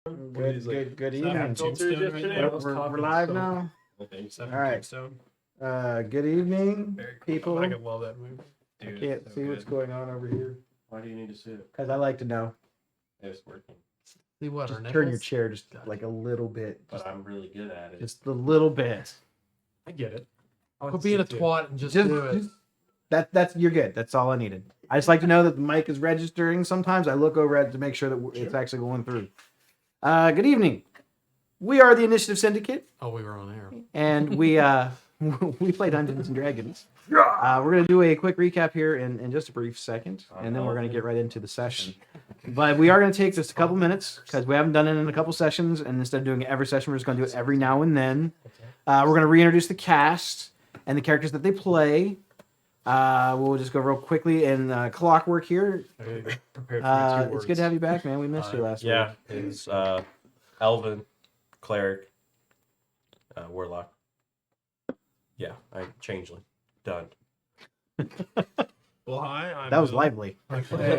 Good evening. We're live now. All right. Good evening, people. I love that movie. I can't see what's going on over here Why do you need to see it? because I like to know. It's working. See what? Just turn your chair just like a little bit. But I'm really good at it. Just a little bit. I get it. Quit being a twat and just do it. That's you're good. That's all I needed. I just like to know that the mic is registering. Sometimes I look over at it to make sure that it's actually going through. Good evening. We are the Initiative Syndicate, Oh, we were on air. and we we play Dungeons and Dragons. We're gonna do a quick recap here in just a brief second, and then we're gonna get right into the session. But we are gonna take just a couple minutes because we haven't done it in a couple sessions, and instead of doing it every session, we're just gonna do it every now and then. We're gonna reintroduce the cast and the characters that they play. We'll just go real quickly and clockwork here. It's good to have you back, man. We missed you last week. Yeah, it's Elven, Cleric, Warlock. Yeah, Changeling. Done. Well, hi. I'm That was Bill. lively. I play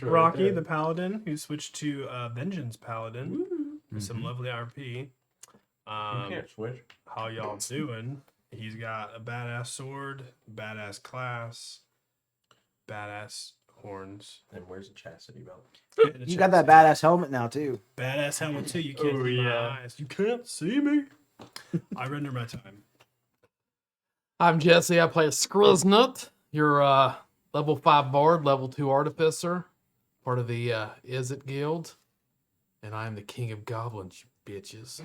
Rocky, the Paladin, who switched to Vengeance Paladin with some lovely RP. You can't switch. How y'all doing? He's got a badass sword, badass class, badass horns. And where's the chastity belt? You got that badass helmet now too. Badass helmet too. You can't Oh, see my yeah. eyes. You can't see me. I render my time. I'm Jesse. I play a Skriznut. You're level 5 bard, level 2 artificer, part of the Izzet Guild, and I'm the king of goblins, you bitches.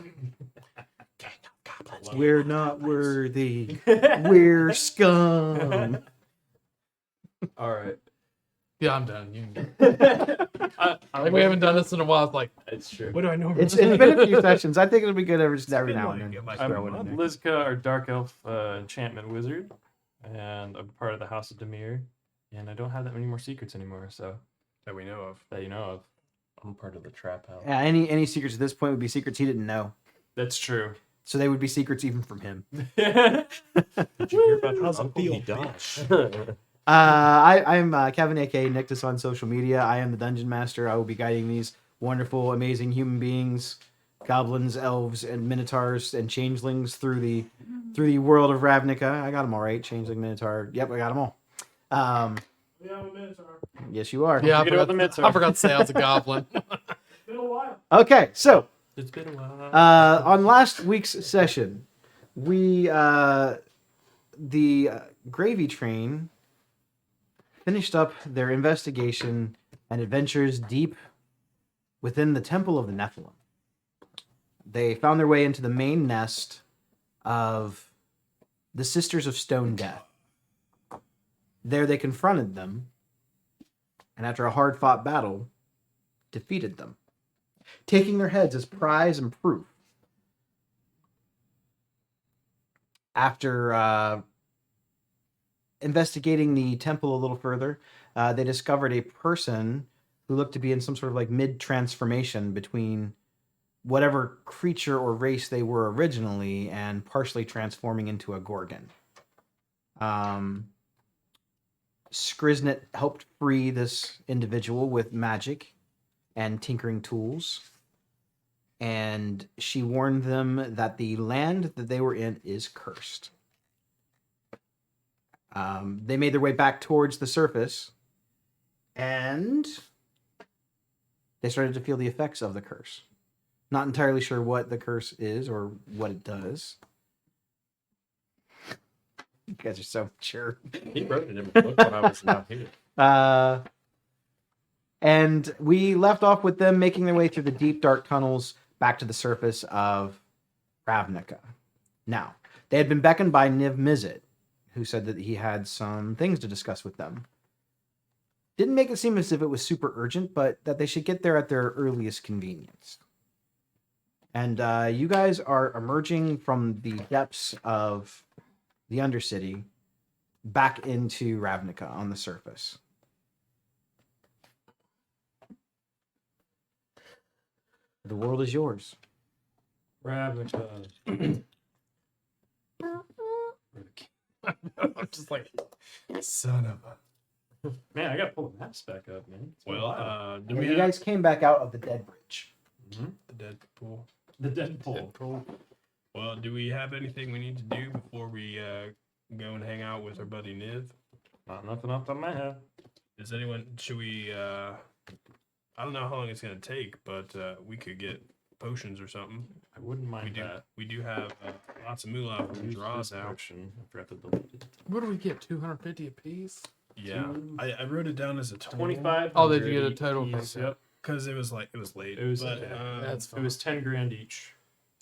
We're not worthy. We're scum. All right. Yeah, I'm done. You can go. I think we haven't done this in a while. It's like, It's true. What do I know? It's been a few sessions. I think it'll be good every now and then. I'm Throw it in there. Lizka, our Dark Elf enchantment wizard, and I'm part of the House of Demir, and I don't have that many more secrets anymore, so that we know of. that you know of. I'm part of the trap house. Yeah, any secrets at this point would be secrets he didn't know. That's true. So they would be secrets even from him. Did you hear about How's your it uncle? feel, He died. bitch? I'm Kevin, aka Nictus on social media. I am the Dungeon Master. I will be guiding these wonderful, amazing human beings, goblins, elves, and minotaurs and changelings through the world of Ravnica. I got them all right. Changeling, minotaur. Yep, I got them all. Yes, you are. yeah, I Forget about the forgot, Mitzer. I forgot to say I was a goblin. Okay, so It's been a while. on last week's session, we the Gravy Train finished up their investigation and adventures deep within the Temple of the Nephilim. They found their way into the main nest of the Sisters of Stone Death. There they confronted them, and after a hard-fought battle, defeated them, taking their heads as prize and proof. After investigating the temple a little further, they discovered a person who looked to be in some sort of like mid-transformation between whatever creature or race they were originally and partially transforming into a Gorgon. Skriznut helped free this individual with magic and tinkering tools, and she warned them that the land that they were in is cursed. They made their way back towards the surface, and they started to feel the effects of the curse. Not entirely sure what the curse is or what it does. You guys are so sure. He wrote it in a book when I was not here. And we left off with them making their way through the deep, dark tunnels back to the surface of Ravnica. Now, they had been beckoned by Niv Mizzet, who said that he had some things to discuss with them. Didn't make it seem as if it was super urgent, but that they should get there at their earliest convenience. And you guys are emerging from the depths of the Undercity back into Ravnica on the surface. The world is yours. Ravnica. I'm just like, son of a. Man, I gotta pull the maps back up, man. It's been a while. Well, do And we you have? guys came back out of the Dead Bridge. The Deadpool. The Deadpool. Well, do we have anything we need to do before we go and hang out with our buddy Niv? Not nothing off the top of my head. Does anyone? Should we? I don't know how long it's gonna take, but we could get potions or something. I wouldn't mind We do. that. We do have lots of moolah from Use draws this out. potion. I forgot to delete it. What do we get? 250 apiece? Yeah, I wrote it down as a 25. Oh, did you get a total? Yep. because it was late. It was. but, That's It was 10 grand each.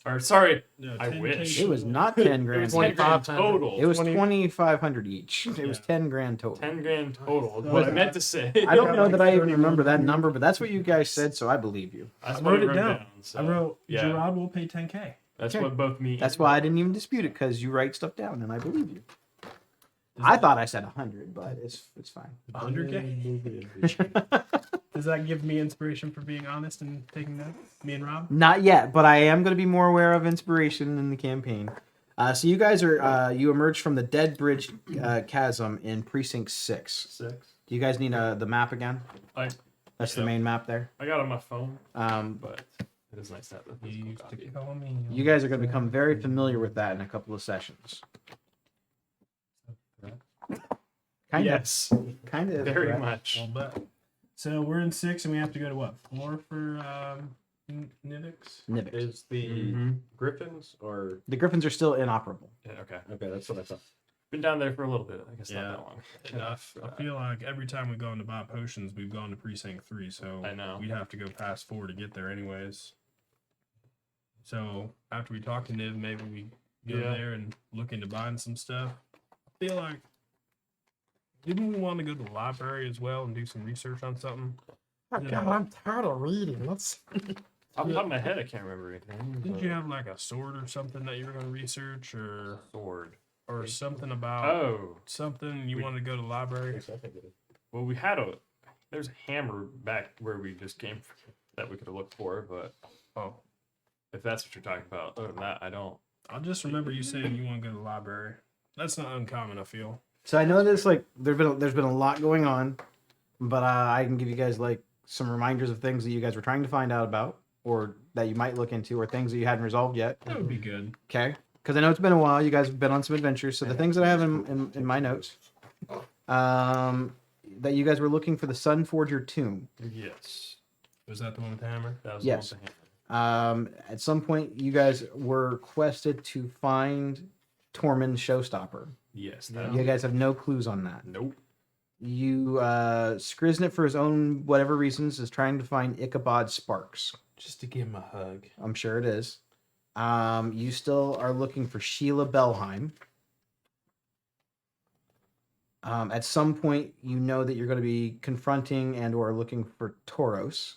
Or sorry, no, I 10K wish. It was not 10 it grand. was 10 grand 2500. total. It was 20 2,500 each. It was Yeah. 10 grand total. 10 grand total. So What I I- meant to say. I don't know like that I even 31 remember that number, but that's what you guys said, so I believe you. That's I what wrote I it down. so, I wrote yeah. Gerard will pay 10K. That's Okay. what both me. That's and why I didn't even dispute it, because you write stuff down, and I believe you. I thought I said 100, but it's fine. 100K. Does that give me inspiration for being honest and taking notes? Me and Rob. Not yet, but I am going to be more aware of inspiration in the campaign. So you guys are you emerged from the Dead Bridge chasm in Precinct 6. 6. Do you guys need the map again? That's the Yep. main map there. I got it on my phone, Um, but it is nice to have the You physical used to copy. call me. you guys are going to become very familiar with that in a couple of sessions. Kind Yes, of. Kind of. very much. Well, but so we're in 6, and we have to go to what 4 for Nivix? Nivix. Is the Mhm. Griffins or The Griffins are still inoperable. Yeah, okay. okay? That's what I thought. Been down there for a little bit. I guess Yeah. not that long. Enough. I feel like every time we go into buy potions, we've gone to Precinct 3, so I know. we'd have to go past 4 to get there, anyways. So after we talk to Niv, maybe we go Yeah. there and look into buying some stuff. I feel like didn't we want to go to the library as well and do some research on something? Oh, God, I'm tired of reading. Let's. Off the top of my head, I can't remember anything. Didn't but- you have like a sword or something that you were going to research, or sword? something about Oh, something you we- wanted to go to the library? well, we had there's a hammer back where we just came from that we could have looked for, but Oh, if that's what you're talking about, other than that, I don't. I just remember you saying you want to go to the library. That's not uncommon, I feel. So I know there's been a lot going on, but I can give you guys like some reminders of things that you guys were trying to find out about, or that you might look into, or things that you hadn't resolved yet. That would be good. Okay, because I know it's been a while. You guys have been on some adventures. So the things that I have in my notes, that you guys were looking for the Sunforger tomb. Yes, Was that the one with the hammer? that was Yes. the one with the hammer. At some point, you guys were quested to find Tormund Showstopper. Yes, that. You guys have no clues on that. Nope. You Skriznit, for his own whatever reasons, is trying to find Ichabod Sparks. Just to give him a hug. I'm sure it is. You still are looking for Sheila Belheim. At some point, you know that you're going to be confronting and or looking for Tauros.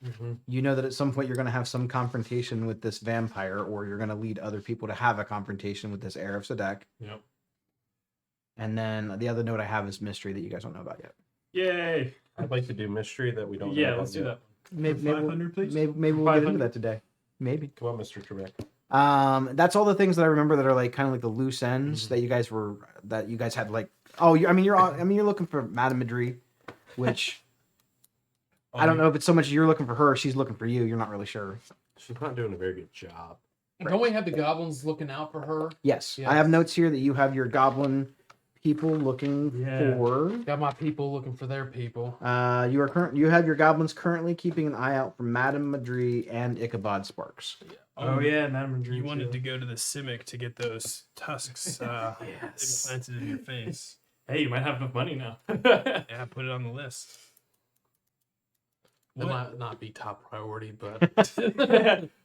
Mm-hmm. You know that at some point you're going to have some confrontation with this vampire, or you're going to lead other people to have a confrontation with this heir of Sadek. Yep. And then the other note I have is mystery that you guys don't know about yet. Yay! I'd like to do mystery that we don't. know Yeah, about let's do yet. that. Maybe, For 500, please? Maybe we'll get into 500? that today. Maybe. Come on, Mr. Trebek. That's all the things that I remember that are like kind of like the loose ends that you guys had like. Oh, you're looking for Madame Madri, which I don't know if it's so much you're looking for her, or she's looking for you. You're not really sure. She's not doing a very good job. Don't we have the goblins looking out for her? Yes, Yes. I have notes here that you have your goblin people looking Yeah. for. Got my people looking for their people. You have your goblins currently keeping an eye out for Madame Madri and Ichabod Sparks. Oh yeah, Madame Madrid. You wanted to go to the Simic to get those tusks Yes. implanted in your face. Hey, you might have enough money now. Yeah, put it on the list. That What? might not be top priority, but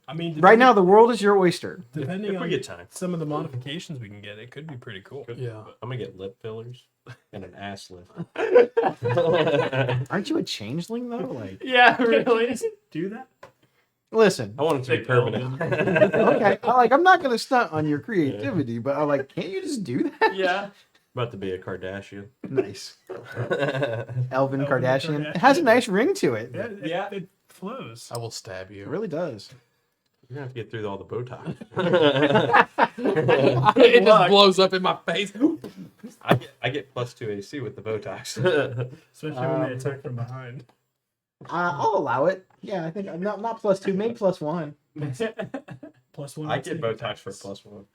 I mean, Right now, the world is your oyster. depending If on we get time, some of the modifications we can get, it could be pretty cool. yeah. I'm gonna get lip fillers and an ass lift. Aren't you a changeling though? Like, yeah, really. Do that? listen. I want it to be Big permanent. Okay, I'm not gonna stunt on your creativity, but I'm like, can't you just do that? Yeah. About to be a Kardashian. Nice. Elvin Elvin Kardashian. Kardashian. It has a nice ring to it. Yeah, Yeah. it flows. I will stab It you. really does. You're gonna have to get through all the Botox. It just blows up in my face. I get +2 AC with the Botox. Especially when they attack from behind. I'll allow it. Yeah, I think not +2, maybe +1. +1. I get Botox for +1.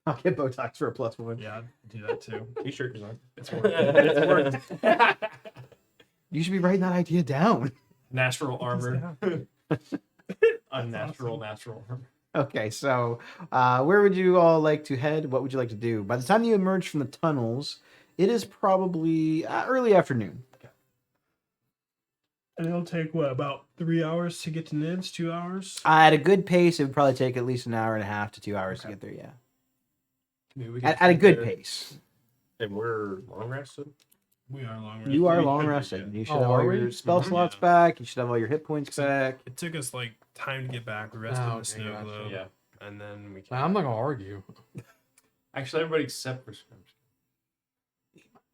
I'll get Botox for a +1. Yeah, I'd do that too. T-shirt design. It's worked. It's worked. You should be writing that idea down. Natural armor. Unnatural natural armor. Okay, so where would you all like to head? What would you like to do? By the time you emerge from the tunnels, it is probably early afternoon. And it'll take what, about 3 hours to get to Nibs? 2 hours? At a good pace, it would probably take at least an hour and a half to 2 hours to get there. Yeah, Maybe we can at a sleep good there. pace. And we're long rested. We are long rested. You are We long could be, rested. yeah. You should Oh, have all are your we? spell Mhm. slots Yeah. back. You should have all your hit points So- back. It took us like time to get back. We rested Oh, in okay, the snow gotcha. globe. Yeah. And then we I'm not gonna argue. Actually, everybody except for Scrumps.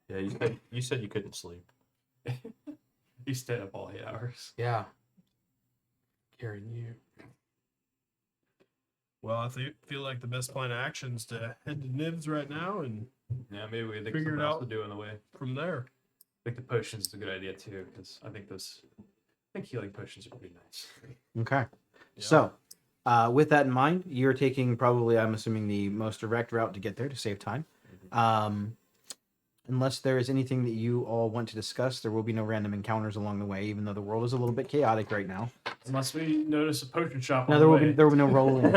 Yeah, you said you couldn't sleep. He stayed up all 8 hours. Yeah. Carrying you. Well, I feel like the best plan of action is to head to Nibs right now, and Yeah, maybe we think Figure it something else out. to do on the way. from there. I think the potions is a good idea too, because I think healing potions are pretty nice. Okay. Yeah. So, with that in mind, you're taking probably, I'm assuming, the most direct route to get there to save time. Unless there is anything that you all want to discuss, there will be no random encounters along the way, even though the world is a little bit chaotic right now. Unless we notice a potion shop No, on there the will way. be no rolling.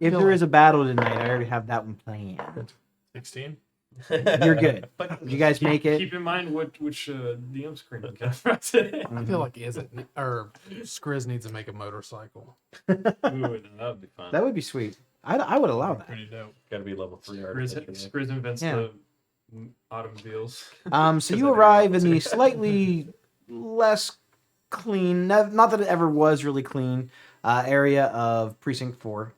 If there is a battle tonight, I already have that one planned. 16? You're good. You guys make it. Keep in mind which DM screen you got from today. I feel like Skriz needs to make a motorcycle. Ooh, that would be fun. That would be sweet. I would allow that. Pretty dope. Got to be level 3 Grizz, artificial. Grizz invents Yeah. the automobiles. So 'Cause you I know arrive you in the slightly less clean, not that it ever was really clean, area of Precinct 4.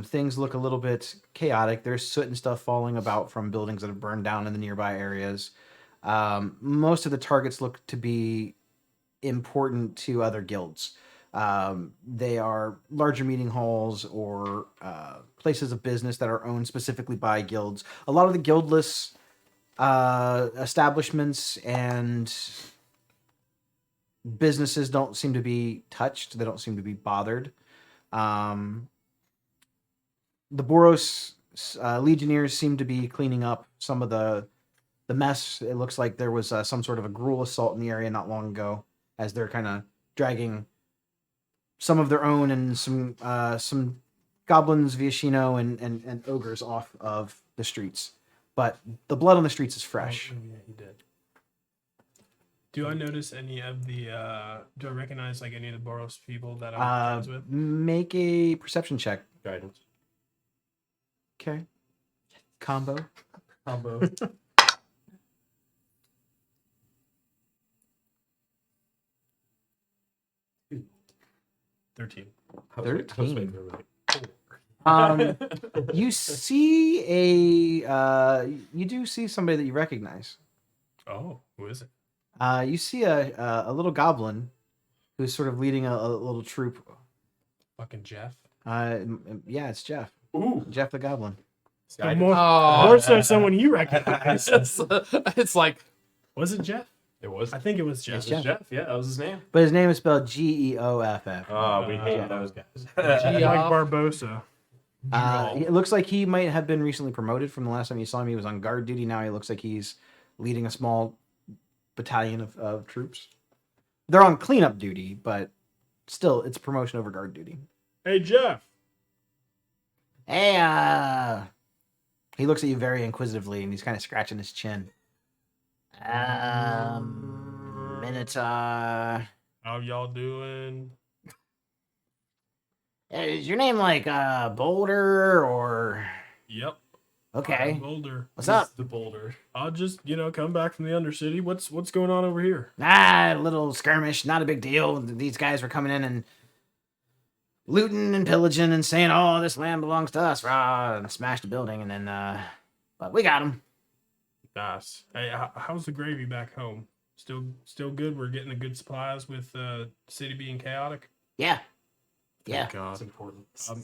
Things look a little bit chaotic. There's soot and stuff falling about from buildings that have burned down in the nearby areas. Most of the targets look to be important to other guilds. They are larger meeting halls or places of business that are owned specifically by guilds. A lot of the guildless establishments and businesses don't seem to be touched. They don't seem to be bothered. The Boros legionnaires seem to be cleaning up some of the mess. It looks like there was some sort of a gruel assault in the area not long ago, as they're kind of dragging some of their own and some goblins, Viashino, and ogres off of the streets. But the blood on the streets is fresh. Oh, yeah, he did. Do I notice any of the, do I recognize like any of the Boros people that I'm friends with? Make a perception check. Guidance. Okay. Combo. Combo. 13. I was waiting 13. for everybody. You see you do see somebody that you recognize. Oh, who is it? You see a little goblin who's sort of leading a little troop. Fucking Jeff. Yeah, it's Jeff. Ooh. Jeff the Goblin. Guidance. Oh, More so someone you recognize. it's like Was it Jeff? It was. I think it was Jeff. It's It was Jeff. Jeff. Yeah, that was his name. But his name is spelled Geoff. Oh, we hate Yeah. those guys. Like Geoff. Barbosa. It looks like he might have been recently promoted from the last time you saw him. He was on guard duty. Now he looks like he's leading a small battalion of troops. They're on cleanup duty, but still, it's a promotion over guard duty. Hey, Jeff. Hey, he looks at you very inquisitively, and he's kind of scratching his chin. Minotaur. How y'all doing? Is your name like Boulder or? Yep. Okay, Boulder. what's up? The boulder. I'll just, come back from the Undercity. What's going on over here? A little skirmish, not a big deal. These guys were coming in and looting and pillaging and saying, "Oh, this land belongs to us," rah, and smashed a building, and then, but we got them. Nice. Hey, how's the gravy back home? Still good. We're getting the good supplies with the city being chaotic. Yeah, yeah, Thank God. That's important. I'm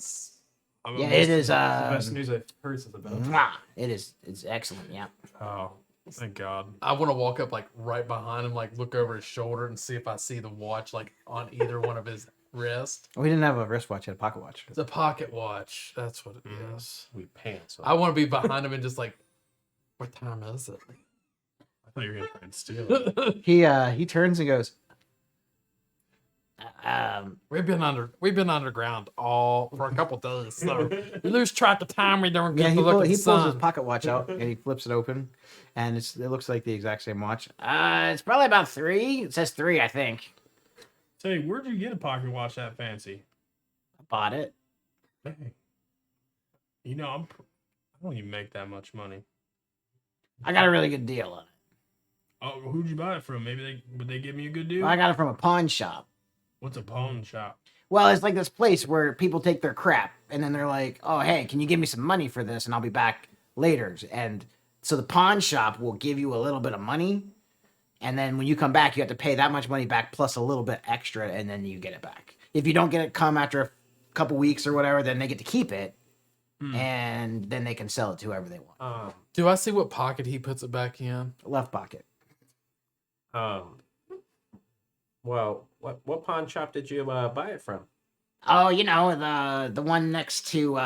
yeah. almost- It is. the best news I've heard since the battle. It is. It's excellent. Yeah. Oh, Thank God. I want to walk up like right behind him, like look over his shoulder and see if I see the watch like on either one of his wrists. We didn't have a wristwatch; had a pocket watch. It's a pocket watch. That's what it is. We pants. I want to be behind him and just like, what time is it? I thought you were gonna try and steal it. He turns and goes, We've been underground all for a couple days, so we lose track of time. We don't yeah. get He, to look at the he pulls sun. his pocket watch out and he flips it open, and it looks like the exact same watch. It's probably about 3. It says 3, I think. Say, where'd you get a pocket watch that fancy? I bought it. Hey. You know, I don't even make that much money. I got a really good deal on it. Oh, who'd you buy it from? Maybe would they give me a good deal? I got it from a pawn shop. What's a pawn shop? Well, it's like this place where people take their crap and then they're like, oh, hey, can you give me some money for this? And I'll be back later. And so the pawn shop will give you a little bit of money. And then when you come back, you have to pay that much money back plus a little bit extra. And then you get it back. If you don't get it come after a couple weeks or whatever, then they get to keep it. And then they can sell it to whoever they want. Do I see what pocket he puts it back in? Left pocket. Well, what pawn shop did you buy it from? Oh, you know, the one next to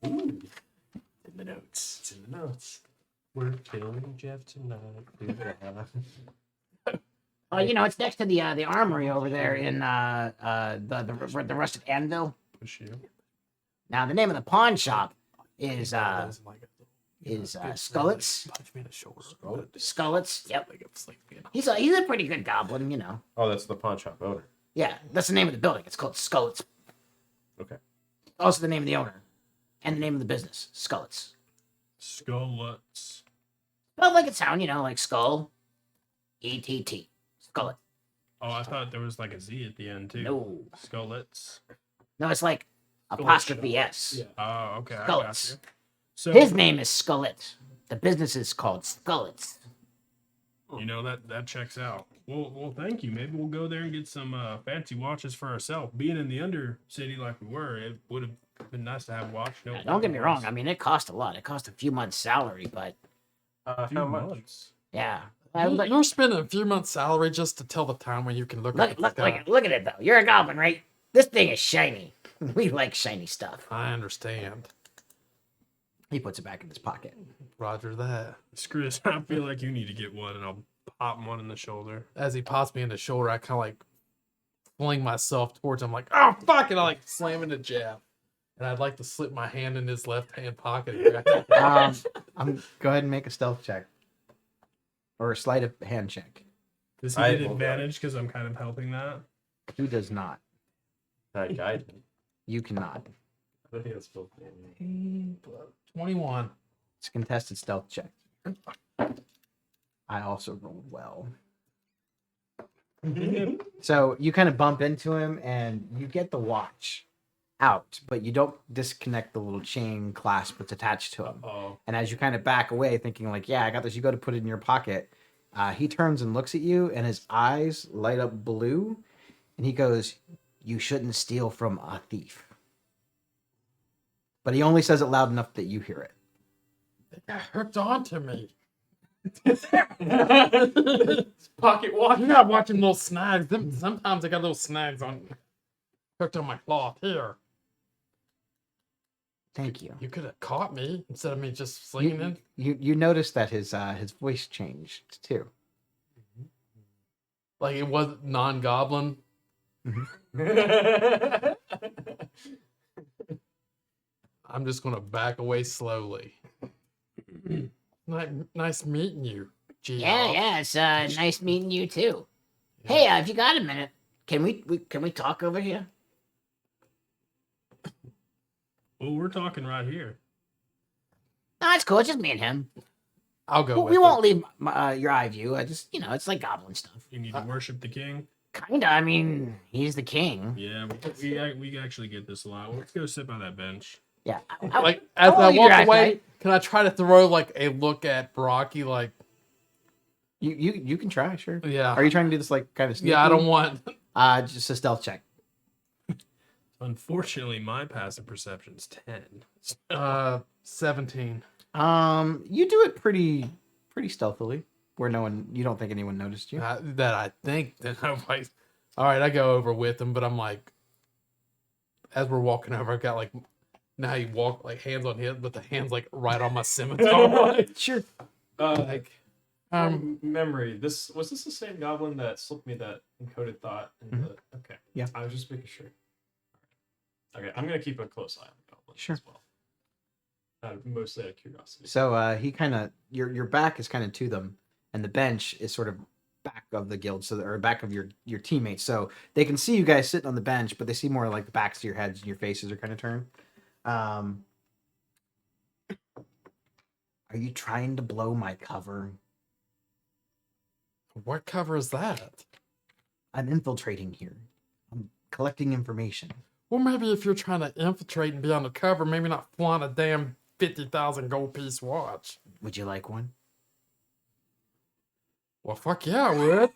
In the notes. It's in the notes. We're killing Jeff tonight. oh, you know, it's next to the armory over there in the rusted anvil. Push you. Now the name of the pawn shop is Skullets. Punch me in the shoulder. Skullets. Yep. Like it's like, you know. He's a pretty good goblin, you know. Oh, that's the pawn shop owner. Yeah, that's the name of the building. It's called Skullets. Okay. Also the name of the owner. And the name of the business. Skullets. Skullets. Spelled like it sound, you know, like skull. E-T-T. Skullet. Oh, I thought there was like a Z at the end too. No. Skullets. No, it's like apostrophe S. Yeah. Oh, okay. I got Skullets. you. So His name is Skullet. The business is called Skullets. you know that checks out. Well, thank you. Maybe we'll go there and get some fancy watches for ourselves. Being in the Undercity like we were, it would have been nice to have a watch. No, Don't get me wrong. I mean, it cost a lot. It cost a few months' salary, but How much? yeah. You're spending a few months' salary just to tell the time when you can look at the sky. Look at it though. You're a goblin, right? This thing is shiny. We like shiny stuff. I understand. He puts it back in his pocket. Roger that. Chris, I feel like you need to get one, and I'll pop one in the shoulder. As he pops me in the shoulder, I kind of like fling myself towards him, like, oh, fuck it. I like slam into jab. And I'd like to slip my hand in his left hand pocket. Go ahead and make a stealth check. Or a sleight of hand check. Does he I get will advantage because I'm kind of helping that? Who does not? That guy. You cannot. I think that's both. 21. It's a contested stealth check. I also rolled well. So you kind of bump into him and you get the watch out, but you don't disconnect the little chain clasp that's attached to him. Oh, And as you kind of back away, thinking like, "Yeah, I got this," you go to put it in your pocket. He turns and looks at you, and his eyes light up blue, and he goes, "You shouldn't steal from a thief." But he only says it loud enough that you hear it. They got hooked onto me. Pocket watch. You're not watching little snags. Sometimes I got little snags hooked on my cloth here. Thank you. You could have caught me instead of me just slinging in. You noticed that his voice changed too. Like it was non-goblin. I'm just gonna back away slowly. Nice meeting you, G. Yeah, it's nice meeting you too. Hey, if you got a minute, can we talk over here? well, we're talking right here. No, it's cool. It's just me and him. I'll go. We won't leave your eye view. I just, it's like goblin stuff. You need to worship the king. Kinda. I mean, he's the king. Yeah, we actually get this a lot. Let's go sit by that bench. Yeah. Like as I'll I leave your walk eye away, sight. can I try to throw like a look at Brocky? Like, You can try, sure. yeah, Are you trying to do this like kind of sneaky? yeah. I don't want. Just a stealth check. Unfortunately, my passive perception's 10. 17. You do it pretty stealthily, where you don't think anyone noticed you. That I think that nobody's. All right, I go over with him, but I'm like, as we're walking over, I've got like, now you walk like hands on hip, but the hands like right on my scimitar. Like, Sure. like, From memory, this the same goblin that slipped me that encoded thought? Okay. Yeah. I was just making sure. Okay, I'm gonna keep a close eye on the goblin Sure. as well. Mostly out of curiosity. So he kind of your back is kind of to them, and the bench is sort of back of the guild, or back of your teammates. So they can see you guys sitting on the bench, but they see more like the backs of your heads and your faces are kind of turned. Are you trying to blow my cover? what cover is that? I'm infiltrating here. I'm collecting information. Well, maybe if you're trying to infiltrate and be undercover, maybe not flaunt a damn 50,000 gold piece watch. Would you like one? Well, fuck yeah, I would.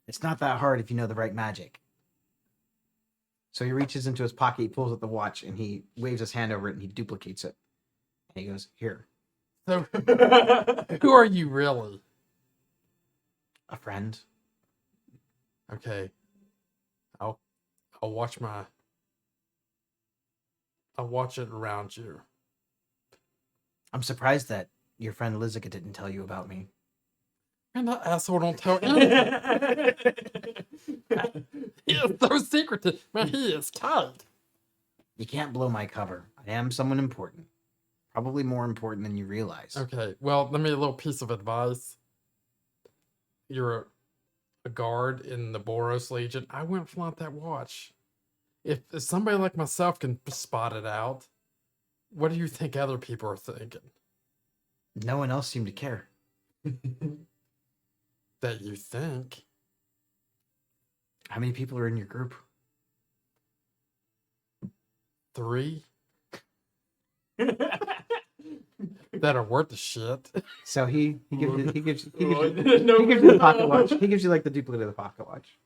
It's not that hard if you know the right magic. So he reaches into his pocket, he pulls out the watch, and he waves his hand over it, and he duplicates it. And he goes, "Here, So, who are you really? a friend." Okay, I'll watch I'll watch it around you. I'm surprised that your friend Lizica didn't tell you about me. Man, that asshole don't tell anything. He is so secretive. Man, he is tight. You can't blow my cover. I am someone important. Probably more important than you realize. Okay, well, let me a little piece of advice. You're a guard in the Boros Legion. I wouldn't flaunt that watch. If somebody like myself can spot it out, what do you think other people are thinking? No one else seemed to care. That you think? How many people are in your group? 3? That are worth the shit. So he gives you he gives you No. the pocket watch. He gives you like the duplicate of the pocket watch.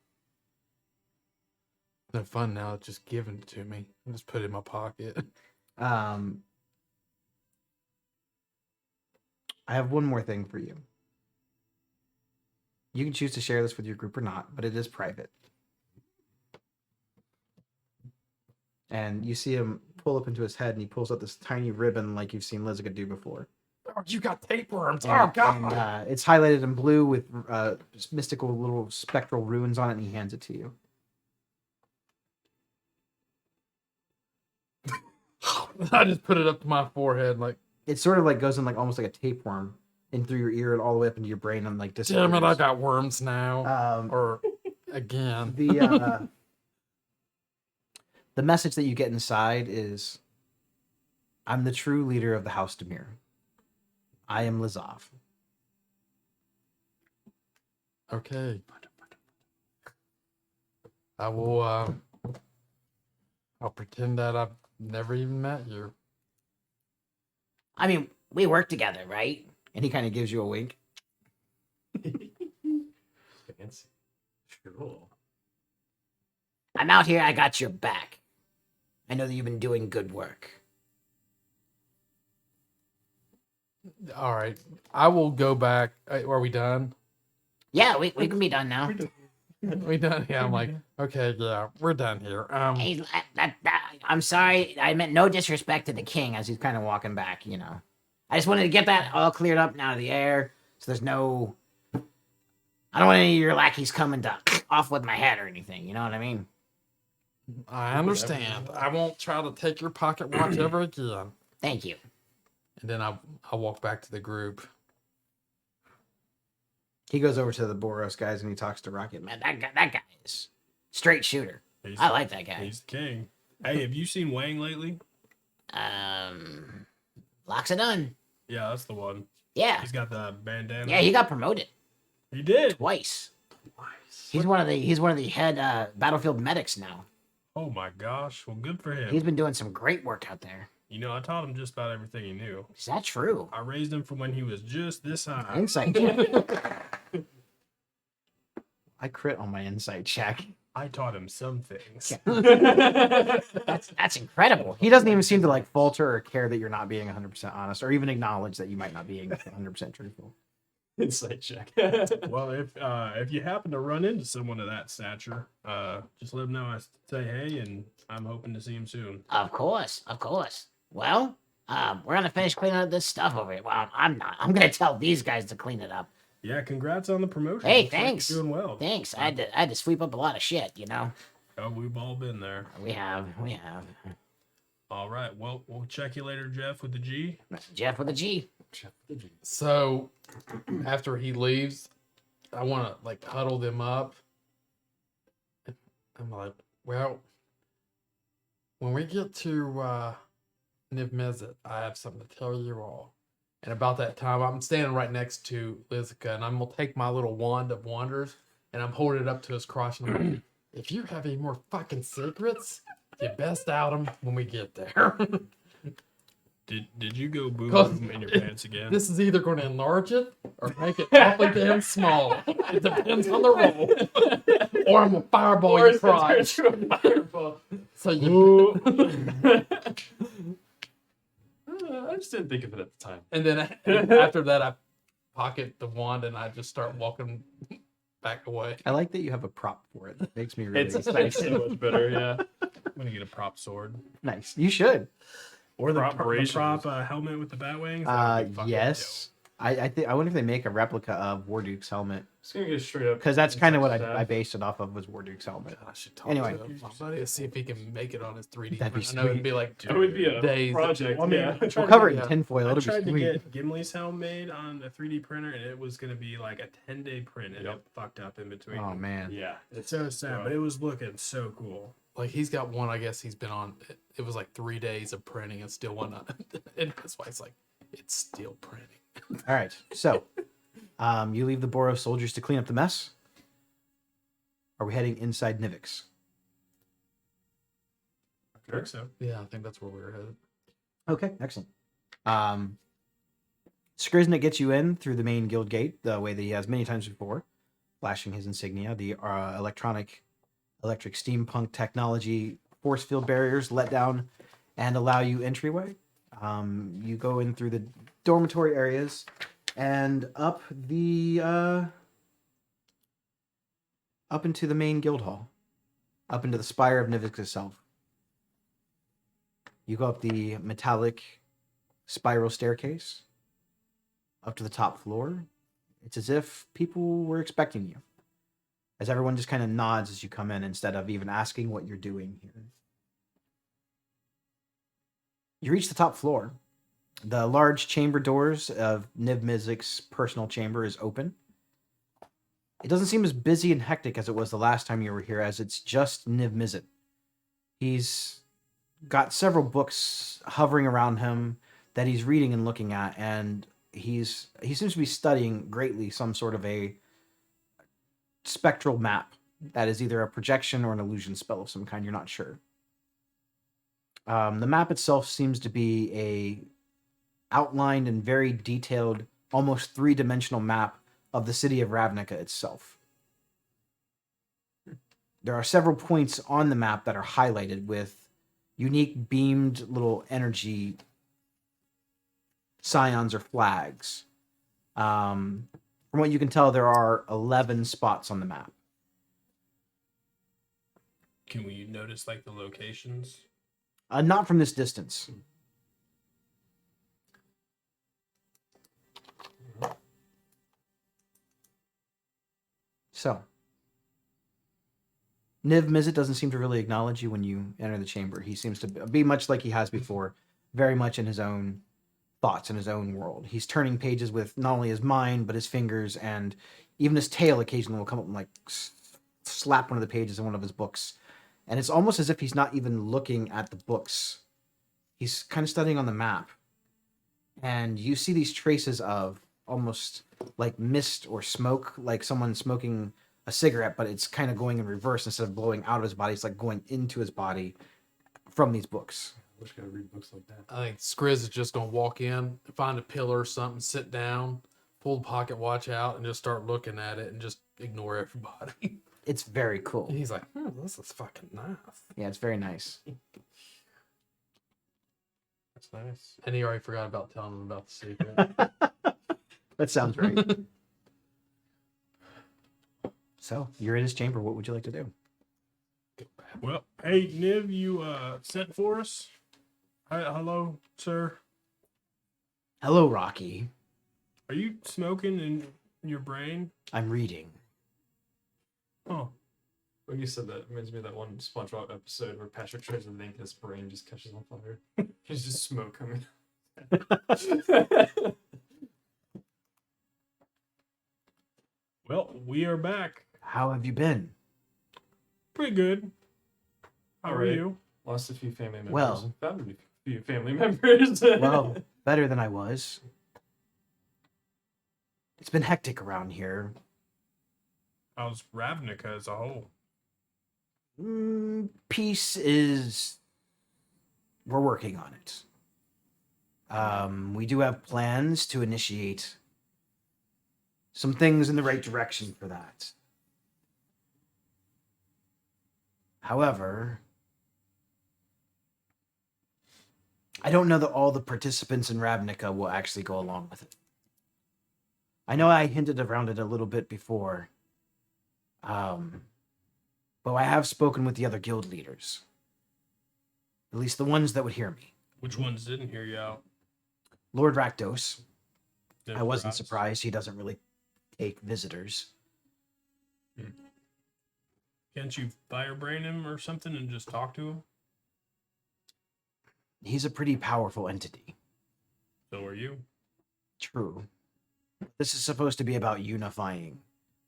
No fun now, just giving it to me. I just put it in my pocket. I have one more thing for you. You can choose to share this with your group or not, but it is private. And you see him pull up into his head, and he pulls out this tiny ribbon like you've seen Lizica do before. Oh, you got tapeworms. And, Oh, God. it's highlighted in blue with mystical little spectral runes on it, and he hands it to you. I just put it up to my forehead like, It sort of like goes in like almost like a tapeworm in through your ear and all the way up into your brain and like disappears. damn it, I got worms now. Um, Or again. The message that you get inside is, I'm the true leader of the House Demir. I am Lizov. Okay. I will, I'll pretend that I've never even met you. I mean, we work together, right? And he kind of gives you a wink. Fancy. Sure. I'm out here. I got your back. I know that you've been doing good work. All right. I will go back. Are we done? Yeah, we can be done now. We done? Yeah, I'm like, okay, yeah, we're done here. Hey, I'm sorry. I meant no disrespect to the king as he's kind of walking back, you know. I just wanted to get that all cleared up and out of the air so there's no... I don't want any of your lackeys coming to off with my head or anything, you know what I mean? I understand. I won't try to take your pocket watch ever again. Thank you. And then I'll walk back to the group. He goes over to the Boros guys and he talks to Rocket. Man, that guy is straight shooter. He's, I like that guy. He's the king. Hey, have you seen Wang lately? Locks it done. Yeah, that's the one. Yeah. He's got the bandana. Yeah, he got promoted He did. twice. He's one of the head battlefield medics now. Oh my gosh. Well, good for him. He's been doing some great work out there. You know, I taught him just about everything he knew. Is that true? I raised him from when he was just this high. Insight check. I crit on my insight check. I taught him some things. That's incredible. He doesn't even seem to like falter or care that you're not being 100% honest, or even acknowledge that you might not be 100% truthful. Insight check. Well, if you happen to run into someone of that stature, just let them know I say hey, and I'm hoping to see him soon. Of course, of course. Well, we're gonna finish cleaning up this stuff over here. Well, I'm not. I'm gonna tell these guys to clean it up. Yeah, congrats on the promotion. Hey, Looks like thanks. You're doing well. Thanks. I had to sweep up a lot of shit. You know. Oh, we've all been there. We have. All right. Well, we'll check you later, Jeff, with the G. Jeff with a G. So after he leaves, I want to like huddle them up. I'm like, well, when we get to Niv Mizzet, I have something to tell you all. And about that time, I'm standing right next to Lizica, and I'm gonna take my little wand of wonders, and I'm holding it up to his crotch, and I'm like, if you have any more fucking secrets, you best out them when we get there. Did you go boom Cause- boom in your pants again? This is either going to enlarge it or make it awfully damn small. It depends on the roll. Or I'm gonna fireball your crotch. Fireball. So you. I just didn't think of it at the time. And then after that, I pocket the wand and I just start walking back away. I like that you have a prop for it. It makes me really It's excited. so much better, yeah. I'm gonna get a prop sword Nice. You should. or the Prop prop, braces. helmet with the bat wings. That would be fucking Yes. I think I wonder if they make a replica of Warduke's helmet, Just gonna get straight up. because that's kind of what I Inside based it off of, was Warduke's helmet. I should talk Anyway. to my buddy to see if he can make it on his 3D. That'd be print. I know it'd sweet. be like That would be a days. project. Well, I mean, yeah. I tried We'll to cover it get- in tinfoil. I It'll be tried to sweet. get Gimli's helm made on a 3D printer, and it was gonna be like a 10-day print, and Yep. it fucked up in between. Oh man. Yeah. It's so sad, but it was looking so cool. Like he's got one, I guess he's been on. It was like 3 days of printing and still one. And that's why it's like it's still printing. All right. So, you leave the Boros soldiers to clean up the mess. Are we heading inside Nivix? I think so. Yeah, I think that's where we were headed. Okay, excellent. Skriznik gets you in through the main guild gate, the way that he has many times before, flashing his insignia. The electric steampunk technology force field barriers let down and allow you entryway. You go in through the dormitory areas and up into the main guild hall, up into the spire of Nivix itself. You go up the metallic spiral staircase up to the top floor. It's as if people were expecting you, as everyone just kind of nods as you come in instead of even asking what you're doing here. You reach the top floor. The large chamber doors of Niv Mizzet's personal chamber is open. It doesn't seem as busy and hectic as it was the last time you were here, as it's just Niv Mizzet. He's got several books hovering around him that he's reading and looking at, and he seems to be studying greatly some sort of a spectral map that is either a projection or an illusion spell of some kind. You're not sure. The map itself seems to be a outlined and very detailed, almost three-dimensional map of the city of Ravnica itself. There are several points on the map that are highlighted with unique beamed little energy scions or flags. From what you can tell, there are 11 spots on the map. Can we notice like the locations? Not from this distance. So, Niv Mizzet doesn't seem to really acknowledge you when you enter the chamber. He seems to be much like he has before, very much in his own thoughts, in his own world. He's turning pages with not only his mind, but his fingers, and even his tail occasionally will come up and like slap one of the pages in one of his books. And it's almost as if he's not even looking at the books. He's kind of studying on the map. And you see these traces of almost like mist or smoke, like someone smoking a cigarette, but it's kind of going in reverse. Instead of blowing out of his body, it's like going into his body from these books. I wish I could read books like that. I think Skriz is just gonna walk in, find a pillar or something, sit down, pull the pocket watch out, and just start looking at it and just ignore everybody. it's very cool. He's like, this is fucking nice. Yeah, it's very nice. That's nice. And he already forgot about telling him about the secret. That sounds right. So you're in his chamber. What would you like to do? Well, hey, Niv, you sent for us? Hello, sir. Hello, Rocky. Are you smoking in your brain? I'm reading. Oh, When you said that, it reminds me of that one SpongeBob episode where Patrick tries to think his brain just catches on fire. There's just smoke coming. well, we are back. How have you been? Pretty good. How are Alright. you? Lost a few family members. Well- Found a few family members. Well, better than I was. It's been hectic around here. How's Ravnica as a whole? Peace is. We're working on it. We do have plans to initiate some things in the right direction for that. However, I don't know that all the participants in Ravnica will actually go along with it. I know I hinted around it a little bit before. But I have spoken with the other guild leaders. At least the ones that would hear me. Which ones didn't hear you out? Lord Rakdos. No I wasn't surprise. surprised. He doesn't really take visitors. Can't you firebrain him or something and just talk to him? He's a pretty powerful entity. So are you. True. This is supposed to be about unifying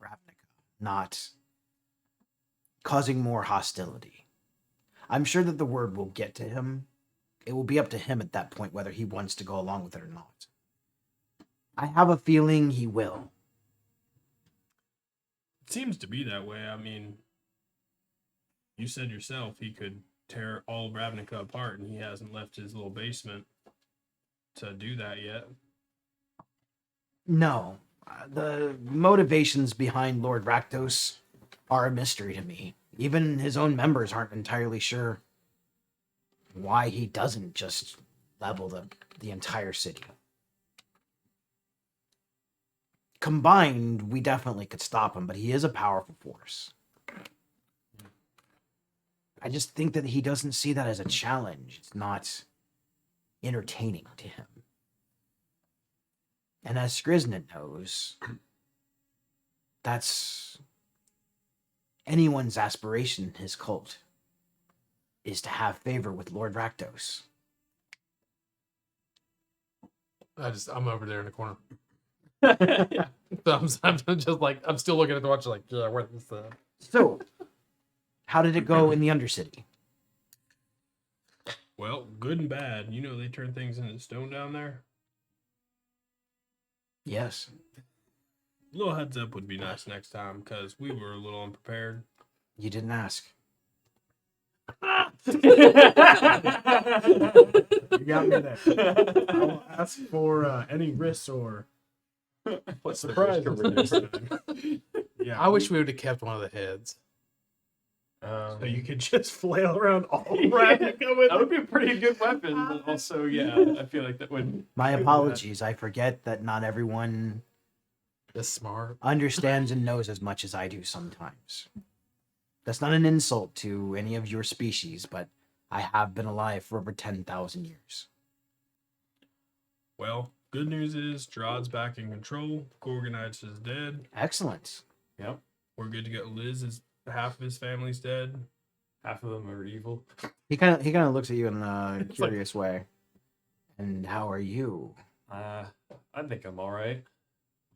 Ravnica, not causing more hostility. I'm sure that the word will get to him. It will be up to him at that point whether he wants to go along with it or not. I have a feeling he will. It seems to be that way. I mean, you said yourself he could tear all of Ravnica apart, and he hasn't left his little basement to do that yet. No. The motivations behind Lord Rakdos are a mystery to me. Even his own members aren't entirely sure why he doesn't just level the entire city. Combined, we definitely could stop him, but he is a powerful force. I just think that he doesn't see that as a challenge. It's not entertaining to him. And as Skriznet knows, that's anyone's aspiration in his cult, is to have favor with Lord Rakdos. I'm over there in the corner. So I'm just like, I'm still looking at the watch like, yeah, where's this? So, how did it go in the Undercity? Well, good and bad. You know they turn things into stone down there. Yes. A little heads up would be nice next time, because we were a little unprepared. You didn't ask. You got me there. I will ask for any risks or What's the surprises. risk of risk? Yeah, I wish we would have kept one of the heads. so you could just flail around all Ravnica with That would it. be a pretty good weapon, but also, yeah, I feel like that would. My apologies. I forget that not everyone This smart. understands and knows as much as I do sometimes. That's not an insult to any of your species, but I have been alive for over 10,000 years. Well, good news is Drod's back in control. Gorgonites is dead. Excellent. Yep. We're good to go. Liz is half of his family's dead. Half of them are evil. He kind of looks at you in a It's like- curious way. And how are you? I think I'm all right.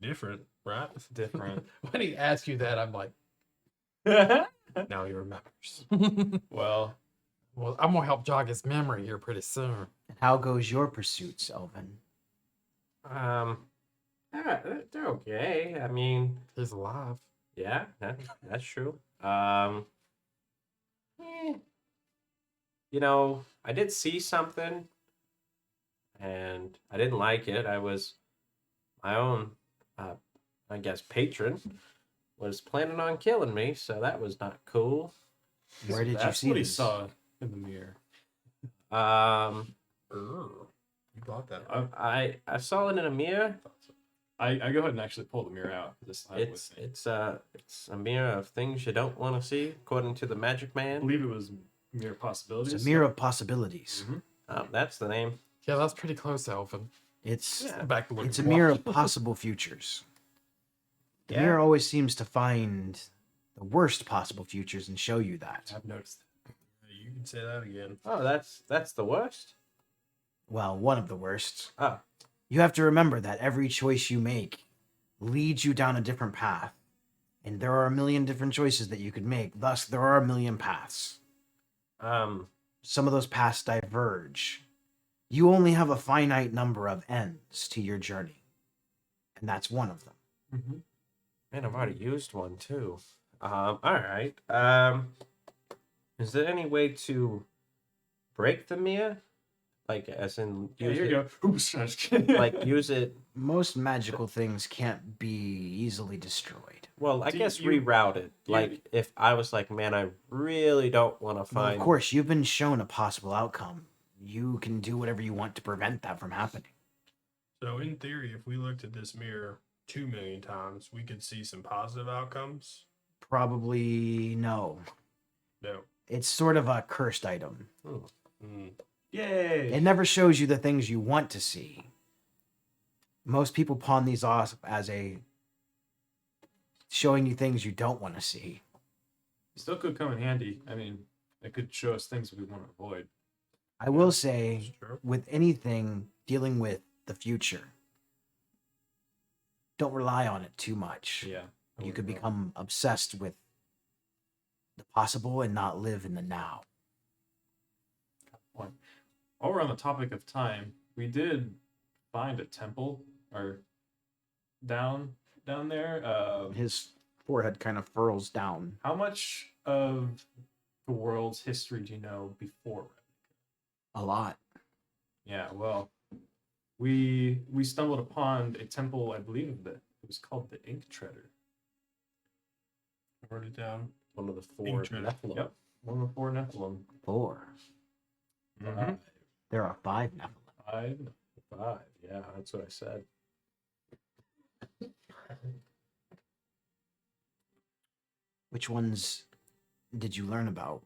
Different, right? It's different. When he asks you that, I'm like, Now he remembers. Well, well, I'm gonna help jog his memory here pretty soon. And how goes your pursuits, Elvin? They're okay. I mean, He's alive. yeah, that's true. You know, I did see something, and I didn't like it. I was my own, I guess, patron was planning on killing me, so that was not cool. Where So did you that's see what he this? saw in the mirror. You bought that. I saw it in a mirror. I go ahead and actually pull the mirror out. This time It's with me. it's a mirror of things you don't want to see, according to the Magic I Man. believe it was Mirror Possibilities. It's a mirror of possibilities. That's the name. Yeah, that's pretty close, Elvin. It's Back to looking it's a for mirror one. of possible futures. The Yeah. mirror always seems to find the worst possible futures and show you that. I've noticed. You can say that again. Oh, that's the worst. Well, one of the worst. Oh, You have to remember that every choice you make leads you down a different path. And there are a million different choices that you could make. Thus, there are a million paths. Some of those paths diverge. You only have a finite number of ends to your journey. And that's one of them. Mm-hmm. man, I've already used one too. All right. Is there any way to break the mirror? Like, as in, Yeah, use here you it, go. Oops. I'm just kidding. like use it. Most magical things can't be easily destroyed. Well, I Do guess you- reroute it. you- Like, if I was like, man, I really don't want to Well, find. of course, you've been shown a possible outcome. You can do whatever you want to prevent that from happening. So in theory, if we looked at this mirror 2 million times, we could see some positive outcomes. Probably no. No. It's sort of a cursed item. Mm. Yay. It never shows you the things you want to see. Most people pawn these off as a showing you things you don't want to see. Still could come in handy. I mean, it could show us things we want to avoid. I will say, Sure. with anything dealing with the future, don't rely on it too much. Yeah. I You could wouldn't know. become obsessed with the possible and not live in the now. While we're on the topic of time, we did find a temple or down there. His forehead kind of furrows down. How much of the world's history do you know before? A lot. Yeah, well, we stumbled upon a temple. I believe that it was called the Ink Treader. Wrote it down. one of the four Interesting. Nephilim. Yep, one of the four Nephilim. 4. Mhm. There are 5 Nephilim. Five. Yeah, that's what I said. Which ones did you learn about?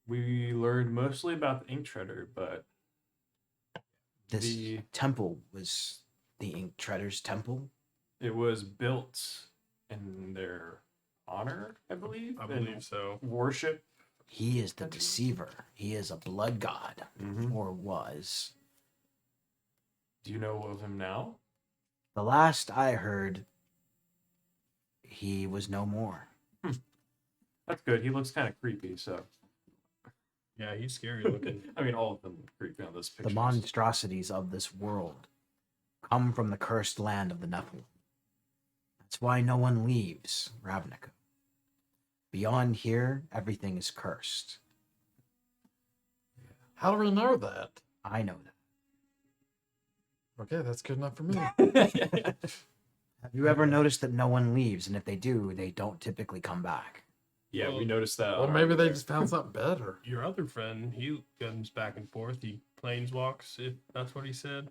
We learned mostly about the Ink Treader, but This The- temple was the Ink Treader's temple. it was built in their honor, I believe. I and believe so. Worship. He is the deceiver. He is a blood god, Mm-hmm. or was. Do you know of him now? The last I heard, he was no more. That's good. He looks kind of creepy, so Yeah, he's scary looking. I mean, all of them look creepy on this picture. The monstrosities of this world come from the cursed land of the Nephilim. That's why no one leaves Ravnica. Beyond here, everything is cursed. How do we know that? I know that. Okay, that's good enough for me. Have you ever noticed that no one leaves, and if they do, they don't typically come back? Yeah, we Well- noticed that. Well, on our maybe way they there. just found something better. Your other friend, he comes back and forth. He planeswalks, if that's what he said.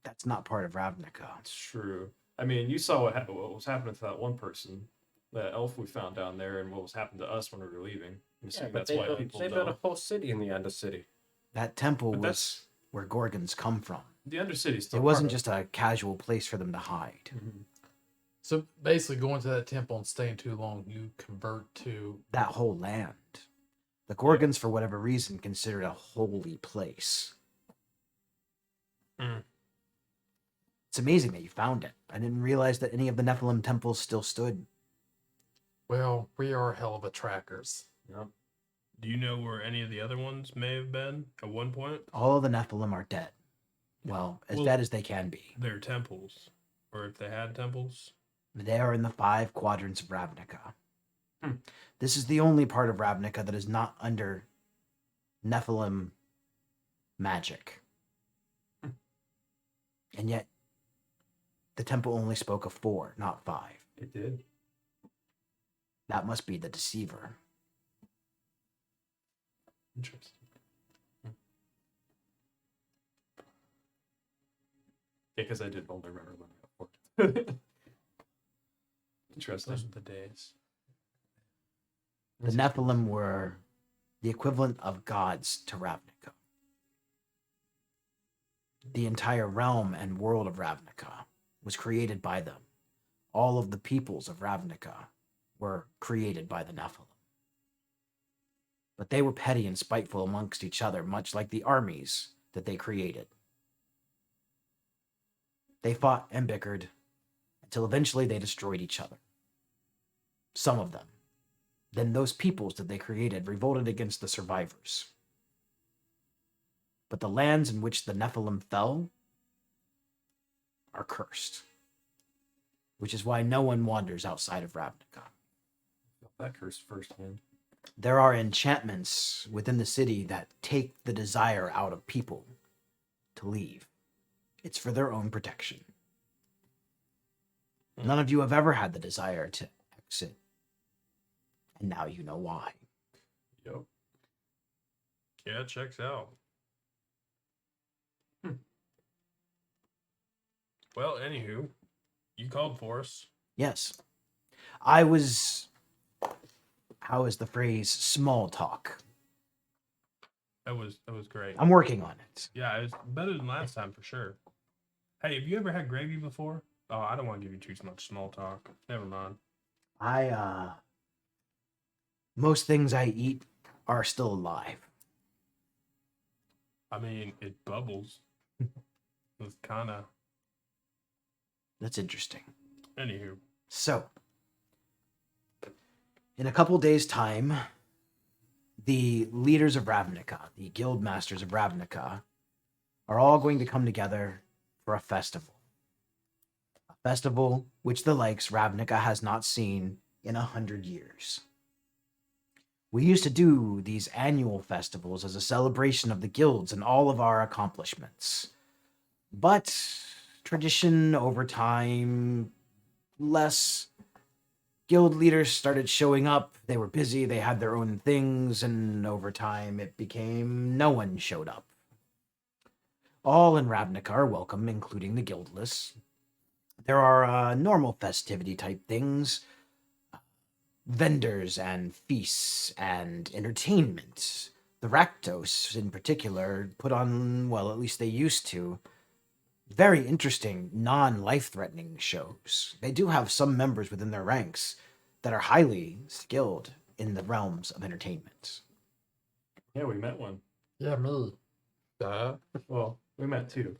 That's not part of Ravnica. It's true. I mean, you saw what was happening to that one person, that elf we found down there, and what was happening to us when we were leaving. I'm Yeah, assuming but that's they, why built, people they built a don't. whole city in the Undercity. That temple But was that's where Gorgons come from. the Undercity's still. It part wasn't of just a casual place for them to hide. Mhm. So basically, going to that temple and staying too long, you convert to. That whole land. The Gorgons, for whatever reason, considered a holy place. Hmm. It's amazing that you found it. I didn't realize that any of the Nephilim temples still stood. Well, we are hell of a trackers. Do you know where any of the other ones may have been at one point? All of the Nephilim are dead. Well, as Well- dead as they can be. Their temples, or if they had temples. They are in the 5 quadrants of Ravnica. Hmm. This is the only part of Ravnica that is not under Nephilim magic. Hmm. And yet, the temple only spoke of 4, not 5. It did. That must be the deceiver. Interesting. Yeah, because I did only remember when I got bored. Interesting. Those are the days. The Nephilim were the equivalent of gods to Ravnica. The entire realm and world of Ravnica was created by them. All of the peoples of Ravnica were created by the Nephilim. But they were petty and spiteful amongst each other, much like the armies that they created. They fought and bickered until eventually they destroyed each other. Some of them. Then those peoples that they created revolted against the survivors. But the lands in which the Nephilim fell are cursed, which is why no one wanders outside of Ravnica. Felt that curse firsthand. There are enchantments within the city that take the desire out of people to leave. It's for their own protection. None of you have ever had the desire to exit, and now you know why. Yep. Yeah, it checks out. Well, anywho, you called for us. Yes, I was, how is the phrase, small talk? That was great. I'm working on it. Yeah, it's better than last time for sure. Hey, have you ever had gravy before? Oh, I don't want to give you too much small talk. Never mind. Most things I eat are still alive. I mean, it bubbles. It's kind of. That's interesting. Anywho, So, in a couple days' time, the leaders of Ravnica, the guild masters of Ravnica, are all going to come together for a festival. A festival which the likes Ravnica has not seen in 100 years. We used to do these annual festivals as a celebration of the guilds and all of our accomplishments. But tradition over time, less guild leaders started showing up. They were busy, they had their own things, and over time it became no one showed up. All in Ravnica are welcome, including the guildless. There are normal festivity type things, vendors and feasts and entertainment. The Rakdos, in particular, put on, well, at least they used to, very interesting, non-life-threatening shows. They do have some members within their ranks that are highly skilled in the realms of entertainment. Yeah, we met one. Yeah, me. Well, we met two.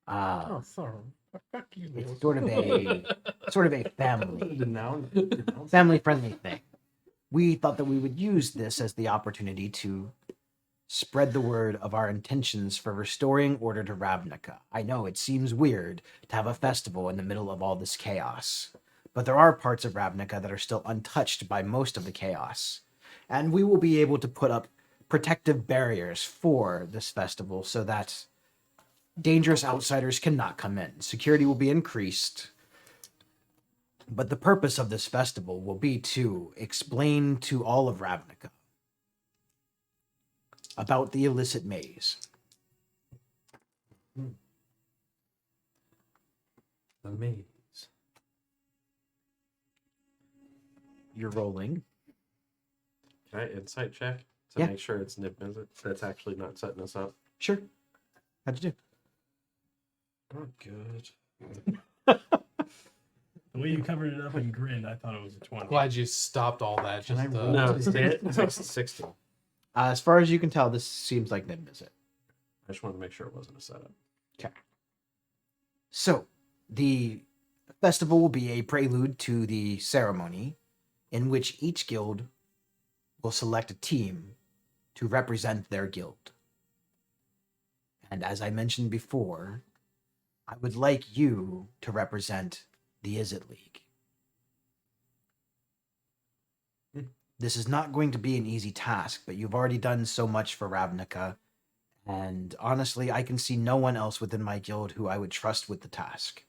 Oh, sorry. Fuck you. It's sort of a Denounce. family-friendly thing. We thought that we would use this as the opportunity to spread the word of our intentions for restoring order to Ravnica. I know it seems weird to have a festival in the middle of all this chaos, but there are parts of Ravnica that are still untouched by most of the chaos, and we will be able to put up protective barriers for this festival so that dangerous outsiders cannot come in. Security will be increased, but the purpose of this festival will be to explain to all of Ravnica about the illicit maze. The maze. You're rolling. Can I insight check to Yeah. make sure it's Nib Mizzet that's actually not setting us up? Sure. How'd you do? Not good. the way you covered it up and grinned, I thought it was a 20. Glad you stopped all that. Can I Just roll? No, it's 16. As far as you can tell, this seems like Nib Mizzet. I just wanted to make sure it wasn't a setup. So, the festival will be a prelude to the ceremony in which each guild will select a team to represent their guild. And as I mentioned before, I would like you to represent the Izzet League. This is not going to be an easy task, but you've already done so much for Ravnica, and honestly, I can see no one else within my guild who I would trust with the task.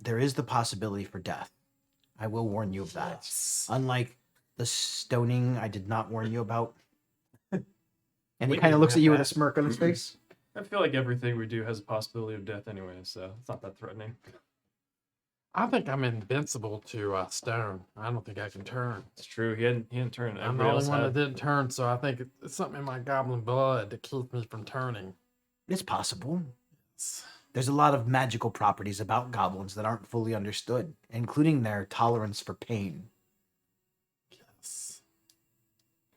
there is the possibility for death. I will warn you of that. Yes. Unlike the stoning I did not warn you about. And he We kind of can looks at have you with a that. smirk on his face. I feel like everything we do has a possibility of death anyway, so it's not that threatening. I think I'm invincible to stone. I don't think I can turn. It's true. He hadn't turned. I'm the Everybody only else one that had. didn't turn, so I think it's something in my goblin blood that keeps me from turning. It's possible. It's- There's a lot of magical properties about goblins that aren't fully understood, including their tolerance for pain. Yes.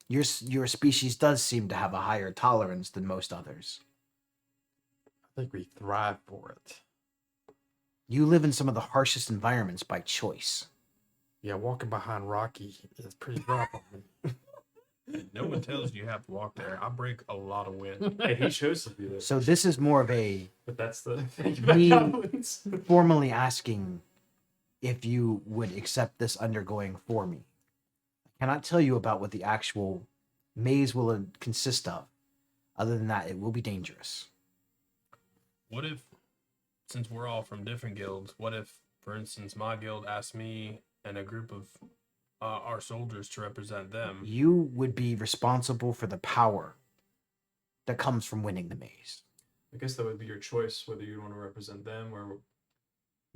Your species does seem to have a higher tolerance than most others. I think we thrive for it. You live in some of the harshest environments by choice. Yeah, walking behind Rocky is pretty rough on me. No one tells you have to walk there. I break a lot of wind. Hey, he chose to be there. So this is more of a But that's the thing about Me- goblins. formally asking if you would accept this undergoing for me. I cannot tell you about what the actual maze will consist of. Other than that, it will be dangerous. What if, since we're all from different guilds, what if, for instance, my guild asked me and a group of our soldiers to represent them? You would be responsible for the power that comes from winning the maze. I guess that would be your choice whether you want to represent them or.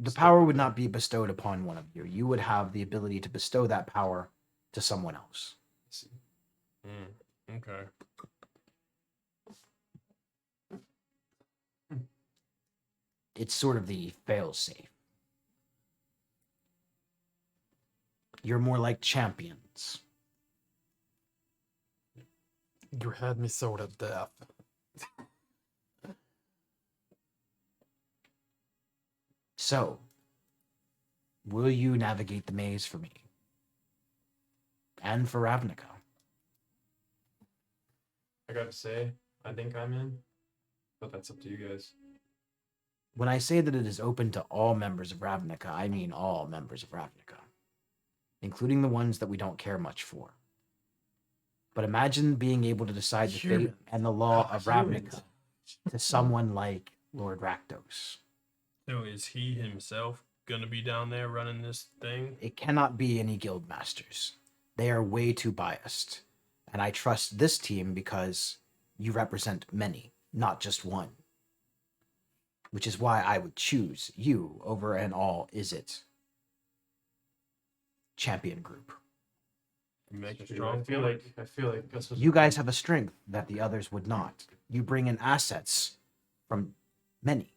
The power would not be bestowed upon one of you. You would have the ability to bestow that power to someone else. Okay. It's sort of the fail-safe. You're more like champions. You had me sold at death. So, will you navigate the maze for me? And for Ravnica? I gotta say, I think I'm in, but that's up to you guys. When I say that it is open to all members of Ravnica, I mean all members of Ravnica, including the ones that we don't care much for. But imagine being able to decide the fate Humans. and the law of Humans. Ravnica to someone like Lord Rakdos. So is he himself gonna be down there running this thing? It cannot be any guild masters. They are way too biased. And I trust this team because you represent many, not just one. Which is why I would choose you over an all is it champion group. You make a I strong feel point. like that's what You guys have a strength that the others would not. You bring in assets from many.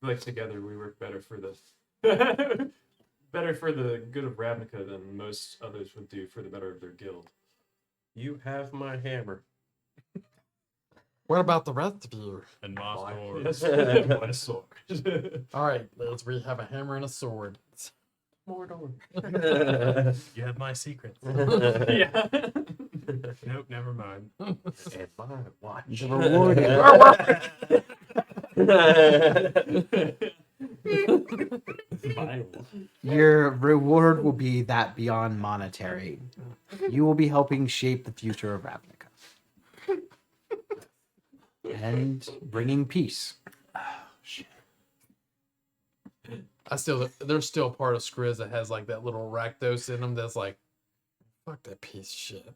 like together we work better for the better for the good of Ravnica than most others would do for the better of their guild. You have my hammer. What about the rest of you? And my sword. Yes, my sword. All right, Liz, we have a hammer and a sword. Mordor. You have my secrets. Yeah. Nope, never mind. And my watch. The reward Your reward will be that beyond monetary. You will be helping shape the future of Ravnica. And bringing peace. There's still part of Skriz that has like that little Rakdos in them that's like, fuck that piece of shit.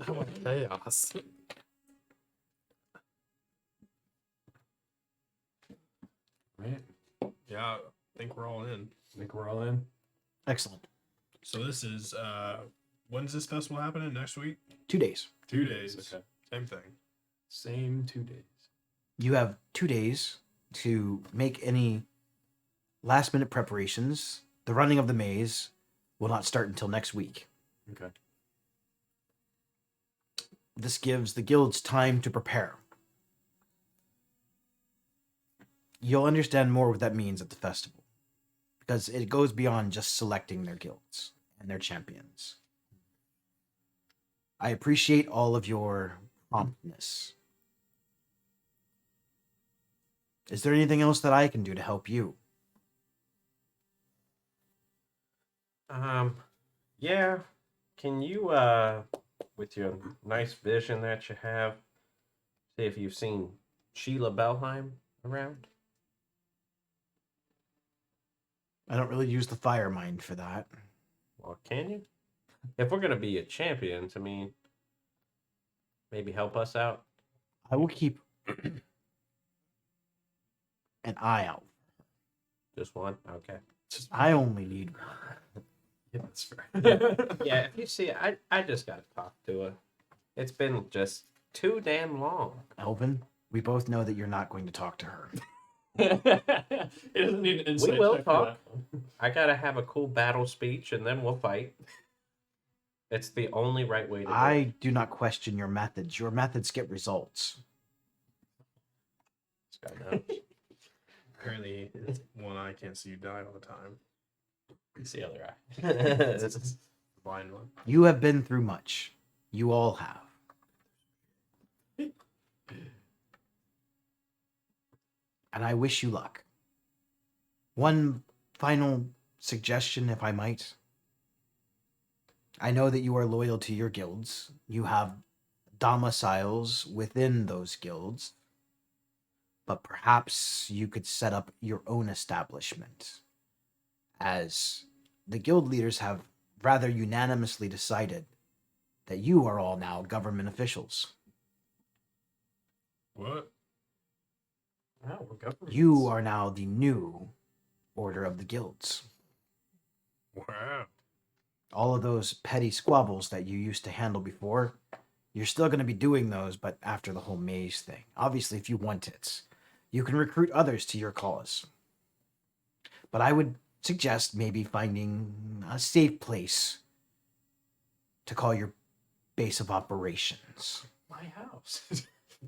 I want chaos. Right. Yeah, I think we're all in. I think we're all in. Excellent. So this is when's this festival happening? Next week? 2 days. 2 days. Okay. Same thing. Same 2 days. You have 2 days to make any last minute preparations. The running of the maze will not start until next week. Okay. This gives the guilds time to prepare. You'll understand more what that means at the festival, because it goes beyond just selecting their guilds and their champions. I appreciate all of your promptness. Is there anything else that I can do to help you? Yeah. Can you, with your nice vision that you have, see if you've seen Sheila Belheim around? I don't really use the fire mind for that. Well, can you? If we're gonna be a champion, I mean, maybe help us out. I will keep an eye out. Just one. Okay. I only need one. Yeah, that's fair. Yeah. If you see, I just gotta talk to her. It's been just too damn long. Elvin, we both know that you're not going to talk to her. It doesn't need an insight will check for talk. that one. I gotta have a cool battle speech, and then we'll fight. It's the only right way to do it. I do not question your methods. Your methods get results. This guy knows. Apparently, one eye can't see you die all the time. It's the other eye. This is- Blind one. You have been through much. You all have. And I wish you luck. One final suggestion, if I might. I know that you are loyal to your guilds. You have domiciles within those guilds. But perhaps you could set up your own establishment, as the guild leaders have rather unanimously decided that you are all now government officials. What? Wow, we're governments. You are now the new order of the guilds. Wow. All of those petty squabbles that you used to handle before, you're still going to be doing those, but after the whole maze thing. Obviously, if you want it, you can recruit others to your cause. But I would suggest maybe finding a safe place to call your base of operations. my house.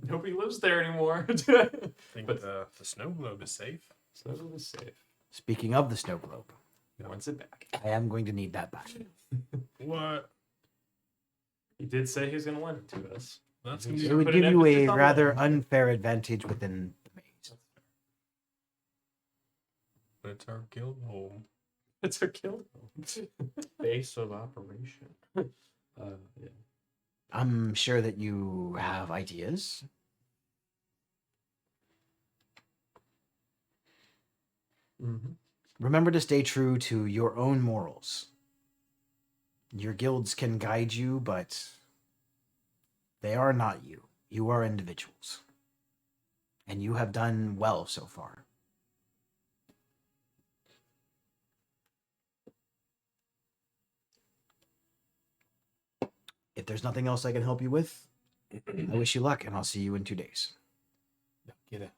Nobody lives there anymore. I think But- the snow globe is safe. So it was safe. Speaking of the snow globe, He wants it back. I am going to need that back. What? He did say he was going to lend it to us. That's It gonna It be would Put give an you a emphasis on rather that. unfair advantage within the maze. it's our guild home. It's a kill. Base of operation. Yeah. I'm sure that you have ideas. Mm-hmm. Remember to stay true to your own morals. Your guilds can guide you, but they are not you. You are individuals. And you have done well so far. If there's nothing else I can help you with, I wish you luck, and I'll see you in 2 days. Get out.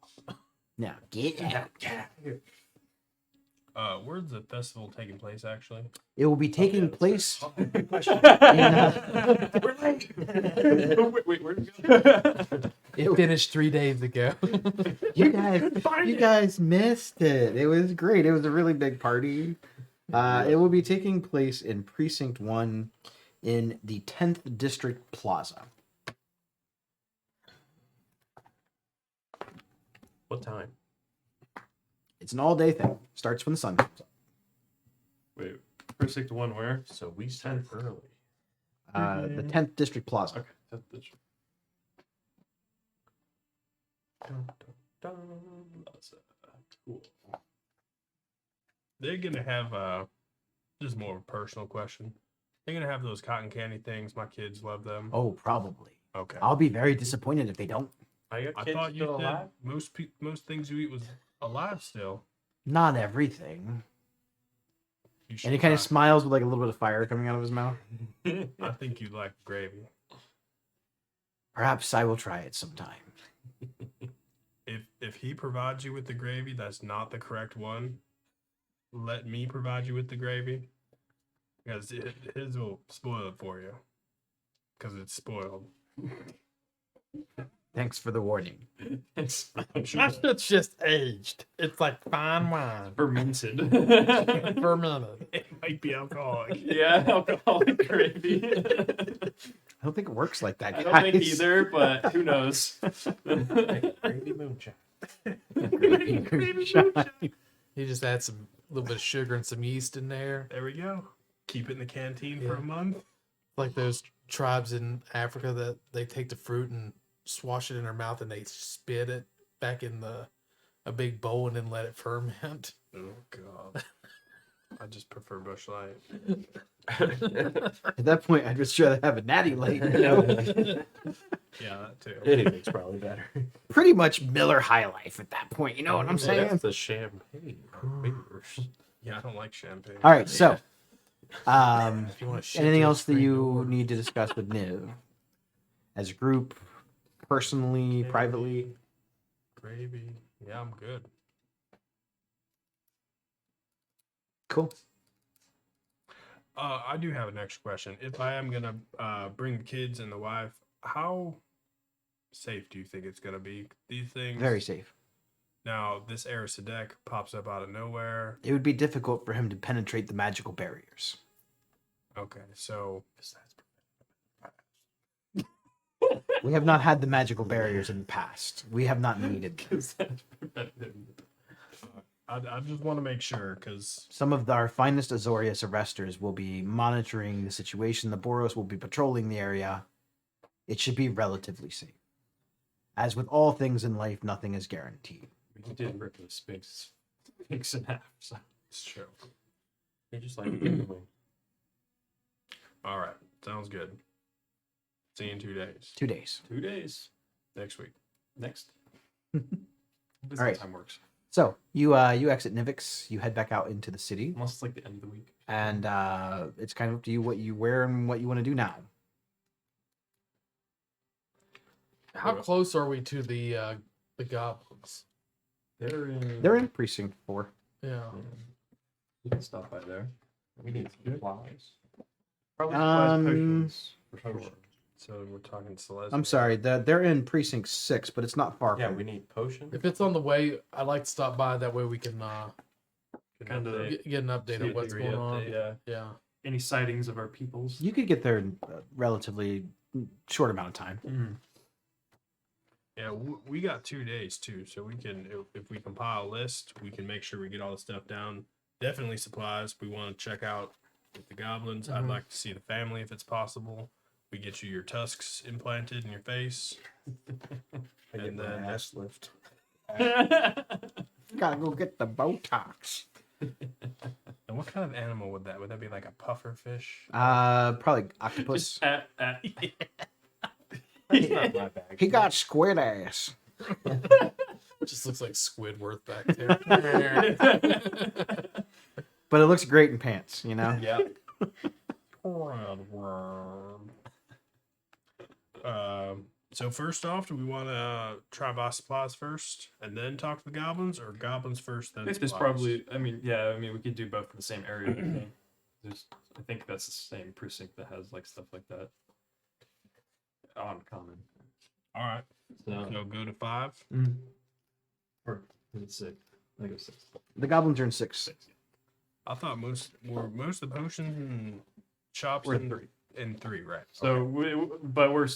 Now, get out. Where's the festival taking place actually? It will be taking place. We're late. Wait, where'd we go? It finished 3 days ago. You guys missed it. It was great. It was a really big party. It will be taking place in Precinct 1 in the 10th District Plaza. What time? It's an all-day thing. Starts when the sun comes up. Wait, Precinct 1 where? So we start early. The 10th District Plaza. Okay. That's cool. They're gonna have just more of a personal question. They're gonna have those cotton candy things. My kids love them. Oh, probably. Okay. I'll be very disappointed if they don't. Are your I kids thought you still said alive? most things you eat was alive still. Not everything. You And he should kind of try. smiles with like a little bit of fire coming out of his mouth. I think you like gravy. Perhaps I will try it sometime. If he provides you with the gravy that's not the correct one, let me provide you with the gravy, because his will spoil it for you, because it's spoiled. Thanks for the warning. It's That shit's just aged. It's like fine wine. fermented. Fermented. It might be alcoholic. Yeah, alcoholic gravy. I don't think it works like that, I guys. don't think either, but who knows? Gravy moonshine. You just add some little bit of sugar and some yeast in there. There we go. Keep it in the canteen for Yeah. a month. Like those tribes in Africa that they take the fruit and swash it in their mouth and they spit it back in a big bowl and then let it ferment. Oh god. I just prefer Bush Light. At that point, I'd just rather have a natty light. Yeah, that too. Anything's probably better. Pretty much Miller High Life at that point. You know what I'm Yeah, saying? that's the champagne. Yeah, I don't like champagne. All right, so If you want to anything else that you need to discuss with Niv? As a group, personally, privately? Gravy. Yeah, I'm good. Cool. I do have an extra question. If I am gonna bring the kids and the wife, how safe do you think it's gonna be? These things. Very safe. Now, this Arisadek pops up out of nowhere. It would be difficult for him to penetrate the magical barriers. Okay, so We have not had the magical barriers in the past. We have not needed them. I just want to make sure because Some of our finest Azorius arresters will be monitoring the situation. The Boros will be patrolling the area. It should be relatively safe. As with all things in life, nothing is guaranteed. We did rip the Sphinx in half. So. it's true. You just like gambling. All right, sounds good. See you in 2 days. 2 days. 2 days. Next week. Next. All right. Time works. So you exit Nivix. You head back out into the city, Unless it's like the end of the week. and it's kind of up to you what you wear and what you want to do now. How close are we to the goblins? They're in precinct 4. Yeah. We can stop by there. We need supplies. Probably supplies, Um, potions. For Potion. sure. So we're talking Celeste. I'm sorry, they're in precinct 6, but it's not far Yeah, from. we need potion. If it's on the way, I'd like to stop by. That way we can Kind of get an update on what's going on. Yeah. Yeah. Any sightings of our peoples? You could get there in a relatively short amount of time. Mm. Yeah, we got 2 days too, so we can if we compile a list, we can make sure we get all the stuff down. Definitely supplies. We want to check out with the goblins. I'd like to see the family if it's possible. We get you your tusks implanted in your face. I get And my then- ass lift. Gotta go get the Botox. And what kind of animal would that? Would that be like a puffer fish? Probably octopus. Just at It's not my bag. He got squid ass. It just looks like Squidward back there. But it looks great in pants, you know? yeah. So first off, do we want to try buy supplies first and then talk to the goblins, or goblins first then? I think there's supplies? probably. I mean, yeah. I mean, we could do both in the same area. I think. I think that's the same precinct that has like stuff like that. On common. All right. So. So go to 5. Or is it 6? I think it's 6. The goblins are in 6. I thought most of the potions and shops We're in 3. in 3, right? So, but we're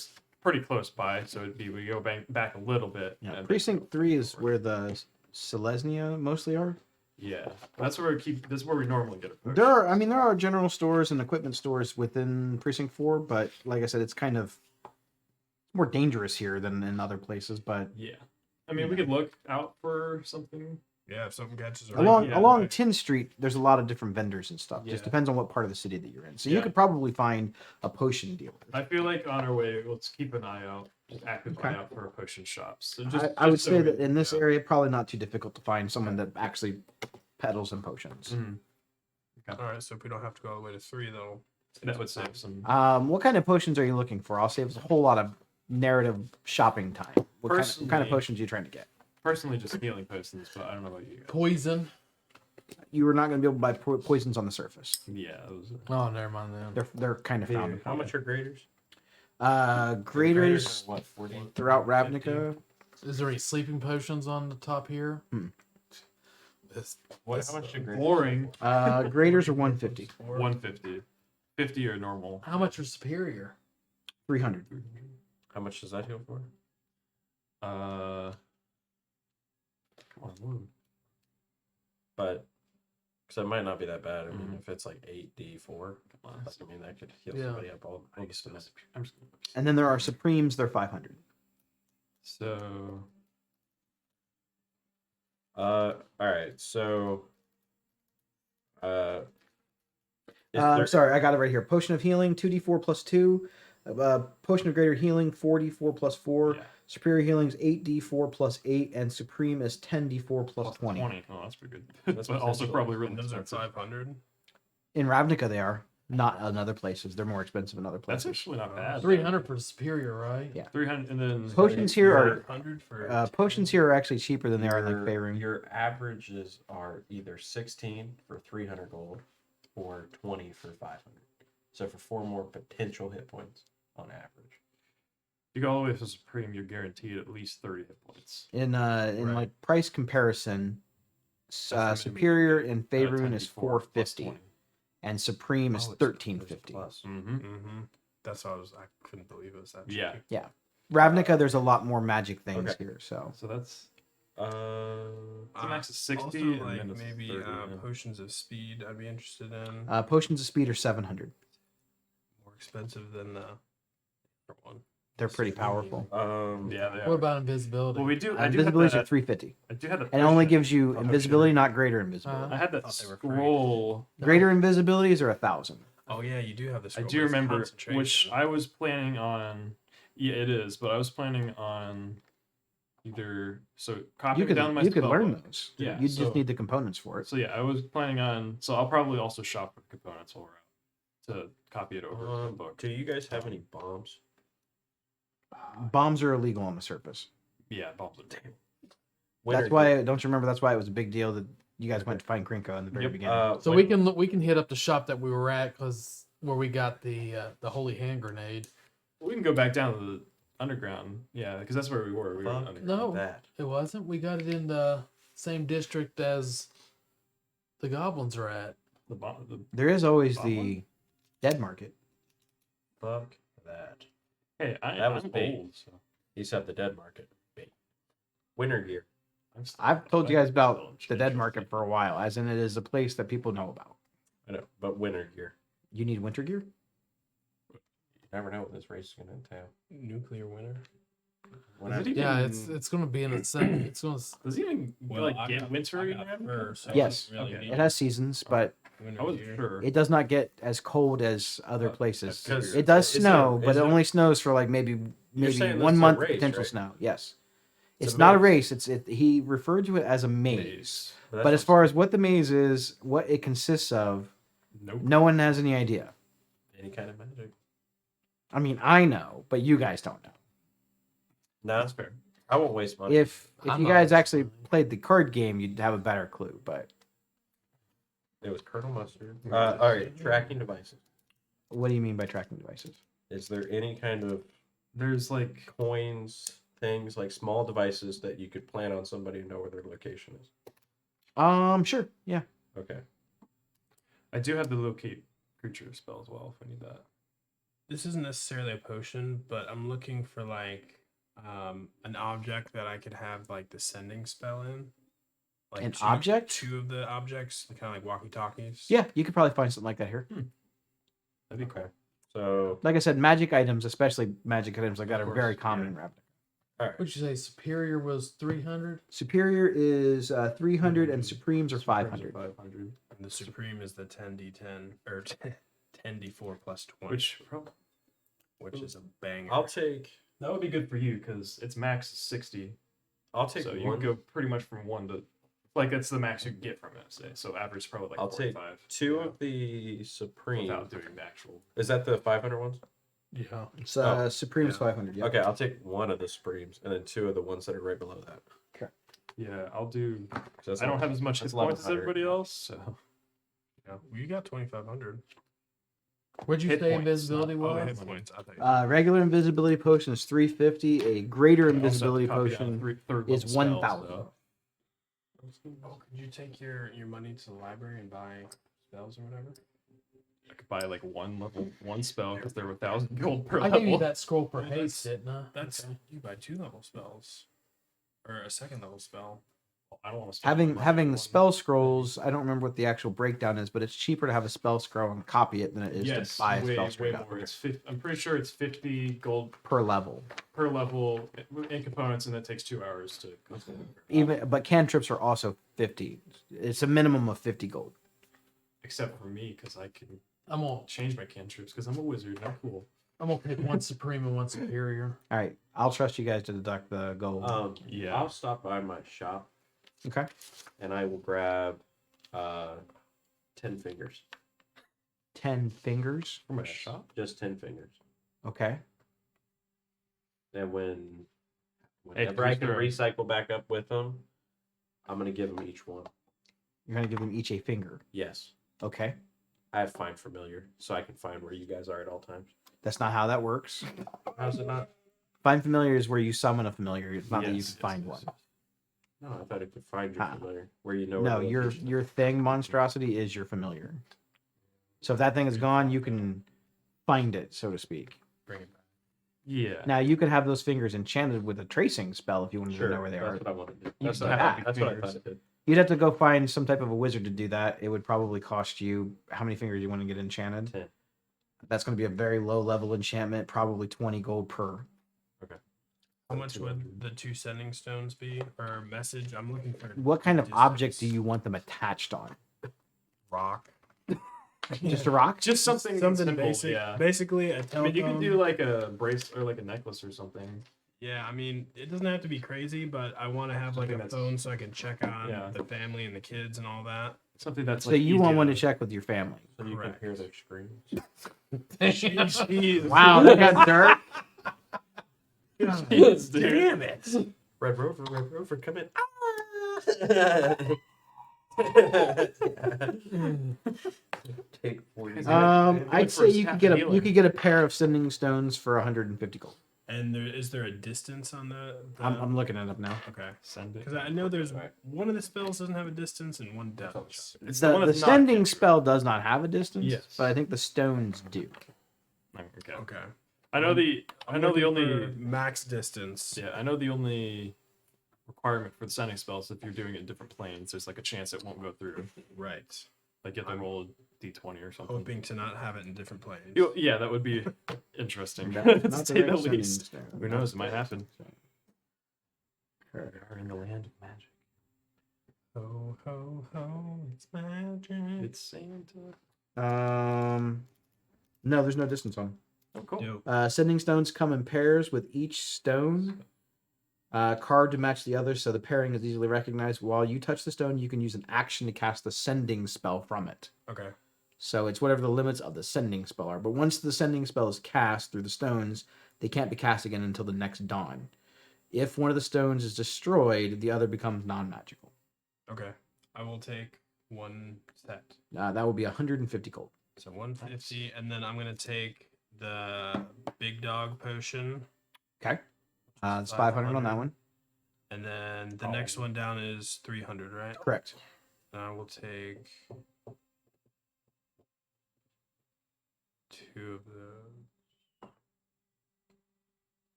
pretty close by. So it'd be we go back a little bit. Yeah. and- Precinct 3 is where the Selesnya mostly are. Yeah, that's where we keep. This is where we normally get a potion. There are general stores and equipment stores within Precinct 4, but like I said, it's kind of more dangerous here than in other places. But Yeah, I mean, we could look out for something. Yeah, if something catches our along yeah, along right. Tin Street, there's a lot of different vendors and stuff. Just Yeah. depends on what part of the city that you're in. So you Yeah. could probably find a potion dealer. I feel like on our way, let's keep an eye out, active eye Okay. out for potion shops. So I would so say we- that in this yeah. area, probably not too difficult to find someone that actually peddles in potions. Mhm. All right, so if we don't have to go all the way to 3, though. That would save some. What kind of potions are you looking for? I'll save us a whole lot of narrative shopping time. What kind of Personally- potions are you trying to get? Personally, just healing potions, but I don't know about you guys. Poison. You are not going to be able to buy poisons on the surface. Yeah, those Oh, never mind then. They're kind of found. How much are graders? Graders are what, 40? throughout Ravnica. Is there any sleeping potions on the top here? This- What? How much are graders? boring. Graders are 150, 150, 50 or normal. How much are superior? 300. How much does that heal for? Come on, woo. But because it might not be that bad. I mean, Mhm. if it's like 8d4, Come on. I mean that could heal Yeah. somebody up all I'm most just of gonna. it. I'm just gonna. And then there are Supremes. They're 500. So All right. So Sorry, I got it right here. Potion of healing, 2d4 plus 2. Potion of greater healing, 4d4 plus 4. Yeah. Superior healing is 8d4 plus 8, and supreme is 10d4 plus 20. Oh, that's pretty good. That's but also potential. probably really And those are expensive. 500. In Ravnica, they are not in other places. They're more expensive in other That's places. actually not bad. 300 for superior, right? Yeah. 300 and then Potions here are 500 for potions here are actually cheaper than they are in like Your- Faerun. Your averages are either 16 for 300 gold or 20 for 500. So for 4 more potential hit points on average. you go all the way to Supreme, you're guaranteed at least 30 hit points. In Right. like price comparison, That's the minimum. superior in Faerun is 10d4 plus 450, 20. and supreme is Oh, it's 1350. plus. Mhm. Mm-hmm. That's what I couldn't believe it was that cheap. Yeah. Ravnica, there's a lot more magic things Okay. here. So So that's Uh, the max is 60 Also, and like then it's maybe 30, yeah. potions of speed. I'd be interested in. potions of speed are 700. More expensive than the other one. They're pretty Supreme. powerful. yeah, they What are. about invisibility? Well, I do have Invisibility that. are 350, I do have the and it only potion. gives you Oh, invisibility, shit. not greater invisibility. I had that thought they were free. scroll. Greater invisibilities are 1,000. Oh yeah, you do have this. I do remember, which I was planning on. Yeah, it is, but I was planning on either copy You it could down my you could spell learn book. those. Yeah, you so- just need the components for it. So yeah, I was planning on. So I'll probably also shop for components while we're out to copy it over to the book. do you guys have any bombs? Bombs are illegal on the surface. Yeah, bombs are That's why. Don't you remember? That's why it was a big deal that you guys went to find Krinko in the very Yep. beginning. So we can hit up the shop that we were at because where we got the holy hand grenade. We can go back down to the underground. Yeah, because that's where we were. We were Fuck underground. No. that. It wasn't. We got it in the same district as the goblins are at. The bomb. The, There is always Bomb the one? dead market. Fuck that. hey, That was I'm bait. old, so You said the dead market. Winter gear. I'm still- I've told you guys still about the interested. dead market for a while, as in it is a place that people know about. I know, but winter gear. You need winter gear. You never know what this race is going to entail. nuclear winter. When Is I- it even- Yeah, it's gonna be in its same. It's gonna. Does it even get wintry? in Ravnica? fur, so Yes. I don't really Okay. need It has seasons, but winter I wasn't gear. sure. it does not get as cold as other Oh, places. because- It does is snow, it- but is it it- only snows for like maybe saying 1 that's a month race, potential right? snow. Yes, It's it's a not a race. race. He referred to it as a maze. Maze. But as far as what the maze is, what it consists of, Nope. no one has any idea. any kind of magic. I mean, I know, but you guys don't know. No, That's fair. I won't waste money. If I'm you not guys actually listening. played the card game, you'd have a better clue. But It was Colonel Mustard. All right, tracking devices. what do you mean by tracking devices? Is there any kind of There's like coins, things like small devices that you could plant on somebody to know where their location is? Sure, yeah. Okay. I do have the locate creature spell as well if I need that. This isn't necessarily a potion, but I'm looking for like an object that I could have like the sending spell in. Like An object? Two of the objects, kind of like walkie talkies. Yeah, you could probably find something like that here. That'd be Okay. cool. So, Like I said, magic items, especially magic items like that, Of are course, very common yeah. in Ravnica. all right. What'd you say? Superior was 300. Superior is 300 and Supremes are 500. 500. And the supreme is the 10d10 or 10d4 plus 20, Which which is a banger. I'll take that would be good for you because its max is 60. I'll take So you one. can go pretty much from 1 to like that's the max you can get from it. Say so average is probably like I'll take 45. two of the Supreme. without doing the actual. Is that the 500 ones? Yeah. It's Oh, Supreme's yeah. 500. Yeah. Okay, I'll take one of the Supremes and then two of the ones that are right below that. Yeah, I'll do. 'Cause that's I don't not- have as much hit that's points as 1100. everybody else, so Yeah, well, you got 2,500. What'd you Hit say points, invisibility Oh, was? hit points. I thought you Regular invisibility potion is 350. A greater I also have to invisibility copy down potion third is level spells, 1,000. so- Oh, could you take your money to the library and buy spells or whatever? I could buy like one spell because they're 1,000 gold per I level. gave you that scroll for Well, haste, didn't I? That's Okay. you buy 2-level spells, or a 2nd-level spell. I don't want to spend Having money on the one. spell scrolls, I don't remember what the actual breakdown is, but it's cheaper to have a spell scroll and copy it than it is Yes, to buy a way, spell way scroll more. It's I'm pretty sure it's 50 gold per level. per level in components, and that takes 2 hours to complete. But cantrips are also 50. It's a minimum of 50 gold. except for me, because I can I'm gonna change my cantrips because I'm a wizard. I'm cool. pick one supreme and one superior. All right, I'll trust you guys to deduct the gold. Yeah. I'll stop by my shop Okay. and I will grab 10 fingers. 10 fingers. From a Yes, shop? Just 10 fingers. Okay. And Hey, whenever I can sure. recycle back up with them, I'm gonna give them each one. You're going to give them each a finger. Yes, Okay. I have find familiar, so I can find where you guys are at all times. That's not how that works. How's it not? Find familiar is where you summon a familiar. It's not that you Yes, can find yes, one. yes. No, I thought it could find your Ah. familiar where you know. No, where the your location is. your thing monstrosity is your familiar. So if that thing is gone, you can find it, so to speak. Bring it back. Yeah. Now you could have those fingers enchanted with a tracing spell if you wanted Sure, to know where they that's are. what I wanted to do. You That's can what do I that. thought. That's what I Fingers. thought it did. You'd have to go find some type of a wizard to do that. It would probably cost you how many fingers you want to get enchanted. 10. That's going to be a very low level enchantment, probably 20 gold per. How much would the 2 sending stones be, or message? I'm looking for. What kind of distance. object do you want them attached on? Rock. Just a rock? Just something simple, basic. yeah. Basically, a I telephone. mean, you can do like a brace or like a necklace or something. Yeah, I mean, it doesn't have to be crazy, but I want to have like Something a that's- phone so I can check on Yeah. the family and the kids and all that. Something that's So like you easy want one to check with your family. So you Correct. can hear their screams. Jeez. Wow, that got dark. Jeez, dude. Damn it! Red Rover, come in. Take 40. I'd say you could get a pair of sending stones for 150 gold. And is there a distance on the? I'm looking it up now. Okay. Send it. Because I know there's Right. one of the spells doesn't have a distance and one does. It's The, one the that's not sending cantrip. spell does not have a distance, Yes. but I think the stones do. Okay. Okay. I know the looking only for max distance. yeah, I know the only requirement for the sending spells if you're doing it in different planes, there's like a chance it won't go through. Right. Like you have to roll a d20 or something. Hoping to not have it in different planes. Yeah, that would be interesting. Not to the say right the sending least. stone. Who knows? It might happen. We are in the land of magic. Ho ho ho! It's magic. It's Santa. No, there's no distance on. Oh, cool. Dope. Sending stones come in pairs with each stone carved to match the other, so the pairing is easily recognized. While you touch the stone, you can use an action to cast the sending spell from it. Okay. So it's whatever the limits of the sending spell are. But once the sending spell is cast through the stones, they can't be cast again until the next dawn. If one of the stones is destroyed, the other becomes non-magical. Okay. I will take one set. That will be 150 gold. So 150, and then I'm gonna take the big dog potion, Okay. It's 500 on that one. and then the next one down is 300, right? Correct. And I will take 2 of those.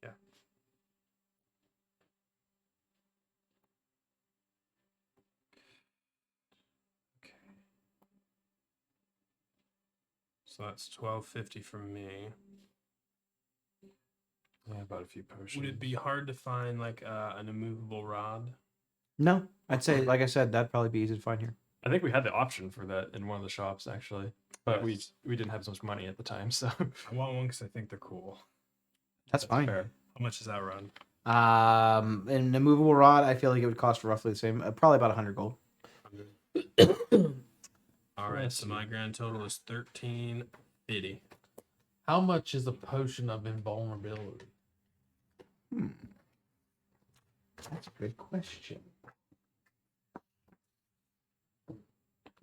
Yeah. Okay. So that's 1250 from me. Yeah, about a few potions. Would it be hard to find like an immovable rod? No, I'd say, like I said, that'd probably be easy to find here. I think we had the option for that in one of the shops actually, but Yes. we didn't have so much money at the time, so I want one because I think they're cool. That's fine. fair. How much does that run? An immovable rod, I feel like it would cost roughly the same, probably about 100 gold. All right, so my grand total is 1350. How much is a potion of invulnerability? That's a good question.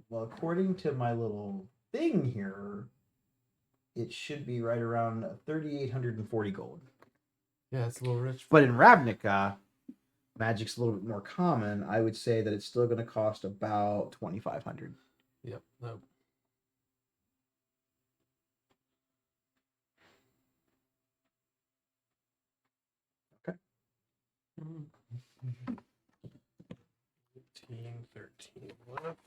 Well, according to my little thing here, it should be right around 3,840 gold. Yeah, it's a little rich. But in Ravnica, magic's a little bit more common. I would say that it's still going to cost about 2,500. Yep. Nope. Mm-hmm. 13 left.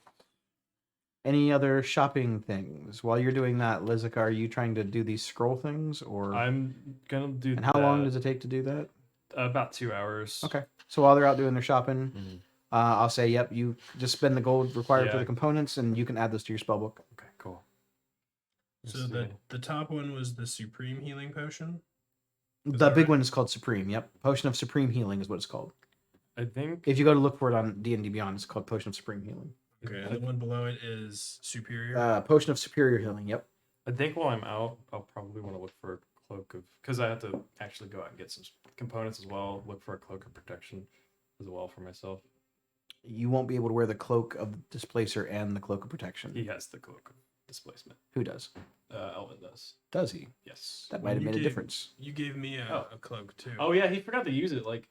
Any other shopping things? While you're doing that, Lizica, are you trying to do these scroll things, or I'm gonna do. and how long does it take to do that? About 2 hours. Okay, so while they're out doing their shopping, I'll say, yep, you just spend the gold required for Yeah. the components, and you can add those to your spell book. Okay, cool. So Let's the see. the top one was the supreme healing potion. Is The that big right? one is called Supreme. Yep, Potion of Supreme Healing is what it's called. I think If you go to look for it on D&D Beyond, it's called Potion of Supreme Healing. Okay, and the one below it is superior. Potion of Superior Healing. Yep. while I'm out, I'll probably want to look for a cloak of because I have to actually go out and get some components as well. Look for a cloak of protection as well for myself. You won't be able to wear the Cloak of Displacer and the Cloak of Protection. He has the cloak of displacement. Who does? Elvin does. Does he? Yes. That Well, might have you made a gave- difference. You gave me a cloak too. Oh yeah, he forgot to use it like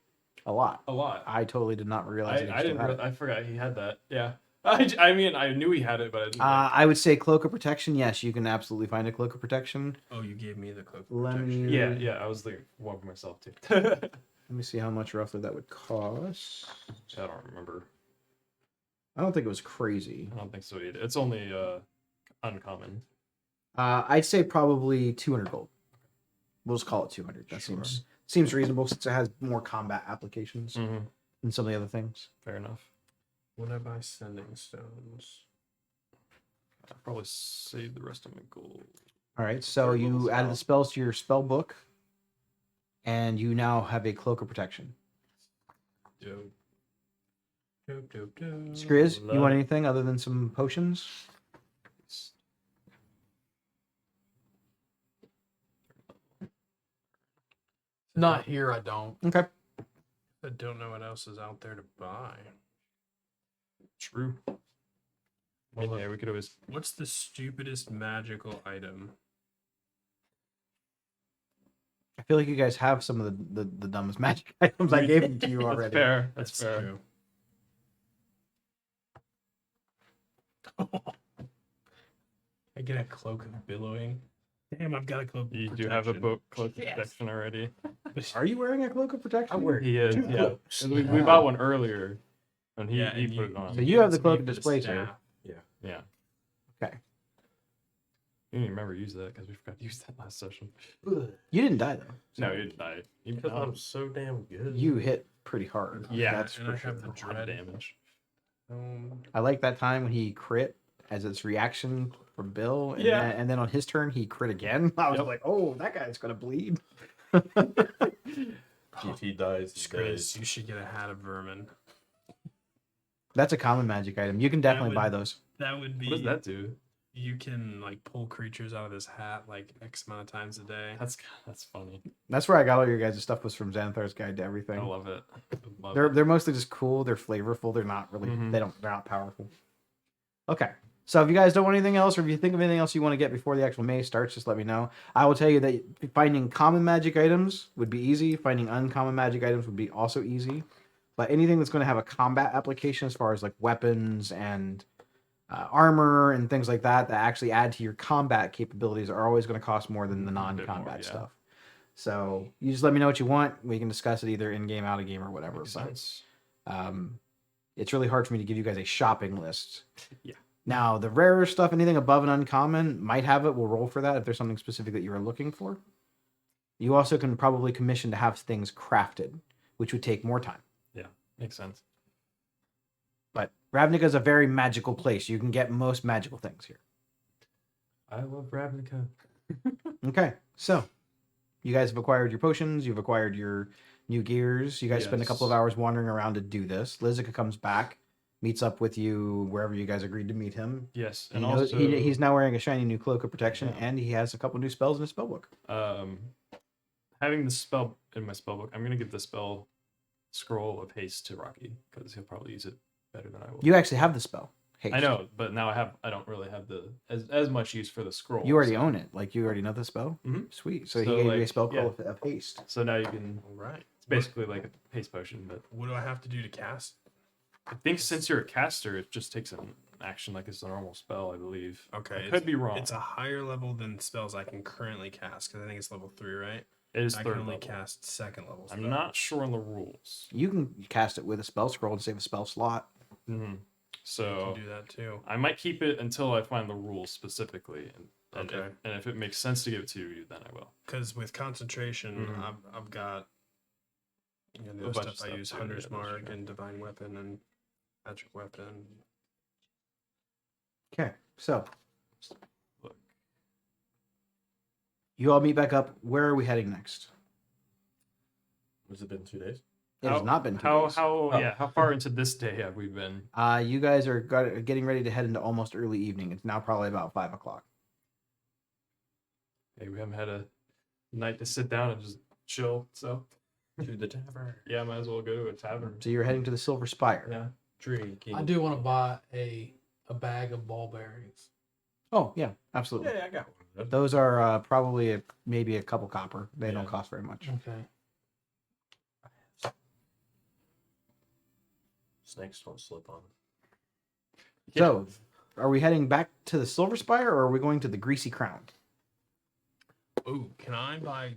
A lot. a lot. I totally did not realize. that he I still didn't. had it. I forgot he had that. Yeah. I mean, I knew he had it, but I didn't. I would say Cloak of Protection. Yes, you can absolutely find a Cloak of Protection. Oh, you gave me the cloak. of Let protection. me- yeah. I was thinking one for myself too. Let me see how much roughly that would cost. I don't remember. I don't think it was crazy. I don't think so either. It's only uncommon. I'd say probably 200 gold. We'll just call it 200. That Sure. seems reasonable since it has more combat applications Mm-hmm. than some of the other things. Fair enough. Would I buy sending stones? I'll probably save the rest of my gold. All right, so Third you level added the spell. spells to your spell book, and you now have a Cloak of Protection. Dope. Dope. Skriz, you love want it. anything other than some potions? Not here, I don't. Okay. I don't know what else is out there to buy. True. I mean, Well, yeah, we could always. What's the stupidest magical item? I feel like you guys have some of the dumbest magic items. I gave them to you That's already. fair. That's fair. true. I get a cloak of billowing. Damn, I've got a cloak. Of You do have a protection. book close Yes. protection already. Are you wearing a Cloak of Protection? He is. two Yeah. cloaks. We bought one earlier, and he Yeah, he and put it on. So you have the gave Cloak me of the Displacer. staff. Yeah. Okay. You didn't remember to use that because we forgot to use that last session. You didn't die though. No, you didn't die. You Because I'm so damn good. You hit pretty hard. Yeah, that's and for I sure. have the a lot of dread. damage. I like that time when he crit as its reaction from Bill, and, Yeah. and then on his turn he crit again. I was Yep. like, oh, that guy's gonna bleed. If he dies, he dies. Skriz, you should get a hat of vermin. That's a common magic item. You can definitely would- buy those. That would be. What does that do? You can like pull creatures out of this hat like X amount of times a day. That's funny. That's where I got all your guys' stuff was from Xanathar's Guide to I Everything. love it. Love They're it. they're mostly just cool. They're flavorful. They're not really. Mhm. They're not powerful. Okay. So if you guys don't want anything else, or if you think of anything else you want to get before the actual maze starts, just let me know. I will tell you that finding common magic items would be easy. Finding uncommon magic items would be also easy. But anything that's going to have a combat application, as far as like weapons and armor and things like that, that actually add to your combat capabilities, are always going to cost more than the A bit more, non-combat yeah. stuff. So you just let me know what you want. We can discuss it either in game, out of game, or whatever. Makes But sense. it's really hard for me to give you guys a shopping list. Yeah. Now, the rarer stuff, anything above an uncommon, might have it. We'll roll for that if there's something specific that you are looking for. You also can probably commission to have things crafted, which would take more time. Makes sense. But Ravnica is a very magical place. You can get most magical things here. I love Ravnica. Okay, so you guys have acquired your potions. You've acquired your new gears. You guys spend a couple of Yes. hours wandering around to do this. Lizica comes back, meets up with you wherever you guys agreed to meet him. Yes, He and knows, also he's now wearing a shiny new cloak of protection, Yeah. and he has a couple new spells in his spellbook. Having the spell in my spellbook, I'm gonna give the spell scroll of haste to Rocky because he'll probably use it better than I will. You actually have the spell. Haste. I know, but now I don't really have the as much use for the scroll. You already so- own it. Like you already know the spell. Mhm. Sweet. So, he So, gave you a like, spell yeah. called of haste. So now you can. All right. It's basically like a haste potion, but What do I have to do to cast? I think since you're a caster, it just takes an action like it's a normal spell. I believe. Okay. I could be wrong. It's a higher level than spells I can currently cast because I think it's level 3, right? It is I third can only level. cast second level. I'm spells. not sure on the rules. You can cast it with a spell scroll and save a spell slot. Mm-hmm. I So can do that too. I might keep it until I find the rules specifically, and Okay. if it makes sense to give it to you, then I will. Because with concentration, Mhm. I've got the A other bunch of stuff I stuff use too, Hunter's yeah, that's Mark true. and Divine Weapon, and Magic weapon. Okay, so Look. you all meet back up. Where are we heading next? Has it been 2 days? It has not been 2 days. How far into this day have we been? You guys are getting ready to head into almost early evening. It's now probably about 5 o'clock. Hey, we haven't had a night to sit down and just chill. So To the tavern. yeah, might as well go to a tavern. So you're heading to the Silver Spire. Yeah. Drinking. I do want to buy a bag of ball bearings. Oh yeah, absolutely. Yeah, I got one. Those are probably maybe a couple copper. They Yeah. don't cost very much. Okay. Snakes don't slip on. So, are we heading back to the Silver Spire, or are we going to the Greasy Crown? Oh, can I buy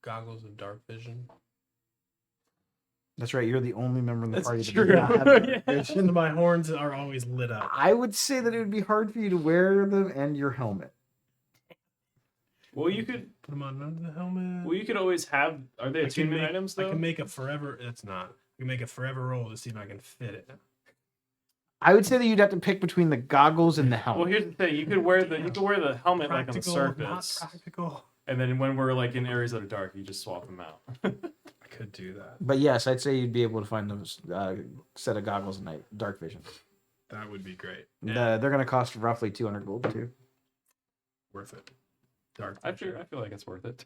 goggles of dark vision? That's right. You're the only member of the That's party that true. does not have dark Yeah. vision. My horns are always lit up. I would say that it would be hard for you to wear them and your helmet. Well, you could. Put them on under the helmet. Well, you could always have. Are they I can attunement make- items I though? can make a forever. It's not. I can make a forever roll to see if I can fit it. I would say that you'd have to pick between the goggles and the Well, helmet. here's the thing. You could wear the helmet like on the Practical, surface, not practical. and then when we're like in areas that are dark, you just swap them out. I could do that. But yes, I'd say you'd be able to find those set of goggles at night, dark vision. That would be great. They're going to cost roughly 200 gold too. Worth it. Dark. I vision. feel like it's worth it.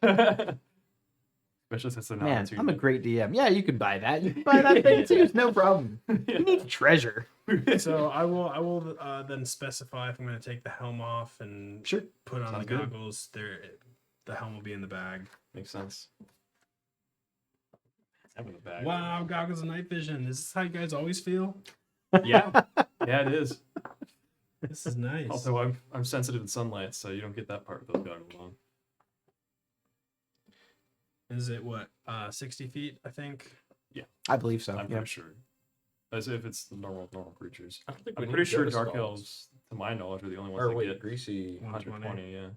Especially since they're not Man, attunement. I'm a great DM. Yeah, you could buy that. You can buy that thing too. It's no problem. You need treasure. So I will then specify if I'm going to take the helm off and Sure. put on Sounds the good. goggles. The helm will be in the bag. Makes sense. Having a bag. Wow, goggles of night vision. Is this how you guys always feel? Yeah, yeah, it is. This is nice. Also, I'm sensitive to sunlight, so you don't get that part of those goggles on. Is it what? 60 feet, I think. I believe so. I'm Yeah. pretty sure. As if it's the normal creatures. I don't think I'm we pretty need to go sure to dark stalls. elves, to my knowledge, are the only ones Or that wait, get greasy. 120. Yeah.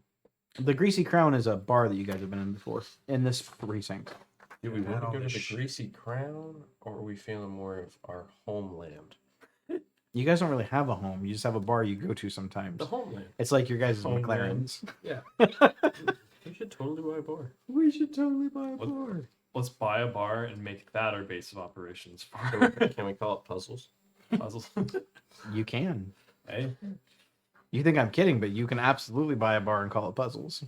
The Greasy Crown is a bar that you guys have been in before in this precinct. Do we Had want to all go to this the shit. greasy crown, or are we feeling more of our homeland? You guys don't really have a home. You just have a bar you go to sometimes. The homeland. It's like your guys' Homeland. McLarens. We should totally buy a bar. We should totally buy a What- bar. Let's buy a bar and make that our base of operations Can for we, can we call it puzzles? puzzles. You can. Hey. You think I'm kidding, but you can absolutely buy a bar and call it Puzzles.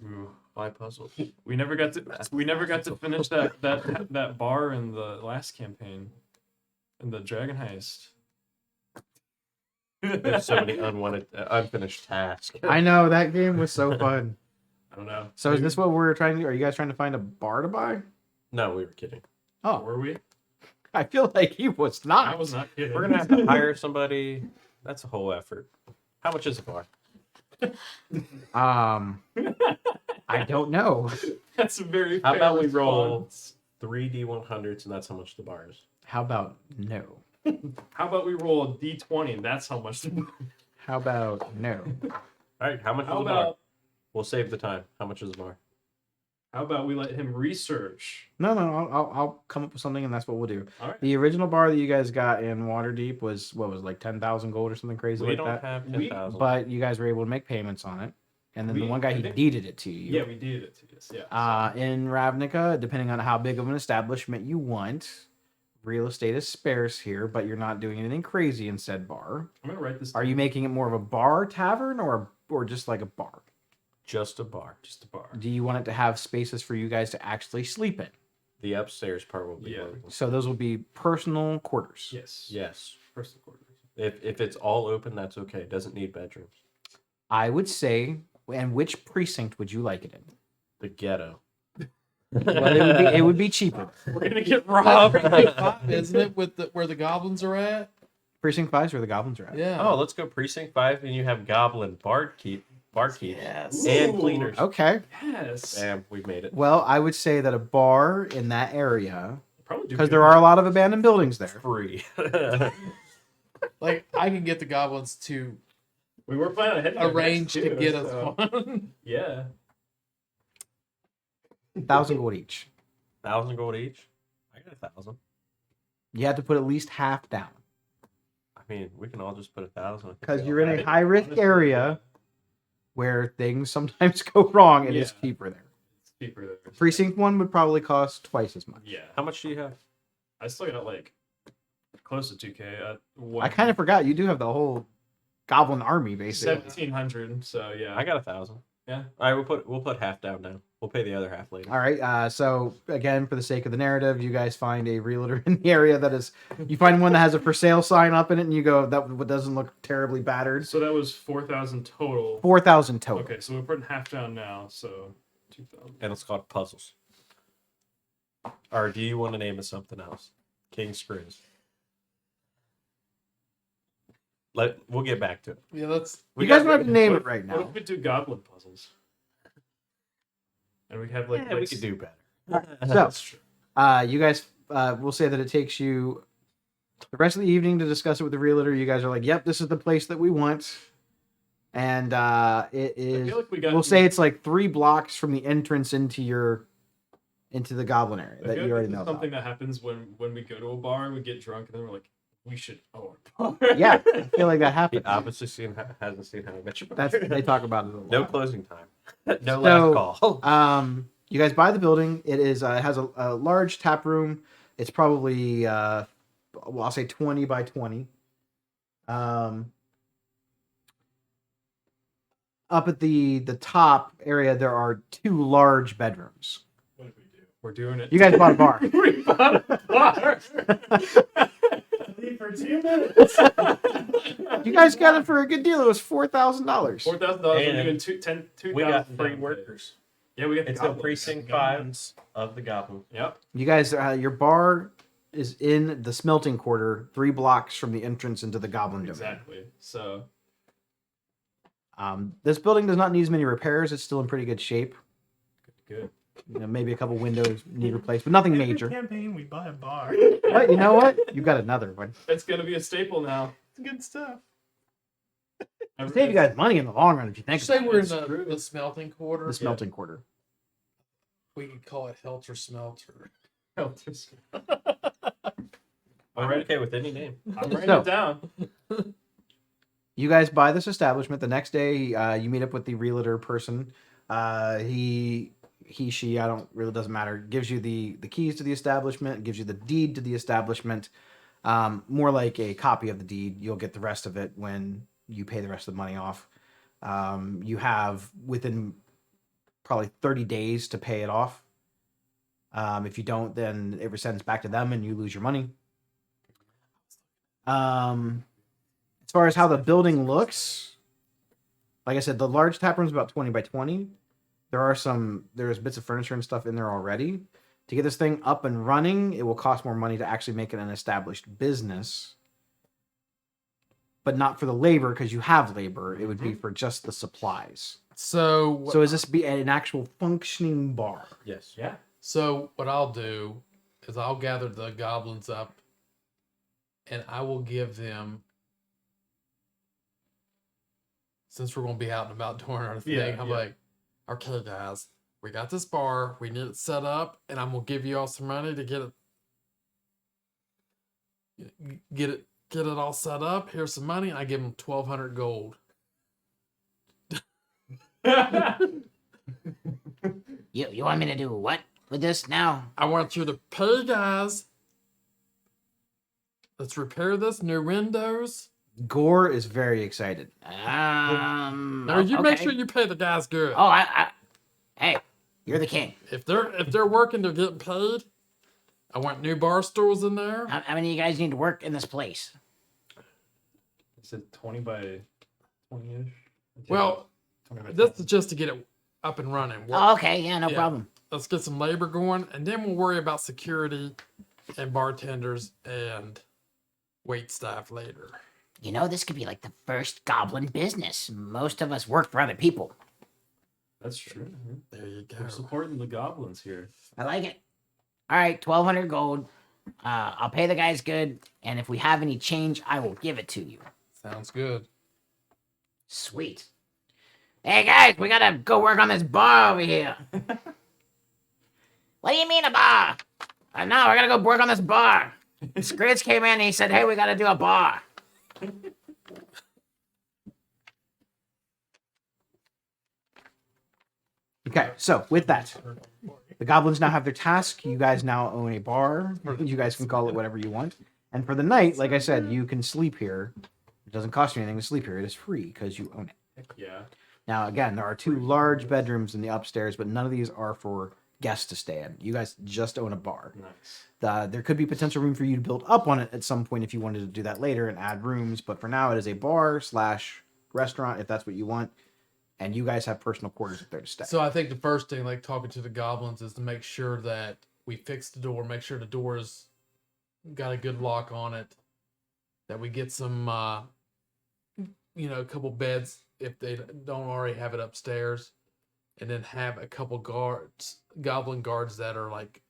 Ooh. Buy puzzles. We never got to finish that bar in the last campaign, in the Dragon Heist. There's so many unfinished tasks. I know that game was so fun. I don't know. So is this what we're trying to do? Are you guys trying to find a bar to buy? No, we were kidding. Oh, Were we? I feel like he was not. I was not kidding. We're gonna have to hire somebody. That's a whole effort. How much is a bar? I don't know. That's a very. How fair about we roll response. 3D100s, and that's how much the bar is. How about no? How about we roll a D20 and that's how much. How about no? All right, how much How is a bar? about We'll save the time. How much is a bar? how about we let him research? No, I'll come up with something, and that's what we'll do. All right. The original bar that you guys got in Waterdeep was what was it, like 10,000 gold or something crazy We like don't that. have We- 10,000. But you guys were able to make payments on it, and then the We- one guy I he think- deeded it to you. Yeah, we did it to us. Yeah. In Ravnica, depending on how big of an establishment you want, real estate is sparse here, but you're not doing anything crazy in said bar. I'm gonna write this. Are you making it more of a bar tavern or just like a bar? Just a bar. just a bar? Do you want it to have spaces for you guys to actually sleep in? The upstairs part will be Yeah. working. So those will be personal quarters. Yes. Yes. First quarters. If it's all open, that's okay. It doesn't need bedrooms. I would say, and which precinct would you like it in? The ghetto. Well, it would be cheaper. We're gonna get robbed. Isn't it with where the goblins are at? Precinct 5 is where the goblins are at. Yeah. Oh, let's go precinct 5, and you have goblin barkeep, yes. and Ooh. cleaners. Okay. Yes. Bam, we've made it. Well, I would say that a bar in that area, Probably do because good. there are a lot of abandoned buildings there. Free. Like I can get the goblins to We were planning on hitting it arrange next to too, get so- us one. Yeah. 1,000 gold each. 1,000 gold each. I got 1,000. You have to put at least half down. mean, we can all just put 1,000. Because you're in a high risk Honestly, area where things sometimes go wrong. It is Yeah. cheaper there. It's cheaper there. Precinct 1 would probably cost twice as much. Yeah. How much do you have? I still got like close to 2K. I kind of forgot you do have the whole goblin army basically. 1700. So yeah. I got 1,000. Yeah. All right, we'll put half down now. We'll pay the other half later. All right. So again, for the sake of the narrative, you guys find a realtor in the area that is. You find one that has a for sale sign up in it, and you go, "That doesn't look terribly battered." So that was 4,000 total. 4,000 total. Okay, so we're putting half down now. So 2,000. And it's called puzzles. Or do you want to name it something else? King Screws. We'll get back to it. Yeah, that's You guys don't have to name it right What now. if we do goblin puzzles? And we have like, Yeah, we could do better. So, That's true. you guys will say that it takes you the rest of the evening to discuss it with the realtor. You guys are like, "Yep, this is the place that we want," and it I is. feel like we got. We'll say it's like 3 blocks from the entrance into the goblin area I that feel you like already this know is something about. that happens when we go to a bar and we get drunk and then we're like, we should own a bar. Yeah, I feel like that He happens. obviously hasn't seen How I Met Your That's Mother. they talk about it a lot. No closing time. No So, last call. You guys buy the building. It is it has a large tap room. It's probably well, I'll say 20 by 20. Up at the top area, there are 2 large bedrooms. What did we do? We're doing it. You guys bought a bar. we bought a bar. For 2 minutes. You guys got it for a good deal. It was $4,000. $4,000. We're And doing 2,000. We got 2,000 free down. workers. Yeah, we got the It's in goblins. precinct Goblins. 5 of the Goblin. Yep. You guys, your bar is in the smelting quarter, 3 blocks from the entrance into the goblin domain. Exactly. So This building does not need as many repairs. It's still in pretty good shape. good. You know, maybe a couple windows need replaced, but nothing major. Campaign, we buy a bar. But you know what? You got another one. It's gonna be a staple now. It's good stuff. It'll save you guys money in the long run if you think say about we're it. in the smelting quarter. The smelting quarter. We could call it Helter Smelter. I'm I'm okay with any name. writing So- it down. You guys buy this establishment. The next day, you meet up with the realtor person. She, I don't really doesn't matter. Gives you the keys to the establishment. Gives you the deed to the establishment. More like a copy of the deed. You'll get the rest of it when you pay the rest of the money off. You have within probably 30 days to pay it off. If you don't, then it resends back to them and you lose your money. As far as how the building looks, like I said, the large tap room is about 20 by 20. There's bits of furniture and stuff in there already. To get this thing up and running, it will cost more money to actually make it an established business. But not for the labor, because you have labor. It would be for just the supplies. So, So is this be an actual functioning bar? Yes. Yeah. so what I'll do is I'll gather the goblins up, and I will give them. Since we're gonna be out and about doing our thing, Yeah, I'm yeah. like, okay, guys, we got this bar. We need it set up, and I'm gonna give you all some money to get it all set up. Here's some money. And I give them 1,200 gold. You want me to do what with this now? I want you to pay, guys. Let's repair this. New windows. Gore is very excited. No, you make okay. sure you pay the guys good. Oh, hey, you're the king. If they're working, they're getting paid. I want new bar stools in there. How many of you guys need to work in this place? Is it 20 by 20-ish? Well, 20 by this 20. is just to get it up and running. Oh, okay, yeah, no Yeah. problem. Let's get some labor going, and then we'll worry about security and bartenders and wait staff later. You know, this could be like the first goblin business. Most of us work for other people. That's true. There you go. We're supporting the goblins here. I like it. All right, 1,200 gold. I'll pay the guys good, and if we have any change, I will give it to you. Sounds good. Sweet. Hey guys, we gotta go work on this bar over here. What do you mean a bar? No, we're gonna go work on this bar. Scritch came in and he said, hey, we gotta do a bar. Okay, so with that, the goblins now have their task. You guys now own a bar. You guys can call it whatever you want. And for the night, like I said, you can sleep here. It doesn't cost you anything to sleep here. It is free because you own it. Yeah. Now, again, there are 2 large bedrooms in the upstairs, but none of these are for guests to stay in. You guys just own a bar. Nice. There could be potential room for you to build up on it at some point if you wanted to do that later and add rooms. But for now, it is a bar / restaurant if that's what you want. And you guys have personal quarters up there to stay. So I think the first thing, like talking to the goblins, is to make sure that we fix the door, make sure the door's got a good lock on it, that we get some, a couple beds if they don't already have it upstairs, and then have a couple goblin guards that are like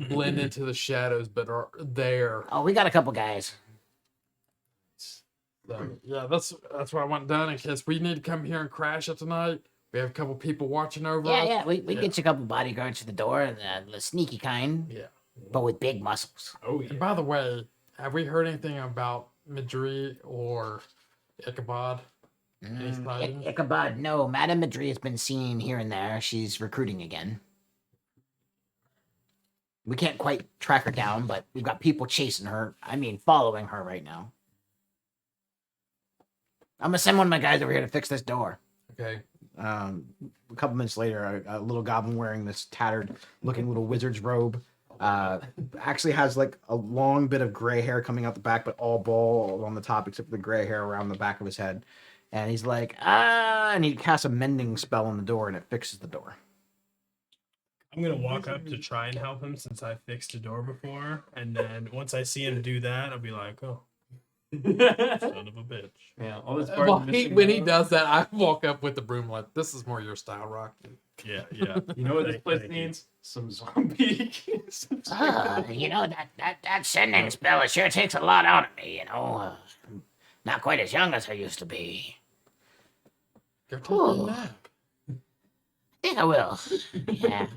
blend into the shadows but are there. Oh, we got a couple guys. So, yeah, that's what I want done in case we need to come here and crash it tonight. We have a couple people watching over Yeah, us. yeah. We get you a couple bodyguards to the door, the sneaky kind, Yeah. but with big muscles. Oh yeah. And by the way, have we heard anything about Madri or Ichabod? Any sightings? Ichabod, no. Madame Madri has been seen here and there. She's recruiting again. We can't quite track her down, but we've got people chasing her. I mean, following her right now. I'm gonna send one of my guys over here to fix this door. Okay. A couple minutes later, a little goblin wearing this tattered looking little wizard's robe actually has like a long bit of gray hair coming out the back, but all bald on the top except for the gray hair around the back of his head. And he's like, and he casts a mending spell on the door and it fixes the door. I'm gonna walk up to try and help him since I fixed the door before, and then once I see him do that, I'll be like, "Oh, son of a bitch!" Yeah. All this Well, when he does that, I walk up with the broom like, "This is more your style, Rocky." Yeah, yeah. You know what this place Thank you. needs? Some zombie. That sending spell, it sure takes a lot out of me, not quite as young as I used to be. Go take a nap. I think I will. Yeah.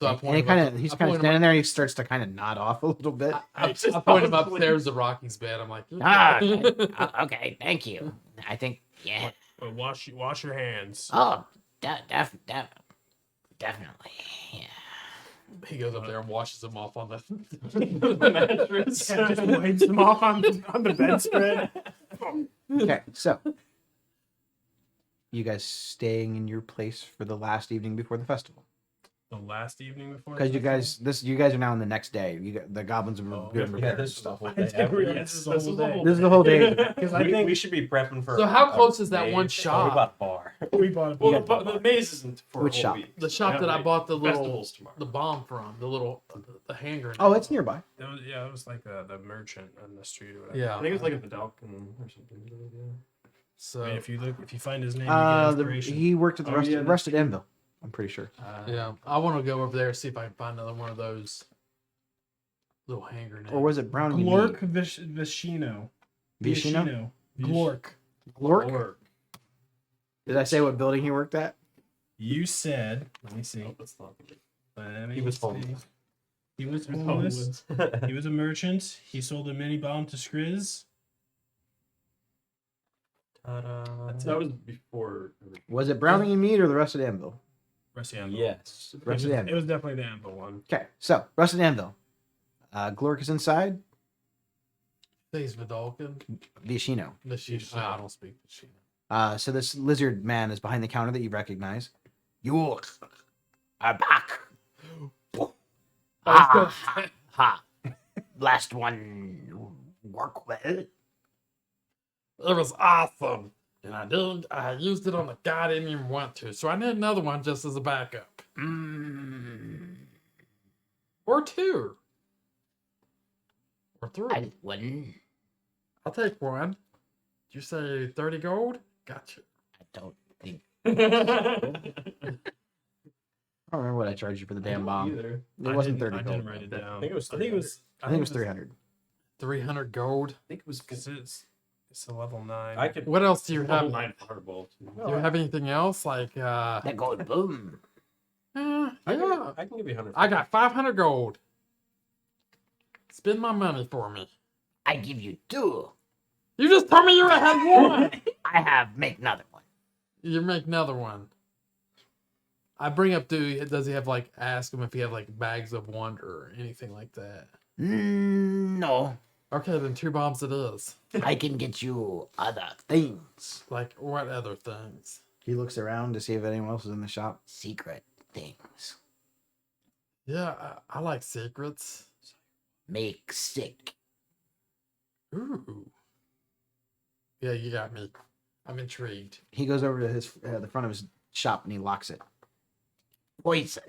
So I And point he him kind up- of he's I kind of point him standing there. And he starts to kind of nod off a little bit. I point him upstairs to Rocky's bed. I'm like, Okay, thank you. I think, yeah. But wash your hands. Oh, definitely. Yeah. He goes up there and washes him off on the. The mattress. Just wipes them off on the bedspread. Okay, so you guys staying in your place for the last evening before the festival. The last evening before. Because the you guys are now in the next day. The goblins have been doing repairs and stuff. festival? This is the whole day. This is the whole day. Because I think we should be prepping for. So how a close is that one maze. shop? Oh, we bought a bar. we bought. Well, the maze isn't for Which a whole shop? week. The shop Yeah, that I wait. bought the Festival's tomorrow. bomb from, the hand grenade. Oh, it's nearby. It was like the merchant on the street. Or whatever. Yeah. I think it was like a Vidalcan or something. Yeah. So I mean, if you find his name, you get inspiration. He worked at the Oh, yeah, that's Rusted Anvil. I'm pretty sure. yeah, I want to go over there and see if I can find another one of those little hand grenades. Or was it Brownie? Glork Vishino. Vishino? Glork. Glork? Or Did I say what building he worked at? You said. Let me see. no, that's not good. Let me He was see. homeless. He was homeless. He was a merchant. He sold a mini bomb to Skriz. Ta-da. That was before. Was it Browning and Mead or the Rusted Anvil? Rusty Anvil. Yes. Rusted It Anvil. was definitely the Anvil one. Okay, so Rusted Anvil. Glork is inside. These Vidalcan. Vishino. I don't speak Vishino. So this lizard man is behind the counter that you recognize. You are back. Ah. Ha. Last one work well. It was awesome. And I used it on the guy I didn't even want to. So I need another one just as a backup. Or two. Or three. I wouldn't. I'll take one. Did you say 30 gold? Gotcha. I don't think. I don't remember what I charged you for the damn bomb. Either. It wasn't I 30 didn't gold. write it down. I think it was. I think it was. I think it was 300. 300 gold. I think it was Because it's a level 9. I could. What else do you level have? 9 fireball. Do you have anything else? Like, That gold boom. yeah. I can give you 100. I got 500 gold. Spend my money for me. I give you 2. You just told me you had one. I have make another one. You make another one. I bring up, does he have like, ask him if he have like bags of wonder or anything like that? No, Okay, then 2 bombs it is. I can get you other things. Like, what other things? He looks around to see if anyone else is in the shop. Secret things. Yeah, I like secrets. Make sick. Ooh. Yeah, you got me. I'm intrigued. He goes over to his the front of his shop and he locks it. Poison.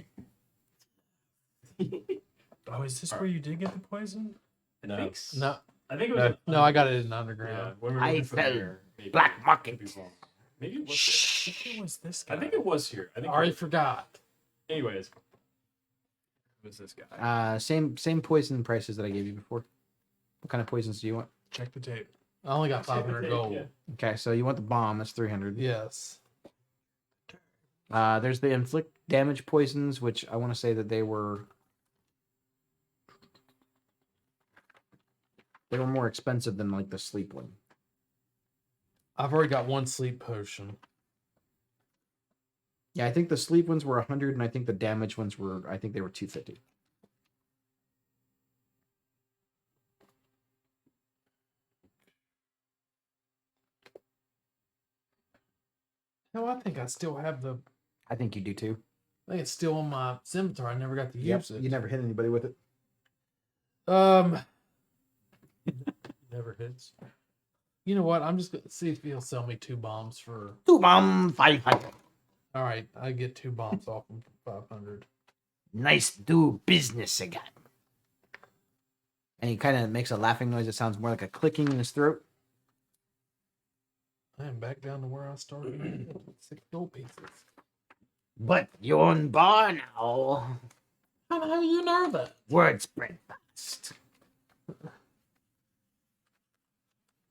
Oh, is this where you did get the poison? I No. think s- No, I think it was. no, I got it in Yeah, underground. when we were I looking for the fell mirror, maybe. black market. Could be wrong. Maybe it was. Here. I think it was this guy. I think it was here. I think. I already forgot. Anyways, It was this guy. Same poison prices that I gave you before. What kind of poisons do you want? Check the tape. I only got 500 gold. Yeah. Okay, so you want the bomb? That's 300. Yes. There's the inflict damage poisons, which I want to say that they were more expensive than like the sleep one. I've already got 1 sleep potion. Yeah, I think the sleep ones were 100, and I think the damage ones were 250. No, I think I still have the. I think you do too. I think it's still on my scimitar. I never got to Yep, use it. you never hit anybody with it. Never hits. You know what? I'm just gonna see if he'll sell me 2 bombs for. 2 bomb 500. All right, I get 2 bombs off him for 500. Nice do business again. And he kind of makes a laughing noise that sounds more like a clicking in his throat. I am back down to where I started. 6 gold pieces. But you're on bar now. How the hell do you know that? Word spread fast.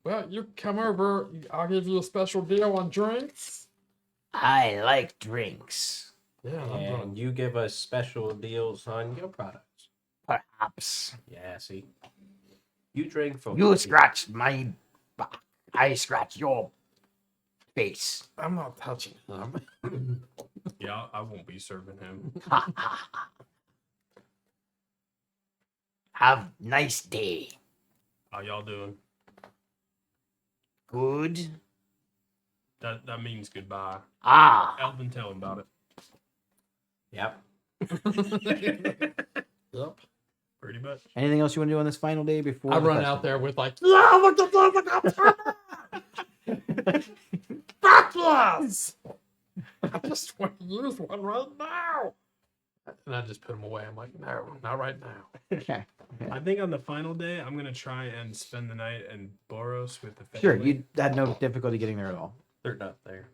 Well, you come over. I'll give you a special deal on drinks. I like drinks. Yeah, I'm And drunk. you give us special deals on your products. Perhaps. Yeah, see. You drink for You free. scratch my back. I scratch your face. I'm not touching him. Yeah, I won't be serving him. Ha ha ha. Have nice day. How y'all doing? Good. That means goodbye. Ah. Elvin, tell him about it. Yep. Yep. Pretty much. Anything else you want to do on this final day before I the run festival? out there with like, yeah, look at this! Fuck yes! I just want to use one right now. And I just put them away. I'm like, no, not right now. Okay. I think on the final day, I'm gonna try and spend the night in Boros with the family. Sure, you had no difficulty getting there at all. They're not there.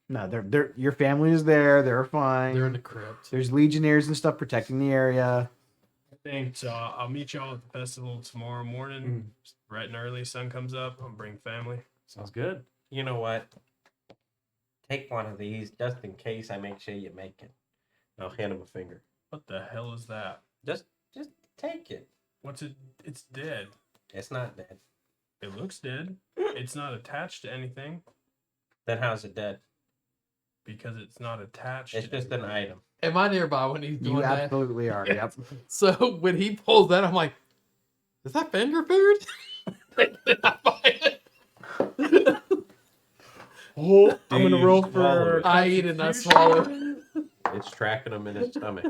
No, they're your family is there. They're fine. They're in the crypt. There's legionnaires and stuff protecting the area. I think so. I'll meet y'all at the festival tomorrow morning, bright and early. Sun comes up. I'll bring family. Sounds good. You know what? Take one of these just in case I make sure you make it. I'll hand him a finger. What the hell is that? Just take it. What's it? It's dead. It's not dead. It looks dead. It's not attached to anything Then how's it dead? because it's not attached. It's to just an anything. item. Am I nearby when he's doing You that? absolutely are. Yep. So when he pulls that, I'm like, is that finger food? Did I find it? Oh, I'm Do gonna you roll swallow for. it? I eat it and I swallow it. It's tracking him in his stomach.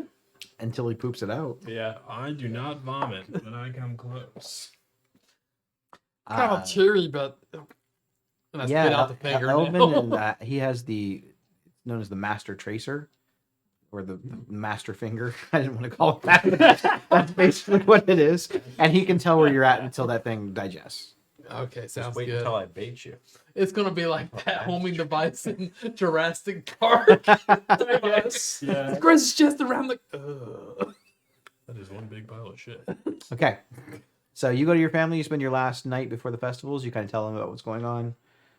Until he poops it out. Yeah. I do not vomit, but I come close. Kind of cheery, but and I spit out the finger. Elvin, and he has it's known as the Master Tracer, or the Master Finger. I didn't want to call it that. But that's basically what it is, and he can tell where you're at until that thing digests. Okay, Just sounds wait good. until I bait you. It's gonna be like that homing device in Jurassic Park. Yes. Yeah. Chris is just around the. Ugh. That is one big pile of shit. Okay, so you go to your family. You spend your last night before the festivals. You kind of tell them about what's going on.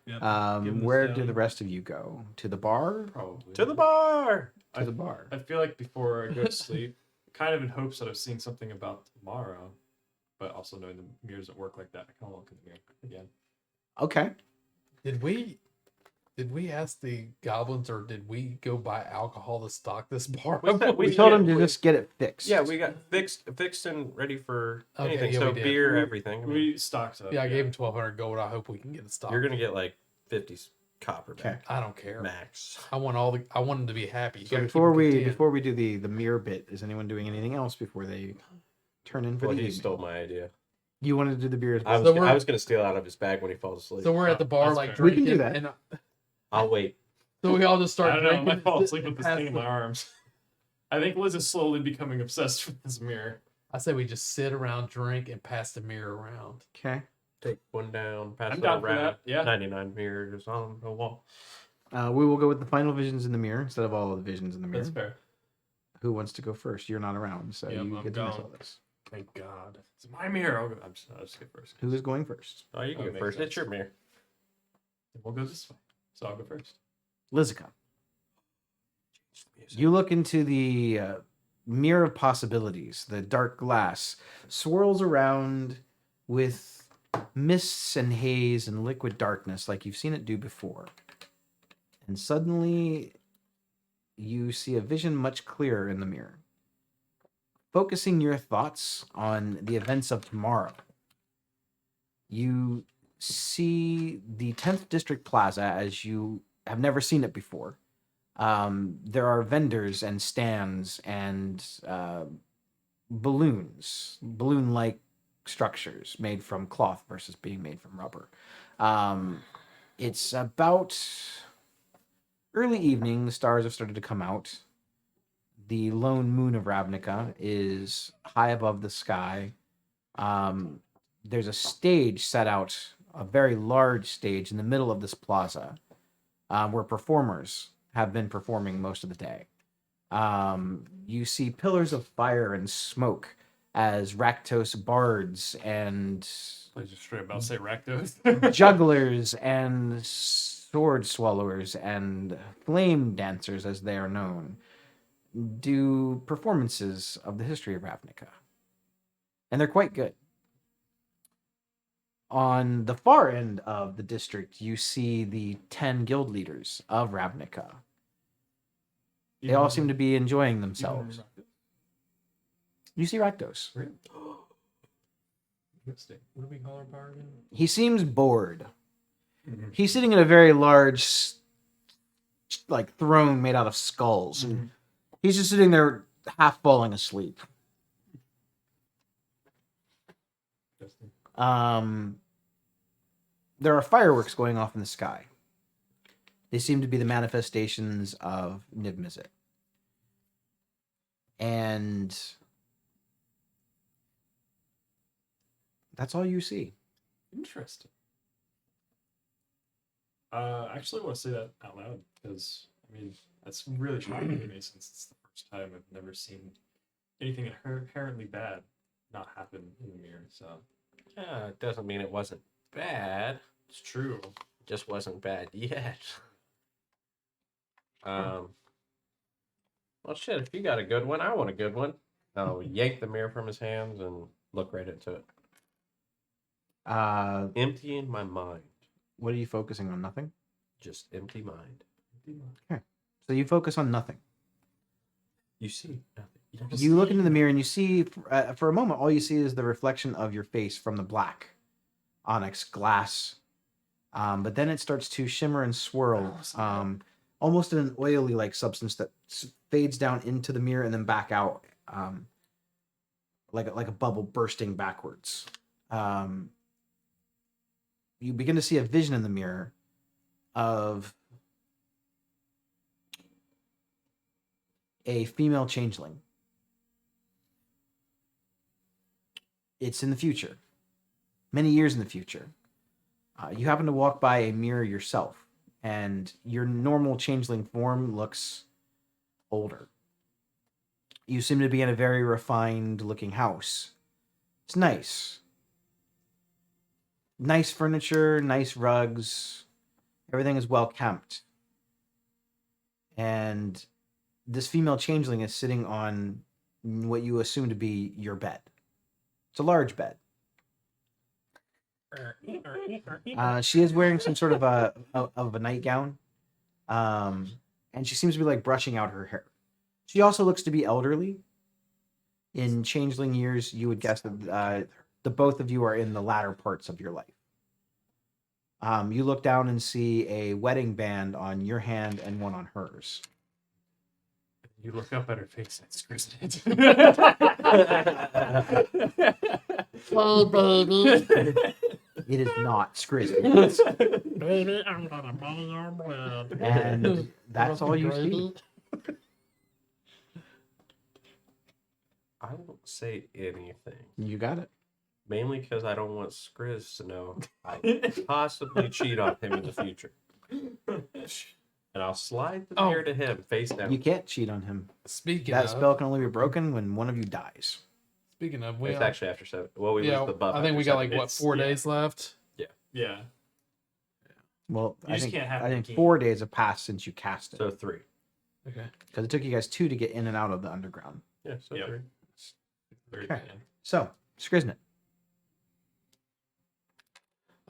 Yep. Give 'em the Where do stallion. the rest of you go? To the bar? Probably. To the bar. To the bar. I feel like before I go to sleep, kind of in hopes that I've seen something about tomorrow, but also knowing the mirror doesn't work like that, I kind of look in the mirror again. Okay. Did we ask the goblins, or did we go buy alcohol to stock this bar? We said- We We- told yeah, him to we- just get it fixed. Yeah, we got fixed and ready for Okay, anything. yeah, so we did. beer, everything. I mean, We stocked up. Yeah, I gave him 1,200 gold. I hope we can get it stocked. you're gonna get like 50 copper Okay. back I don't care. max. I want him to be happy. You So gotta keep before him we content. do the mirror bit, is anyone doing anything else before they turn in for Well, the he evening? stole my idea. You wanted to do the beer as I well. was we're- I was gonna steal out of his bag when he falls asleep. So we're at the bar, That's like fair. We can drinking, do that. and I'll wait. so we all just start I don't know. I drinking. might fall asleep with this past thing in the- my arms. I think Liz is slowly becoming obsessed with this mirror. I say we just sit around, drink, and pass the mirror around. Okay. Take one down, pass I'm it down for around. that, yeah. 99 mirrors on the wall. We will go with the final visions in the mirror instead of all of the visions in the mirror. That's fair. Who wants to go first? You're not around, so Yep, you I'm get to miss gone. all this. Thank God. It's my mirror. I'll just get first. Who is going first? Oh, you can That go makes first. It's sense. your mirror. We'll go this way. So I'll go first. Lizica. You look into the mirror of possibilities. The dark glass swirls around with mists and haze and liquid darkness like you've seen it do before. And suddenly you see a vision much clearer in the mirror. Focusing your thoughts on the events of tomorrow, you see the 10th District Plaza as you have never seen it before. There are vendors and stands and balloon-like structures made from cloth versus being made from rubber. It's about early evening. The stars have started to come out. The lone moon of Ravnica is high above the sky. There's a stage set out, a very large stage in the middle of this plaza, where performers have been performing most of the day. You see pillars of fire and smoke as Raktos bards and I was just straight about to say Rakdos. jugglers and sword swallowers and flame dancers, as they are known, do performances of the history of Ravnica. And they're quite good. On the far end of the district, you see the 10 guild leaders of Ravnica. They all seem to be enjoying themselves. You see Rakdos. What do we call our bar again? He seems bored. He's sitting in a very large, like, throne made out of skulls. And he's just sitting there, half falling asleep. There are fireworks going off in the sky. They seem to be the manifestations of Niv-Mizzet. And that's all you see. Interesting. I actually want to say that out loud because I mean that's really shocking to me since it's the first time I've never seen anything inherently bad not happen in the mirror. So Yeah, it doesn't mean it wasn't bad. it's true. It just wasn't bad yet. Well, shit, if you got a good one, I want a good one. I'll yank the mirror from his hands and look right into it. Emptying my mind. What are you focusing on? Nothing? Just empty mind. So you focus on nothing. You see nothing. You look into the mirror and you see, for a moment, all you see is the reflection of your face from the black onyx glass. But then it starts to shimmer and swirl, almost in an oily like substance that fades down into the mirror and then back out, like a bubble bursting backwards. You begin to see a vision in the mirror of a female changeling. It's in the future, many years in the future. You happen to walk by a mirror yourself, and your normal changeling form looks older. You seem to be in a very refined looking house. It's nice. Nice furniture, nice rugs. Everything is well kept. And this female changeling is sitting on what you assume to be your bed. It's a large bed. She is wearing some sort of a nightgown, and she seems to be like brushing out her hair. She also looks to be elderly. In changeling years, you would guess that the both of you are in the latter parts of your life. You look down and see a wedding band on your hand and one on hers. You look up at her face and it's Kristen. Oh, baby. It is not Skrizzy. Baby, I'm gonna buy your blood. And that's all you see. Gravy. I won't say anything. You got it. Mainly because I don't want Skriz to know I possibly cheat on him in the future. And I'll slide the Oh. mirror to him face down. You can't cheat on him. Speaking That of, spell can only be broken when one of you dies. we It's actually after 7. Well, we lose the buff. I think after we got 7. like what It's- 4 yeah. days left. Yeah. Well, You I just think can't have I it think again. 4 days have passed since you cast it, So 3. Okay. because it took you guys 2 to get in and out of the underground. Yeah, so Yep. 3. Very Okay. bad. So, Skriznet.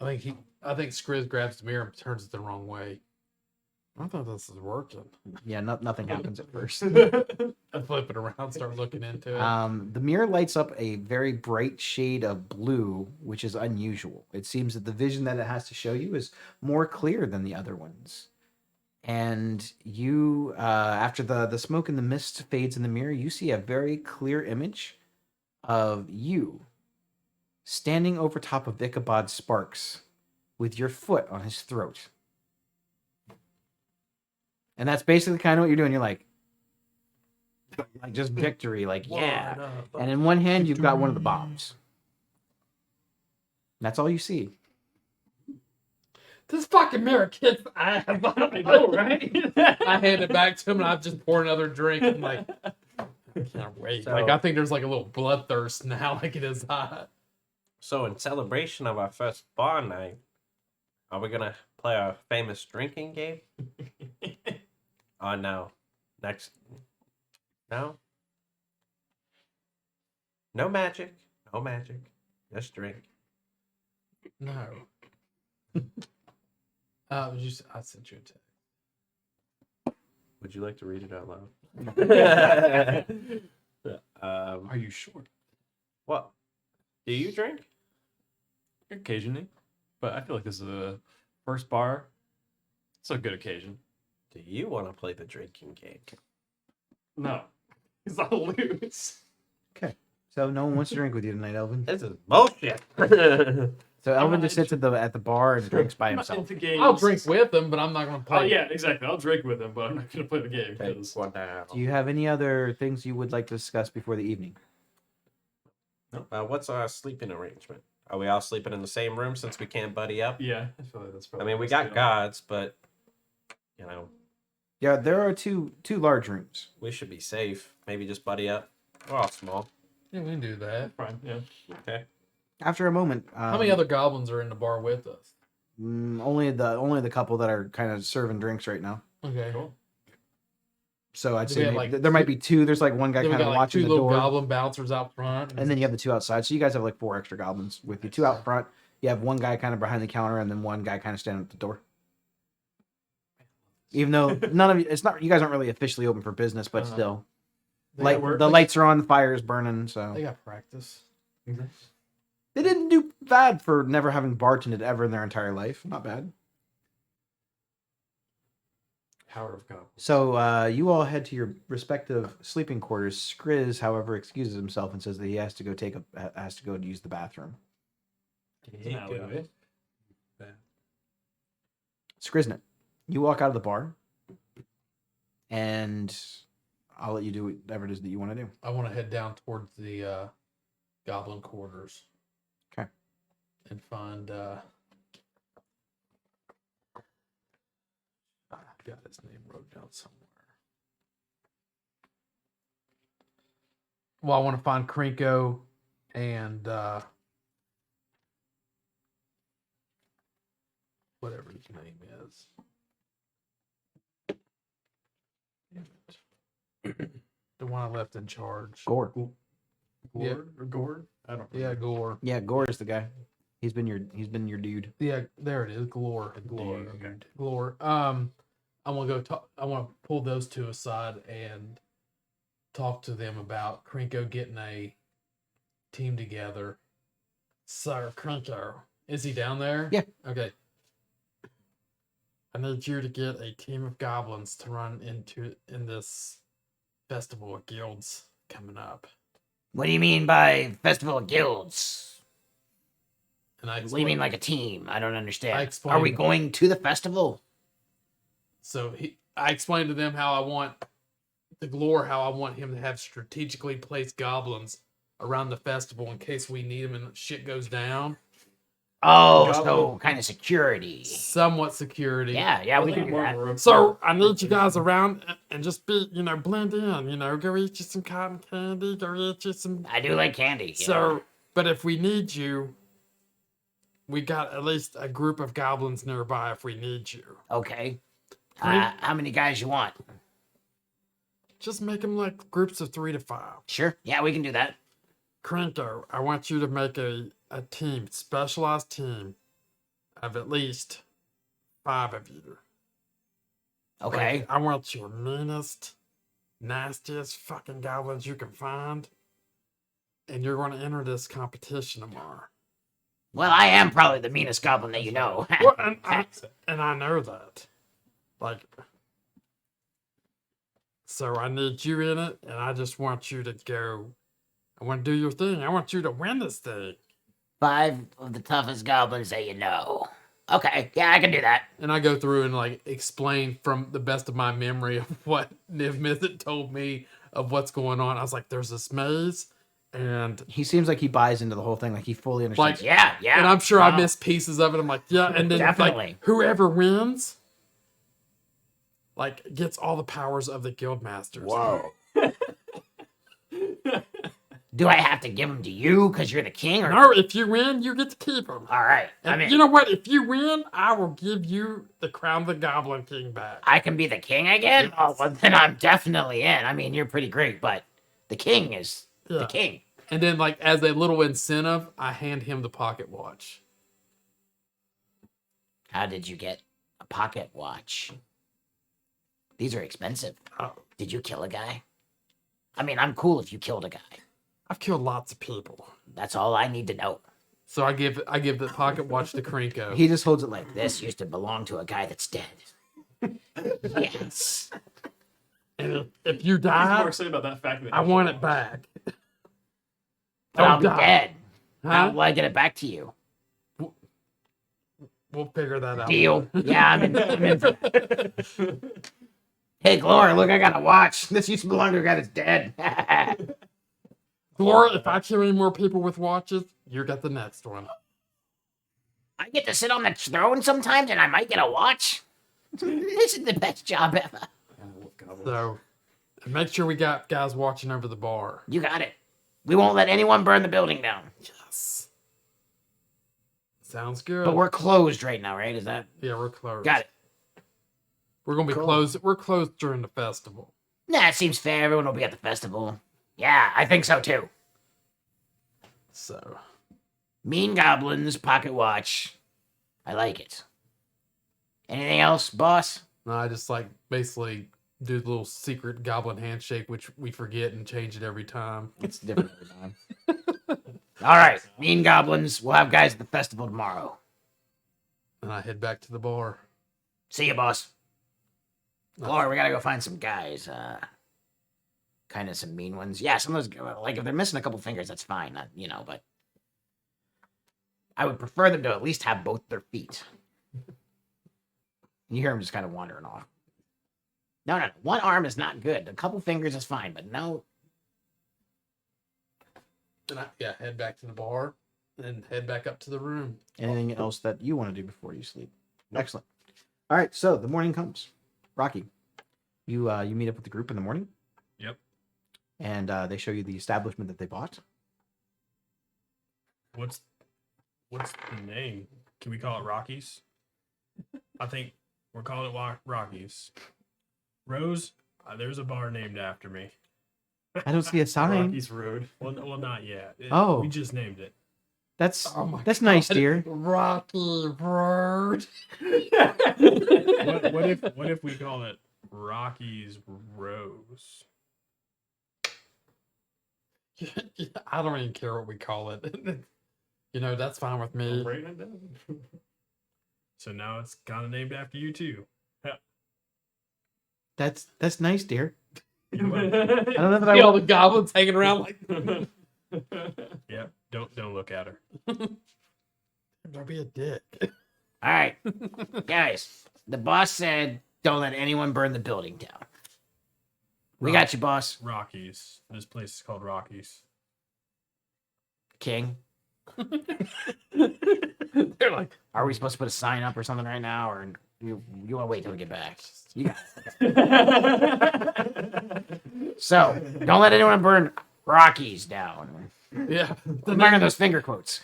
I think Skriz grabs the mirror and turns it the wrong way. I thought this was working. Yeah, nothing happens at first. I flip it around, start looking into it. The mirror lights up a very bright shade of blue, which is unusual. It seems that the vision that it has to show you is more clear than the other ones. And you, after the smoke and the mist fades in the mirror, you see a very clear image of you standing over top of Ichabod Sparks with your foot on his throat. And that's basically kind of what you're doing. You're like just victory, like, yeah. And in one hand, you've got one of the bombs. That's all you see. This fucking mirror kicks ass. I know, right? I hand it back to him and I've just poured another drink. I'm like, I can't wait. So- Like, I think there's like a little bloodthirst now, like it is hot. So, in celebration of our first bar night, are we going to play our famous drinking game? Oh, no. Next. No? No magic. No magic. Just drink. No. I sent you a text. Would you like to read it out loud? Are you sure? What? Do you drink? Occasionally. But I feel like this is a first bar. It's a good occasion. Do you want to play the drinking game? No. Because I'll lose. So no one wants to drink with you tonight, Elvin. This is bullshit. So Elvin just sits at the bar and drinks by I'm not himself. into games. I'll drink with him, but I'm not going to play. Oh, yeah, exactly. I'll drink with him, but I'm not going to play the game. Okay, 'cause- one down. Do you have any other things you would like to discuss before the evening? What's our sleeping arrangement? Are we all sleeping in the same room since we can't buddy up? Yeah, I feel like that's I probably. mean, we the got best deal. gods, but you know, Yeah, there are two large rooms. we should be safe. Maybe just buddy up. We're all small. Yeah, we can do that. Fine, yeah. Okay. After a moment, How many other goblins are in the bar with us? only the couple that are kind of serving drinks right now. Okay. Cool. So I'd Do say we have, maybe, like, there might be two. There's like one guy Then we kind got of like watching two the little door, goblin bouncers out front. and then you have the two outside. So you guys have like 4 extra goblins with you. 2 out front. You have one guy kind of behind the counter, and then one guy kind of standing at the door. Even though none of you, it's not, you guys aren't really officially open for business, but Uh-huh. still, They like got work- the lights are on, the fire is burning. So They got practice. they didn't do bad for never having bartended ever in their entire life. Not bad. Power of God. So you all head to your respective sleeping quarters. Skriz, however, excuses himself and says that he has to go to use the bathroom. It's an alleyway. Skriznet, you walk out of the bar, and I'll let you do whatever it is that you want to do. I want to head down towards the goblin quarters. Okay. And find. I've got his name wrote down somewhere. Well, I want to find Krinko and whatever his name is. Damn it. The one I left in charge. Gore. Gord or Gord? I don't know. Yeah, Gore. Yeah, Gore is the guy. He's been your dude. Yeah, there it is. Glore. Glore, okay. Glore. I want to go talk. I want to pull those two aside and talk to them about Krinko getting a team together. Sir Krinko, is he down there? Yeah. Okay. I need you to get a team of goblins to run in this festival of guilds coming up. What do you mean by Festival of Guilds? And I What do you mean like a team? I don't understand. I Are explained- we going to the festival? So I explained to them how I want how I want him to have strategically placed goblins around the festival in case we need them and shit goes down. Oh, Goblin- so kind of security. Somewhat security. Yeah, we can do that. So I need you guys around and just be, blend in, go eat you some cotton candy, go eat you some. I do like candy. yeah. So, but if we need you, we got at least a group of goblins nearby if we need you. Okay. Great. How many guys you want? Just make them like groups of 3 to 5. Sure. Yeah, we can do that. Krinko, I want you to make a team, specialized team of at least 5 of you. Okay. Like, I want your meanest, nastiest fucking goblins you can find. And you're going to enter this competition tomorrow. Well, I am probably the meanest goblin that you know. Well, and I know that. Like, so I need you in it, and I just want you to go. I want to do your thing. I want you to win this thing. 5 of the toughest goblins that you know. Okay. Yeah, I can do that. And I go through and like explain from the best of my memory of what Niv Mizzet told me of what's going on. I was like, "There's this maze, and He seems like he buys into the whole thing. Like he fully understands. Like- Yeah, yeah. and I'm sure I Wow. missed pieces of it. I'm like, yeah, and then Definitely. like whoever wins, like gets all the powers of the guild masters. Whoa. Do I have to give them to you because you're the king? Or... No, if you win, you get to keep them. All right. And I'm in. you know what? If you win, I will give you the crown of the Goblin King back. I can be the king again? Oh, well, then I'm definitely in. I mean, you're pretty great, but the king is the Yeah. king. And then, like as a little incentive, I hand him the pocket watch. How did you get a pocket watch? These are expensive. Oh, Did you kill a guy? I mean, I'm cool if you killed a guy. I've killed lots of people, That's all I need to know. so I give the pocket watch to Krinko. He just holds it like This used to belong to a guy that's dead. Yes. And if you He's more die, excited about that fact. Than I want it back. But I'll be die. dead. How Huh? will I get it back to you? We'll figure that out. Deal. Yeah, I'm in. Hey, Glory, look, I got a watch. This used to belong to a guy that's dead. Or if I kill any more people with watches, you got the next one. I get to sit on the throne sometimes and I might get a watch. This is the best job ever. So make sure we got guys watching over the bar. You got it. We won't let anyone burn the building down. Yes. Sounds good. But we're closed right now, right? Is that? yeah, we're closed. Got it. We're gonna be Cool. closed. We're closed during the festival. Nah, it seems fair. Everyone will be at the festival. Yeah, I think so too. So Mean Goblins, pocket watch. I like it. Anything else, boss? no, I just like basically do the little secret goblin handshake, which we forget and change it every time. it's different every time. All right, Mean Goblins. We'll have guys at the festival tomorrow. And I head back to the bar. See you, boss. Glory, we gotta go find some guys. Kind of some mean ones. Yeah, some of those, like, if they're missing a couple fingers, that's fine. Not, but I would prefer them to at least have both their feet. You hear them just kind of wandering off. No. One arm is not good. A couple fingers is fine, but no. And I head back to the bar and head back up to the room. Anything else that you want to do before you sleep? Excellent. All right, so the morning comes. Rocky, you meet up with the group in the morning. Yep. And they show you the establishment that they bought. What's the name? Can we call it Rockies? I think we're calling it Rockies. Rose, there's a bar named after me. I don't see a sign. Rocky's Road. Well, not yet. Oh. We just named it. That's Oh my that's nice, God. dear. Rocky Road. What if we call it Rocky's Rose? I don't even care what we call it. That's fine with I'm me. writing it down. So now it's kind of named after you too. That's nice, dear. I don't know I that I See all want. the goblins hanging around like, Yep. Don't look at her. don't be a dick. All right, guys. The boss said, "Don't let anyone burn the building down." We got you, boss. Rockies. This place is called Rockies. King. They're like, Are we supposed to put a sign up or something right now, or you want to wait till we get back? You got it. So don't let anyone burn Rockies down. yeah. I'm learning those finger quotes.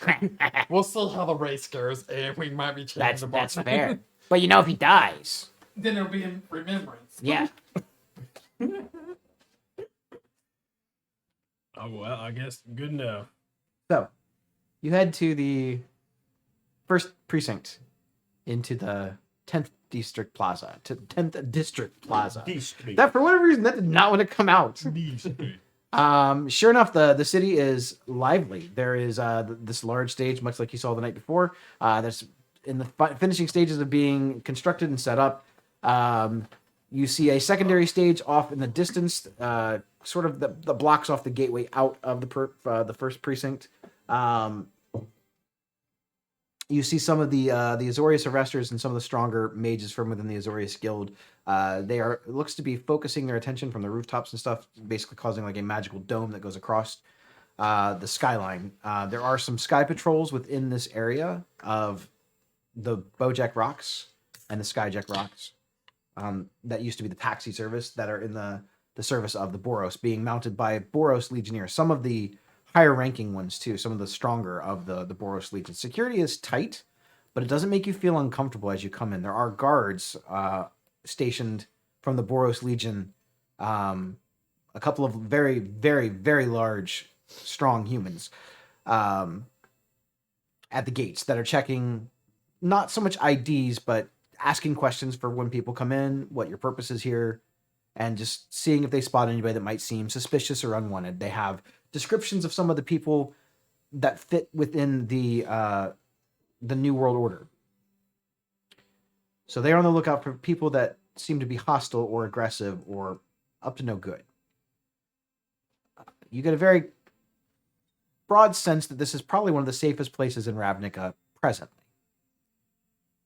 We'll see how the race goes, and we might be changing that's the fair. But if he dies, Then it'll be in remembrance. yeah. Oh well, I guess good enough. So, you head to the first precinct into the 10th District Plaza. To 10th District Plaza. That, for whatever reason, that did not want to come out. Sure enough, the city is lively. There is this large stage, much like you saw the night before. That's in the finishing stages of being constructed and set up. You see a secondary stage off in the distance, sort of the blocks off the gateway out of the first precinct. You see some of the Azorius Arresters and some of the stronger mages from within the Azorius Guild. They are, it looks to be focusing their attention from the rooftops and stuff, basically causing like a magical dome that goes across the skyline. There are some sky patrols within this area of the Bojack Rocks and the Skyjack Rocks. That used to be the taxi service that are in the service of the Boros, being mounted by Boros Legionnaires. Some of the higher ranking ones too, some of the stronger of the Boros Legion. Security is tight, but it doesn't make you feel uncomfortable as you come in. There are guards stationed from the Boros Legion, a couple of very, very, very large, strong humans at the gates that are checking not so much IDs, but asking questions for when people come in, what your purpose is here, and just seeing if they spot anybody that might seem suspicious or unwanted. They have descriptions of some of the people that fit within the New World Order. So they're on the lookout for people that seem to be hostile or aggressive or up to no good. You get a very broad sense that this is probably one of the safest places in Ravnica presently.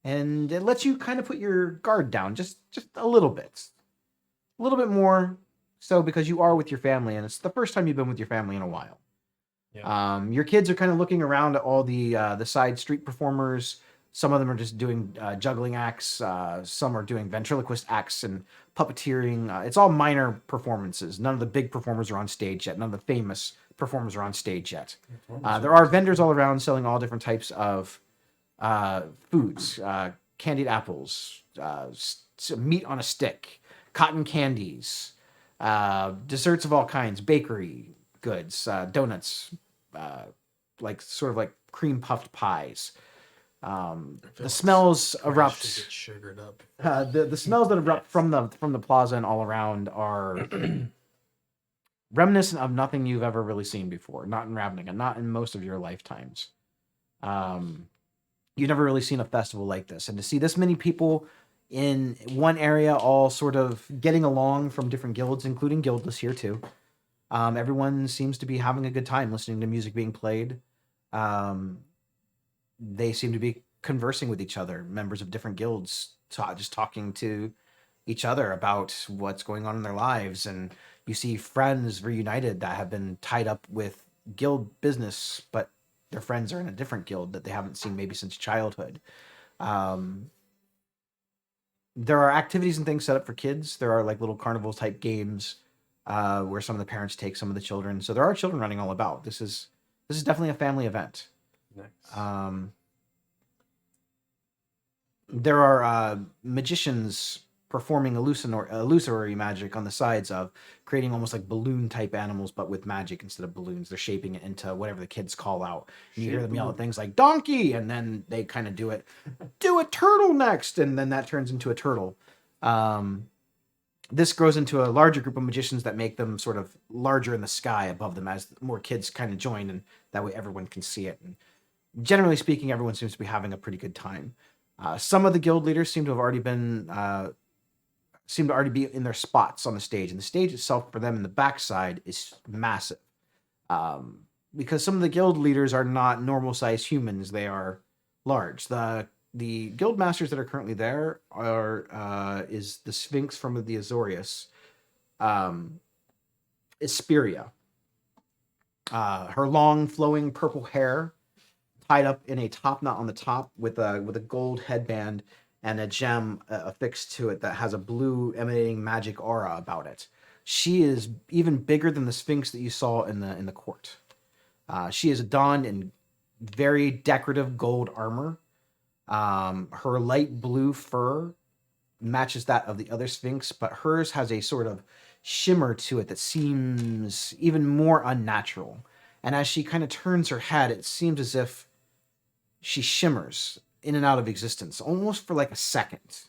And it lets you kind of put your guard down just a little bit. A little bit more so because you are with your family, and it's the first time you've been with your family in a while. Yeah. Your kids are kind of looking around at all the side street performers. Some of them are just doing juggling acts. Some are doing ventriloquist acts and puppeteering. It's all minor performances. None of the big performers are on stage yet. None of the famous performers are on stage yet. There are vendors all around selling all different types of foods, candied apples, meat on a stick, cotton candies, desserts of all kinds, bakery goods, donuts, like sort of like cream puffed pies. The smells erupt. Get sugared up. The smells that erupt from the plaza and all around are reminiscent of nothing you've ever really seen before. Not in Ravnica, not in most of your lifetimes. You've never really seen a festival like this, and to see this many people in one area, all sort of getting along from different guilds, including Guildless here too. Everyone seems to be having a good time listening to music being played. They seem to be conversing with each other, members of different guilds, just talking to each other about what's going on in their lives. And you see friends reunited that have been tied up with guild business, but their friends are in a different guild that they haven't seen maybe since childhood. There are activities and things set up for kids. There are like little carnival type games where some of the parents take some of the children. So there are children running all about. This is definitely a family event. Nice. There are magicians performing illusory magic on the sides of creating almost like balloon type animals, but with magic instead of balloons. They're shaping it into whatever the kids call out. And you hear them yell at things like donkey, and then they kind of do a turtle next, and then that turns into a turtle. This grows into a larger group of magicians that make them sort of larger in the sky above them as more kids kind of join, and that way everyone can see it. And generally speaking, everyone seems to be having a pretty good time. Some of the guild leaders seem to already be in their spots on the stage, and the stage itself for them in the backside is massive. Because some of the guild leaders are not normal sized humans; they are large. The guild masters that are currently there is the Sphinx from the Azorius, Isperia. Her long, flowing purple hair, tied up in a top knot on the top with a gold headband and a gem affixed to it that has a blue emanating magic aura about it. She is even bigger than the Sphinx that you saw in the court. She is donned in very decorative gold armor. Her light blue fur matches that of the other Sphinx, but hers has a sort of shimmer to it that seems even more unnatural. And as she kind of turns her head, it seems as if she shimmers in and out of existence, almost for like a second.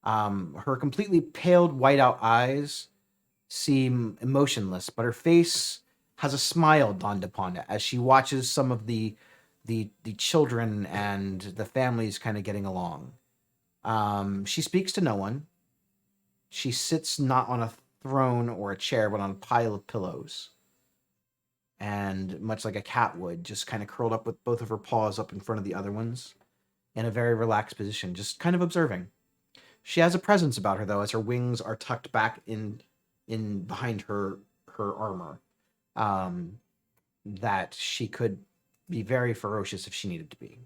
Her completely paled, white-out eyes seem emotionless, but her face has a smile dawned upon it as she watches some of the children and the families kind of getting along. She speaks to no one. She sits not on a throne or a chair, but on a pile of pillows. And much like a cat would, just kind of curled up with both of her paws up in front of the other ones in a very relaxed position, just kind of observing. She has a presence about her, though, as her wings are tucked back in behind her armor, that she could be very ferocious if she needed to be.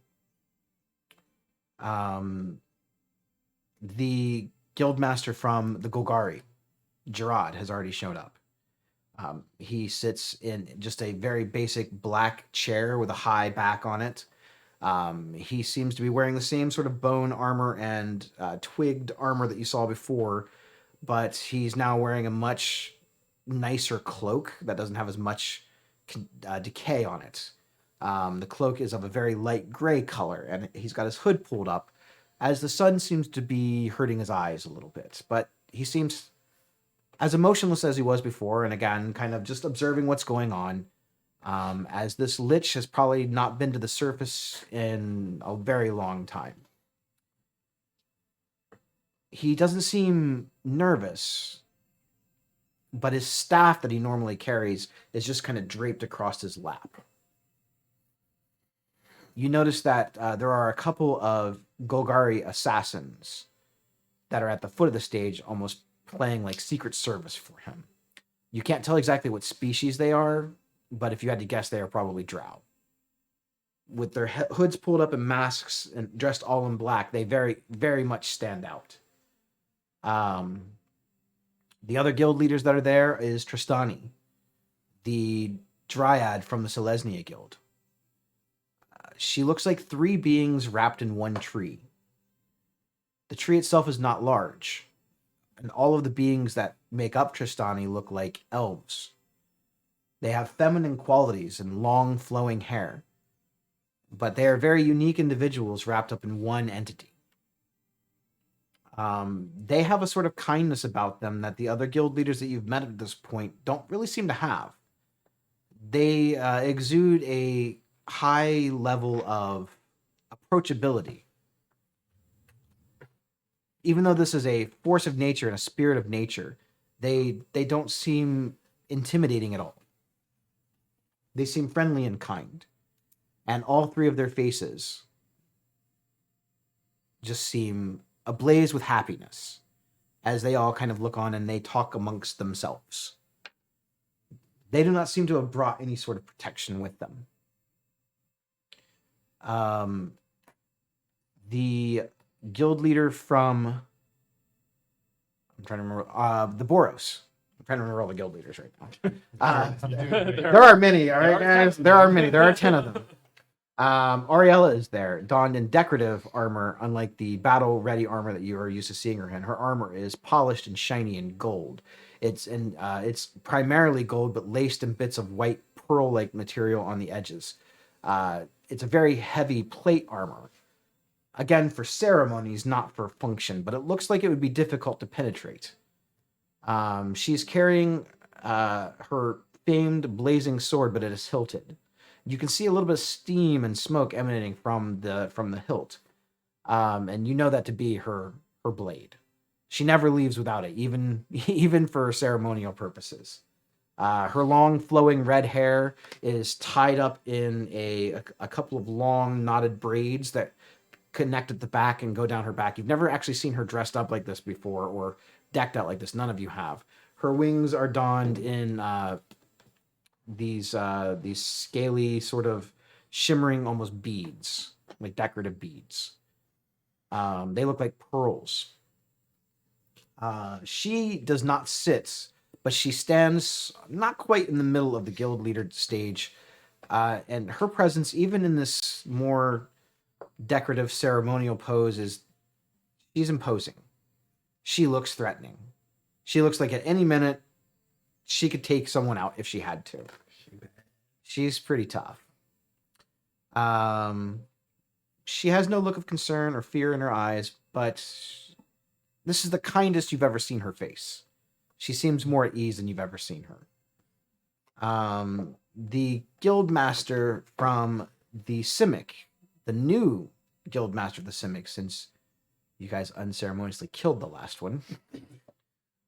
The guildmaster from the Golgari, Gerard, has already shown up. He sits in just a very basic black chair with a high back on it. He seems to be wearing the same sort of bone armor and twigged armor that you saw before, but he's now wearing a much nicer cloak that doesn't have as much decay on it. The cloak is of a very light gray color, and he's got his hood pulled up, as the sun seems to be hurting his eyes a little bit. But he seems as emotionless as he was before, and again, kind of just observing what's going on, as this lich has probably not been to the surface in a very long time. He doesn't seem nervous, but his staff that he normally carries is just kind of draped across his lap. You notice that there are a couple of Golgari assassins that are at the foot of the stage, almost playing like Secret Service for him. You can't tell exactly what species they are, but if you had to guess, they are probably drow. With their hoods pulled up and masks and dressed all in black, they very, very much stand out. The other guild leaders that are there is Tristani, the dryad from the Selesnya Guild. She looks like three beings wrapped in one tree. The tree itself is not large, and all of the beings that make up Tristani look like elves. They have feminine qualities and long flowing hair, but they are very unique individuals wrapped up in one entity. They have a sort of kindness about them that the other guild leaders that you've met at this point don't really seem to have. They exude a high level of approachability. Even though this is a force of nature and a spirit of nature, they don't seem intimidating at all. They seem friendly and kind. And all three of their faces just seem ablaze with happiness as they all kind of look on and they talk amongst themselves. They do not seem to have brought any sort of protection with them. The guild leader from, I'm trying to remember, the Boros. I'm trying to remember all the guild leaders right now. There are many, all right, guys? There are many. There are 10 of them. Ariella is there, donned in decorative armor, unlike the battle-ready armor that you are used to seeing her in. Her armor is polished and shiny in gold. It's primarily gold, but laced in bits of white pearl-like material on the edges. It's a very heavy plate armor. Again, for ceremonies, not for function, but it looks like it would be difficult to penetrate. She's carrying her famed blazing sword, but it is hilted. You can see a little bit of steam and smoke emanating from the hilt, and you know that to be her blade. She never leaves without it, even for ceremonial purposes. Her long flowing red hair is tied up in a couple of long knotted braids that connect at the back and go down her back. You've never actually seen her dressed up like this before or decked out like this. None of you have. Her wings are donned in these scaly, sort of shimmering, almost beads, like decorative beads. They look like pearls. She does not sit, but she stands not quite in the middle of the guild leader stage, and her presence, even in this more decorative ceremonial pose, she's imposing. She looks threatening. She looks like at any minute she could take someone out if she had to. She's pretty tough. She has no look of concern or fear in her eyes, but this is the kindest you've ever seen her face. She seems more at ease than you've ever seen her. The guild master from the Simic, the new guild master of the Simic, since you guys unceremoniously killed the last one,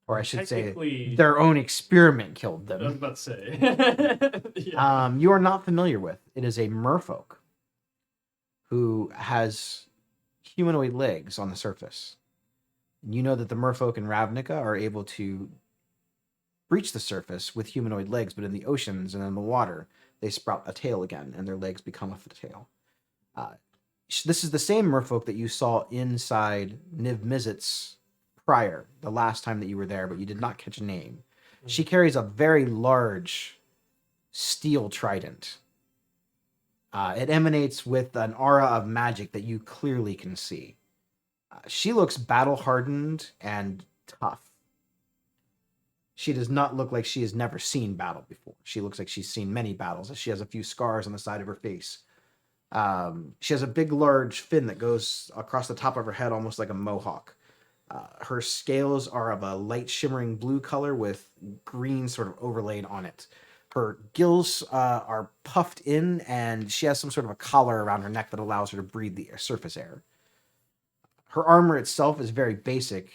or I should say, Technically- their own experiment killed I was them. about to say. Yeah. You are not familiar with. It is a merfolk who has humanoid legs on the surface. You know that the merfolk in Ravnica are able to breach the surface with humanoid legs, but in the oceans and in the water, they sprout a tail again, and their legs become a tail. This is the same merfolk that you saw inside Niv Mizzet's prior, the last time that you were there, but you did not catch a name. She carries a very large steel trident. It emanates with an aura of magic that you clearly can see. She looks battle-hardened and tough. She does not look like she has never seen battle before. She looks like she's seen many battles. She has a few scars on the side of her face. She has a big, large fin that goes across the top of her head, almost like a mohawk. Her scales are of a light shimmering blue color with green sort of overlaid on it. Her gills are puffed in, and she has some sort of a collar around her neck that allows her to breathe the surface air. Her armor itself is very basic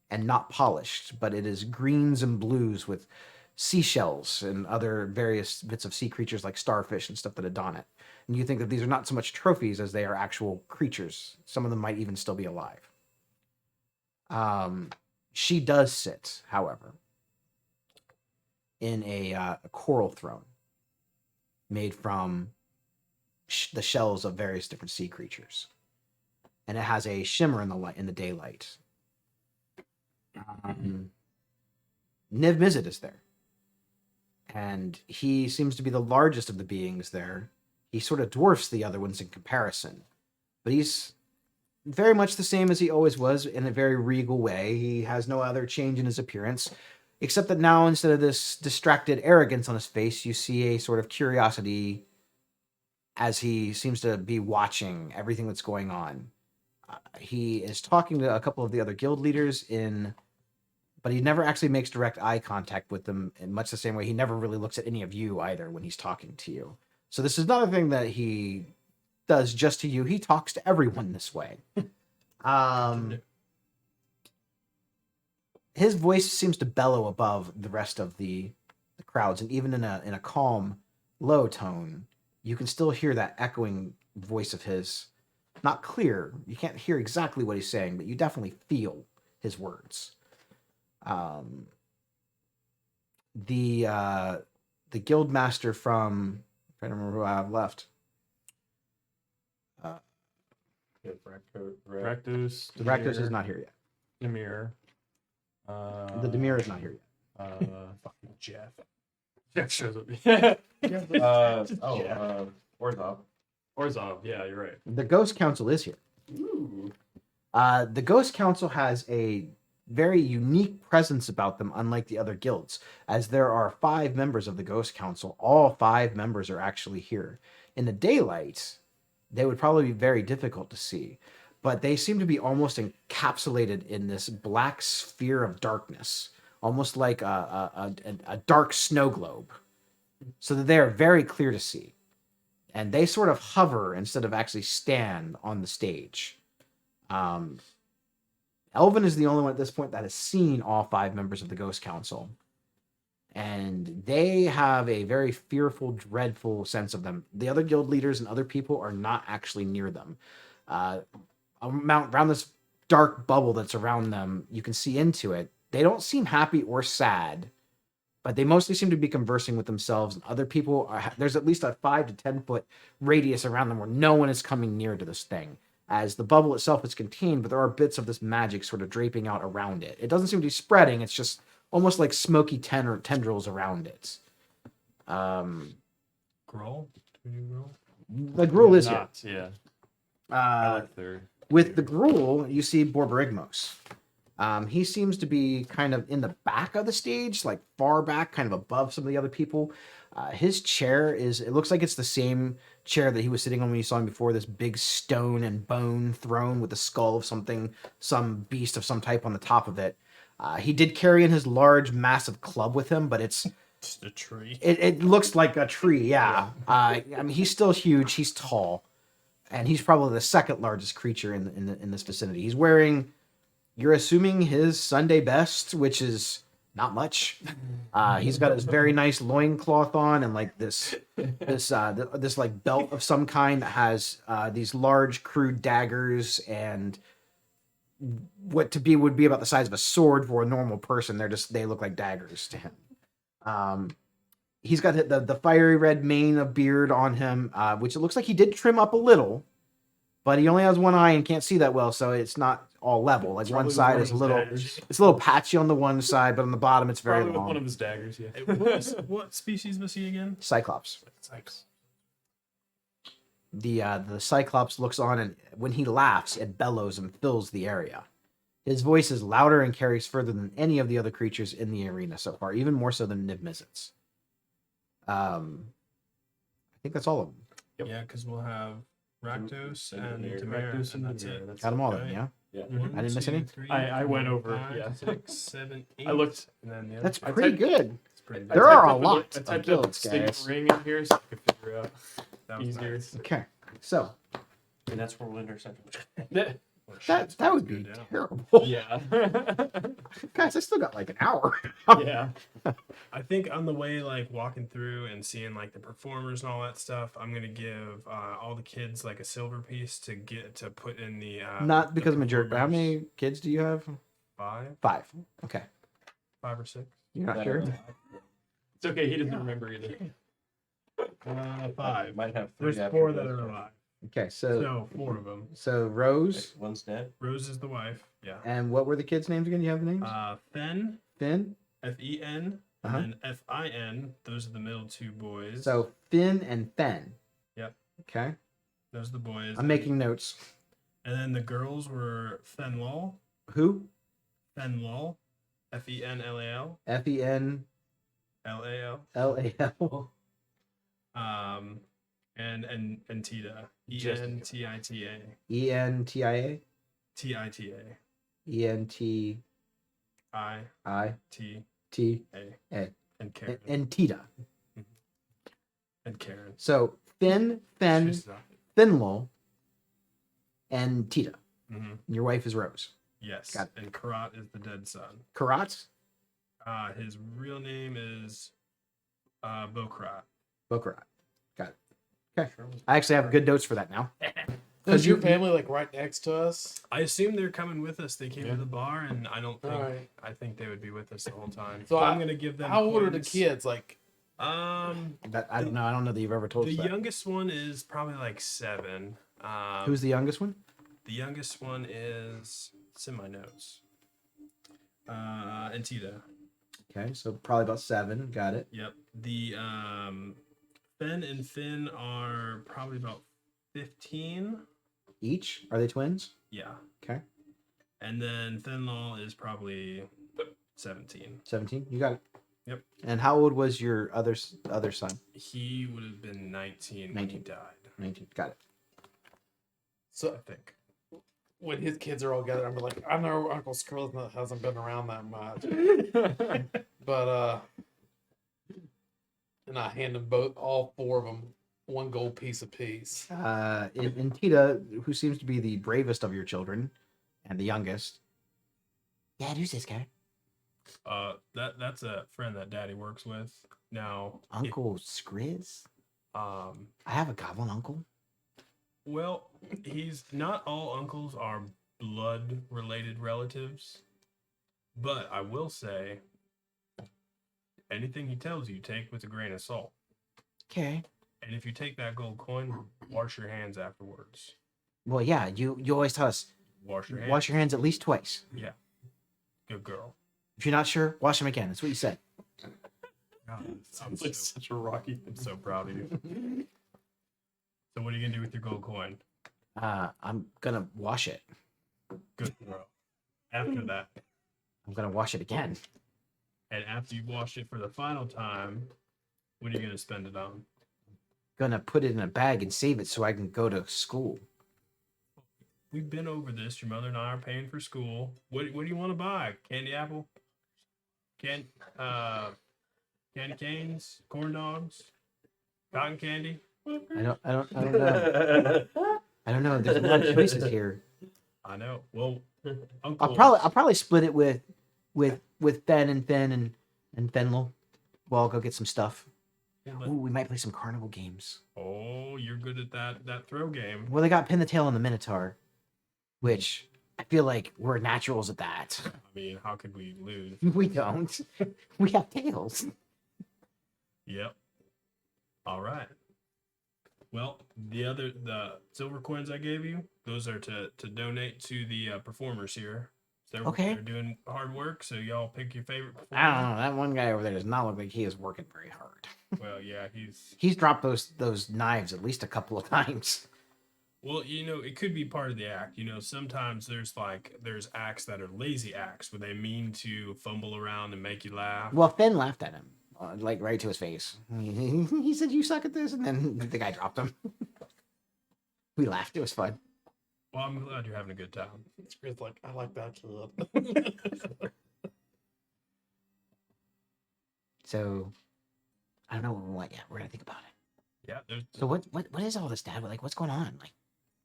and not polished, but it is greens and blues with seashells and other various bits of sea creatures like starfish and stuff that adorn it. And you think that these are not so much trophies as they are actual creatures. Some of them might even still be alive. She does sit, however, in a coral throne made from the shells of various different sea creatures, and it has a shimmer in the daylight. Niv Mizzet is there, and he seems to be the largest of the beings there. He sort of dwarfs the other ones in comparison, but he's very much the same as he always was, in a very regal way. He has no other change in his appearance, except that now, instead of this distracted arrogance on his face, you see a sort of curiosity as he seems to be watching everything that's going on. He is talking to a couple of the other guild leaders but he never actually makes direct eye contact with them, in much the same way he never really looks at any of you either when he's talking to you. So this is not a thing that he does just to you. He talks to everyone this way. His voice seems to bellow above the rest of the crowds, and even in a calm, low tone, you can still hear that echoing voice of his. Not clear. You can't hear exactly what he's saying, but you definitely feel his words. The guild master from, I'm trying to remember who I have left. Rakdos. Rakdos is not here yet. Demir. The Demir is not here yet. Fucking Jeff. Jeff shows up. Where's up? Orzhov, yeah, you're right. The Ghost Council is here. Ooh. The Ghost Council has a very unique presence about them, unlike the other guilds, as there are 5 members of the Ghost Council. All 5 members are actually here. In the daylight, they would probably be very difficult to see, but they seem to be almost encapsulated in this black sphere of darkness, almost like a dark snow globe, so that they are very clear to see. And they sort of hover instead of actually stand on the stage. Elvin is the only one at this point that has seen all 5 members of the Ghost Council. And they have a very fearful, dreadful sense of them. The other guild leaders and other people are not actually near them. Around this dark bubble that's around them, you can see into it. They don't seem happy or sad, but they mostly seem to be conversing with themselves. And other people there's at least a 5 to 10 foot radius around them where no one is coming near to this thing, as the bubble itself is contained, but there are bits of this magic sort of draping out around it. It doesn't seem to be spreading. It's just almost like smoky tendrils around it. Gruul? Do we do Gruul? The Gruul is here. Not, yeah. I like third. With the Gruul, you see Borborygmos. He seems to be kind of in the back of the stage, like far back, kind of above some of the other people. His chair it looks like it's the same chair that he was sitting on when you saw him before, this big stone and bone throne with the skull of some beast of some type on the top of it. He did carry in his large, massive club with him, but it's Just a tree. it looks like a tree, yeah. I mean, he's still huge. He's tall, and he's probably the second largest creature in this vicinity. He's wearing, you're assuming, his Sunday best, which is not much. He's got his very nice loincloth on and like this like belt of some kind that has these large crude daggers and what would be about the size of a sword for a normal person. They look like daggers to him. He's got the fiery red mane of beard on him, which it looks like he did trim up a little, but he only has one eye and can't see that well, so it's not all level. Like one side is it's a little patchy on the one side, but on the bottom it's very Probably with long. one of his daggers, yeah. What species was he again? Cyclops. Cyclops. The Cyclops looks on, and when he laughs, it bellows and fills the area. His voice is louder and carries further than any of the other creatures in the arena so far, even more so than Niv-Mizzets. I think that's all of them. Yep. Yeah, because we'll have Rakdos and Dimir. Dimir, Rakdos and that's Dimir, it. that's Got them all Right. then, yeah? Yeah. I didn't miss any? 2, 3, I went 4, over, 5, yeah. 6, 7, 8. I looked. And then the other. That's I pretty typed- good. It's pretty I There good. are typed a up lot I of typed up guilds, Signet guys. Ring in here so I could figure out That was easier. nice. Okay, so And that's where Winter Central. Or that shit, would go be down. terrible. Yeah. Guys, I still got like an hour. Yeah. I think on the way, like walking through and seeing like the performers and all that stuff, I'm gonna give all the kids like a silver piece to put in the. Not the because I'm a jerk, but how performers. many kids do you have? 5, 5. Okay, 5 or 6. you're not sure? It's okay. He doesn't remember either. 5. Might have There's 4 that are alive. Okay, so So 4 of them. Rose, One's dead. Rose is the wife. Yeah. and what were the kids' names again? You have the names? Fen, Finn. Fen, Uh-huh. and then Fin. Those are the middle 2 boys. So Finn and Fen. Yep. Okay, those are the boys. I'm making notes. And then the girls were Fenlal, Who? Fenlal, Fenlal, Fenlal. Lal, and Tita, Entita, Entia. Tita, Enti. I T T. A, A. and Karen, And Tita. and Karen. So Fen, She's not- Finlal, and Tita. Mhm. And your wife is Rose. Yes, Got and Karat is the dead son. Karat? His real name is Bokrat. Bokarat. Got it. Okay. I actually have good notes for that now. Is your you- family like right next to us? I assume they're coming with us. They came Yeah. to the bar, and I don't think Alright. I think they would be with us the whole time. So So I'm gonna give them. How old are the coins. kids? Like, That I don't know. I don't know that you've ever told The us that. youngest one is probably like 7. Who's the youngest one? The youngest one is. It's in my notes. Antita. Okay, so probably about 7. Got it. Yep. The Fen and Finn are probably about 15. Each? Are they twins? Yeah. Okay. And then Thinlaw is probably 17. 17. You got it. Yep. And how old was your other son? He would have been 19 when he 19. died, 19. Got it. So I think. when his kids are all together, I'm like, I know Uncle Skrullsnut hasn't been around that much, but and I hand them all four of them, one gold piece apiece. And Tita, who seems to be the bravest of your children and the youngest. Dad, who's this guy? That's a friend that Daddy works with. Now, Uncle Skriz? I have a goblin uncle. well, he's not all uncles are blood related relatives, but I will say anything he tells you, take with a grain of salt. Okay. And if you take that gold coin, wash your hands afterwards. Well, yeah, you always tell us Wash your hands. wash your hands at least twice. Yeah. Good girl. If you're not sure, wash them again. That's what you said. God, Sounds like such a Rocky. I'm so proud of you. So what are you gonna do with your gold coin? I'm gonna wash it. Good girl. After that, I'm gonna wash it again. and after you've washed it for the final time, what are you gonna spend it on? Gonna put it in a bag and save it so I can go to school. We've been over this. Your mother and I are paying for school. What do you want to buy? Candy apple? Candy canes? Corn dogs? Cotton candy? I don't know. I don't know. There's a lot of choices here. I know. Well, Uncle. I'll probably split it with Ben and Finn and Fenlil. Well, I'll go get some stuff. Ooh, we might play some carnival games. Oh, you're good at that throw game. Well, they got Pin the Tail and the Minotaur, which I feel like we're naturals at that. I mean, how could we lose? We don't. We have tails. Yep. All right. Well, the silver coins I gave you, those are to donate to the performers here. So Okay. They're doing hard work, so y'all pick your favorite performer. I don't know. That one guy over there does not look like he is working very hard. Well, yeah, he's He's dropped those knives at least a couple of times. well, it could be part of the act. Sometimes there's acts that are lazy acts where they mean to fumble around and make you laugh. Well, Finn laughed at him, like right to his face. He said, "You suck at this," and then the guy dropped him. We laughed. It was fun. Well, I'm glad you're having a good time. Skrull's like, I like that kid. So I don't know what we want yet. We're gonna think about it. Yeah, there's So what is all this, Dad? Like, what's going on? Like,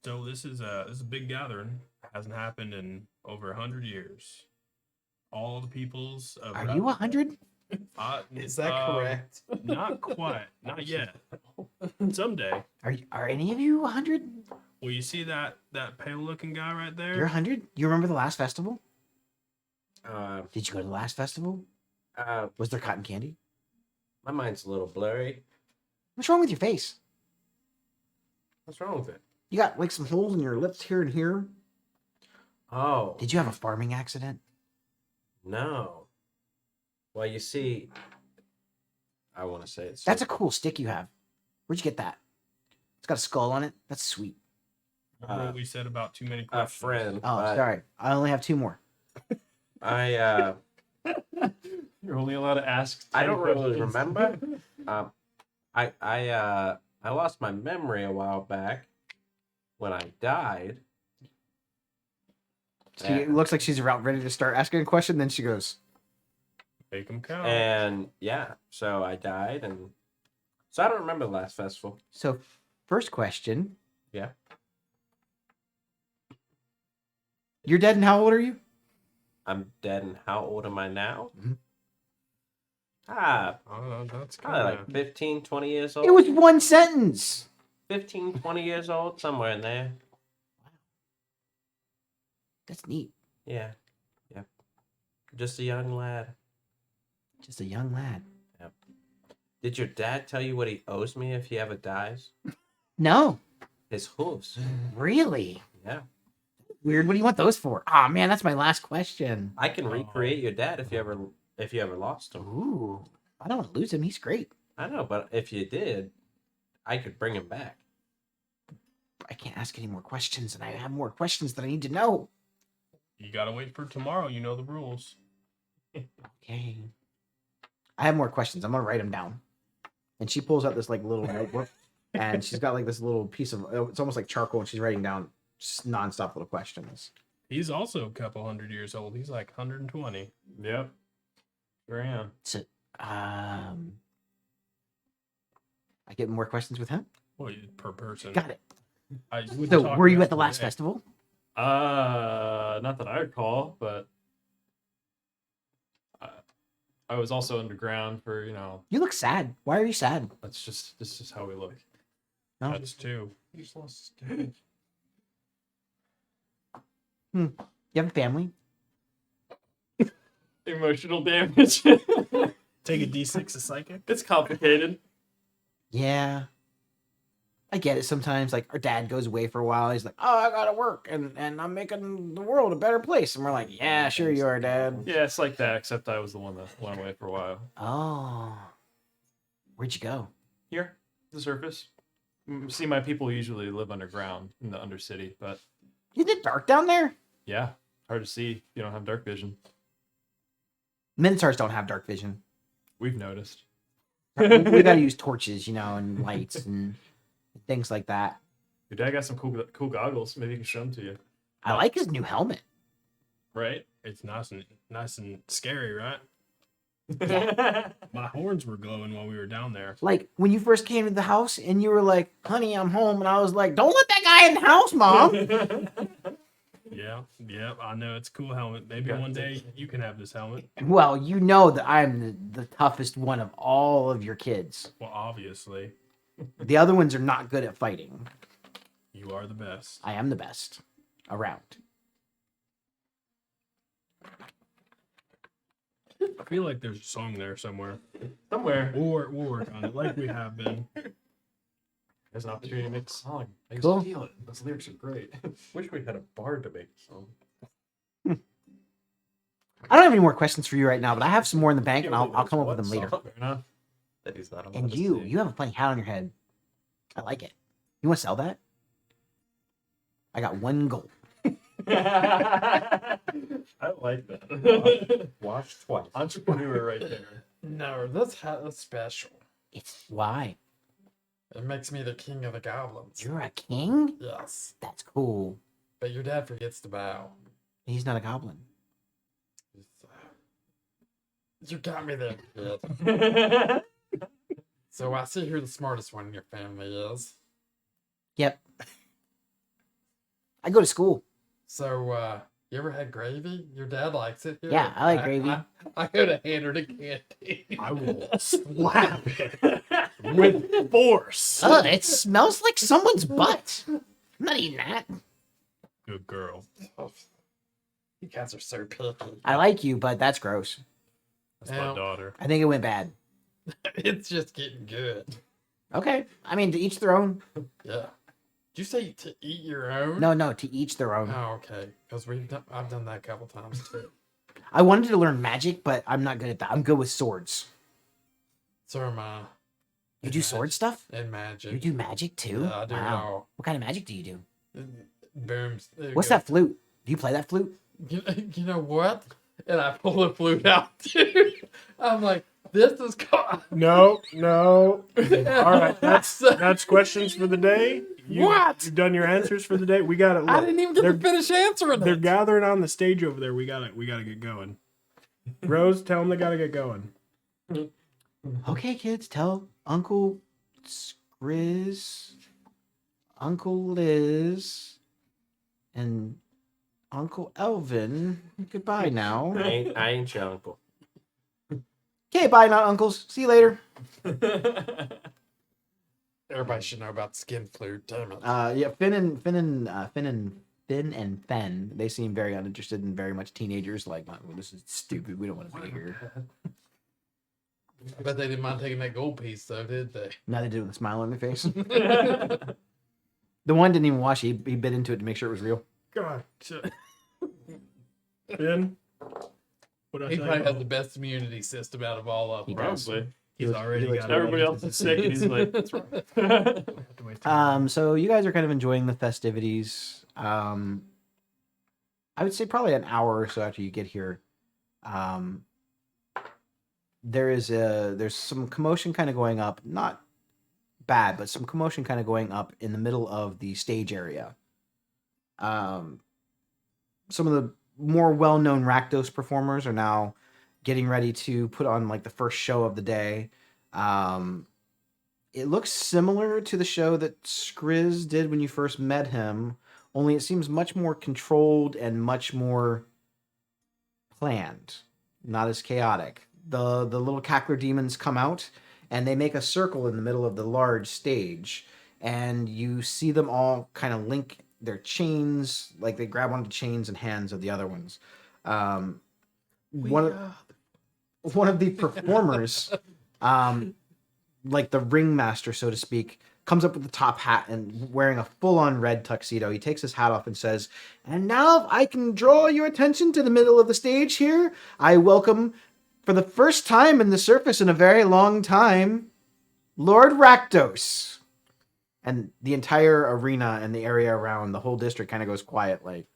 So this is a big gathering. Hasn't happened in over 100 years. All the peoples of are you 100? Is that correct? Not quite. Not yet. Someday. Are any of you 100? Well, you see that pale looking guy right there? You're 100. You remember the last festival? Uh, Did you go to the last festival? uh, Was there cotton candy? my mind's a little blurry. What's wrong with your face? What's wrong with it? You got like some holes in your lips here and here. Oh, Did you have a farming accident? no. Well, you see, I want to say it's. That's a cool stick you have. Where'd you get that? It's got a skull on it. That's sweet. Remember what we said about too many a questions? friend. Oh, but sorry. I only have 2 more. I You're only allowed to ask. I 10 don't really questions. remember. I lost my memory a while back when I died. It looks like she's about ready to start asking a question. Then she goes, Make them count. And yeah, so I died, and so I don't remember the last festival. so first question. Yeah. You're dead and how old are you? I'm dead, and how old am I now? Mhm. That's Probably kind like of 15, 20 years old. It was one sentence. 15, 20 years old, somewhere in there. That's neat. Yeah. Yep. Just a young lad. Just a young lad. Did your dad tell you what he owes me if he ever dies? No, His hooves. really Yeah. weird. What do you want those for? Oh man, that's my last question. I can recreate your dad if you ever lost him. Ooh, I don't want to lose him. He's great. I know, but if you did, I could bring him back. I can't ask any more questions, and I have more questions that I need to know. You gotta wait for tomorrow. You know the rules. Okay. I have more questions. I'm gonna write them down. And she pulls out this like little notebook, and she's got like this little piece of. It's almost like charcoal, and she's writing down just nonstop little questions. He's also a couple 100 years old. He's like 120. Yep. Sure am. So, I get more questions with him. Well, per person. Got it. I wouldn't So, talk were you at the yesterday. last festival? Not that I recall, but I was also underground for, You look sad. Why are you sad? this is how we look. No. That's two. You have a family? Emotional damage. Take a D6 of psychic. It's complicated. Yeah. I get it sometimes. Like, our dad goes away for a while. He's like, oh, I gotta work, and I'm making the world a better place. And we're like, yeah, sure you are, Dad. Yeah, it's like that, except I was the one that went away for a while. Oh. Where'd you go? Here, the surface. See, my people usually live underground in the Undercity, but Isn't it dark down there? yeah, hard to see if you don't have dark vision. Minotaurs don't have dark vision. We've noticed. We gotta use torches, and lights and things like that. Your dad got some cool goggles. Maybe he can show them to you. I like his new helmet. Right? It's nice and scary, right? My horns were glowing while we were down there. Like, when you first came to the house and you were like, honey, I'm home. And I was like, don't let that guy in the house, Mom. Yeah, I know it's a cool helmet. Maybe Got one it. day you can have this helmet. Well, you know that I'm the toughest one of all of your kids. Well, obviously, The other ones are not good at fighting. you are the best. I am the best around. I feel like there's a song there somewhere. Somewhere. We'll work on it like we have been. There's an opportunity to make a song. I can Cool. feel it. Those lyrics are great. Wish we had a bard to make a song. I don't have any more questions for you right now, but I have some more in the bank, and I'll come up with them later. Fair enough. That he's not allowed And to you sing. have a funny hat on your head. I like it. You want to sell that? I got 1 gold. I like that. Wash twice. Entrepreneur right there. No, this hat is special. It's why It makes me the king of the goblins. you're a king. Yes, That's cool. but your dad forgets to bow. He's not a goblin. You got me there, kid. So I see who the smartest one in your family is. Yep. I go to school. So, you ever had gravy? Your dad likes it. Here. Yeah, I like gravy. I go to hand her the candy. I will slap it with force. Ugh, it smells like someone's butt. I'm not eating that. Good girl. You guys are so picky. I like you, but that's gross. That's Ow. my daughter. I think it went bad. It's just getting good. Okay. I mean, to each their own. Yeah. Did you say to eat your own? No, to each their own. Oh, okay. Because I've done that a couple times too. I wanted to learn magic, but I'm not good at that. I'm good with swords. So am I. You do sword stuff? And magic. You do magic too? Yeah, I do it Wow. all. What kind of magic do you do? Booms. There you What's go. that flute? Do you play that flute? You know what? And I pull the flute out too. I'm like, this is called. No. All right, that's. that's questions for the day. What? You've done your answers for the day. We got it. I didn't even get to finish answering They're it. gathering on the stage over there. We gotta get going. Rose, tell them they gotta get going. Okay, kids, tell Uncle Skriz, Uncle Liz, and Uncle Elvin goodbye now. I ain't your uncle. Okay, bye, not uncles. See you later. Everybody should know about skin flute. Damn it. Yeah, Finn and Fen, they seem very uninterested and very much teenagers. Like, "Oh, this is stupid. We don't want to be here." I bet they didn't mind taking that gold piece though, did they? Now they do it with a smile on their face. The one didn't even wash it. He bit into it to make sure it was real. God. Ben, what I He tell probably you? has the best immunity system out of all of He them. does. Probably. He's already likes got to- Everybody else is sick, and he's like, "That's right." So you guys are kind of enjoying the festivities. I would say probably an hour or so after you get here. There's some commotion kind of going up, not bad, but some commotion kind of going up in the middle of the stage area. Some of the more well-known Rakdos performers are now getting ready to put on like the first show of the day. It looks similar to the show that Skriz did when you first met him, only it seems much more controlled and much more planned, not as chaotic. The little cackler demons come out and they make a circle in the middle of the large stage, and you see them all kind of link their chains, like they grab onto chains and hands of the other ones. One of the performers, like the ringmaster, so to speak, comes up with the top hat and wearing a full-on red tuxedo. He takes his hat off and says, "And now if I can draw your attention to the middle of the stage here, I welcome, for the first time in the surface in a very long time, Lord Rakdos." And the entire arena and the area around the whole district kind of goes quiet. Like,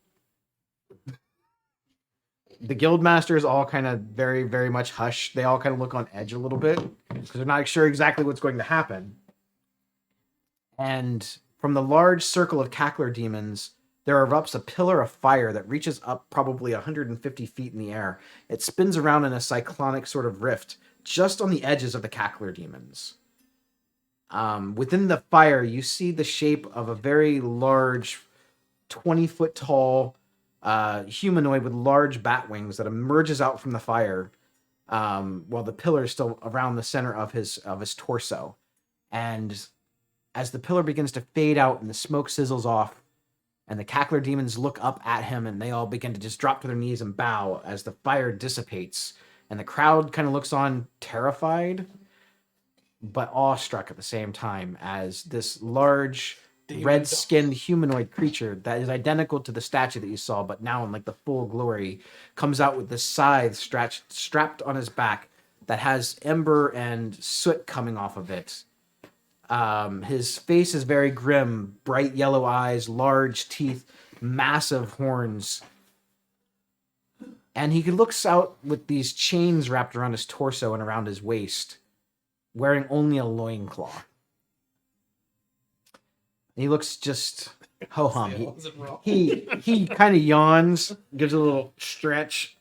the guild masters all kind of very, very much hush. They all kind of look on edge a little bit because they're not sure exactly what's going to happen. And from the large circle of cackler demons, there erupts a pillar of fire that reaches up probably 150 feet in the air. It spins around in a cyclonic sort of rift just on the edges of the cackler demons. Within the fire, you see the shape of a very large, 20-foot tall humanoid with large bat wings that emerges out from the fire, while the pillar is still around the center of his torso. And as the pillar begins to fade out and the smoke sizzles off, and the cackler demons look up at him, and they all begin to just drop to their knees and bow as the fire dissipates, and the crowd kind of looks on terrified but awestruck at the same time as this large red-skinned humanoid creature that is identical to the statue that you saw, but now in like the full glory, comes out with this scythe strapped on his back that has ember and soot coming off of it. His face is very grim, bright yellow eyes, large teeth, massive horns. And he looks out with these chains wrapped around his torso and around his waist, wearing only a loincloth. And he looks just ho-hum. He kind of yawns, gives a little stretch,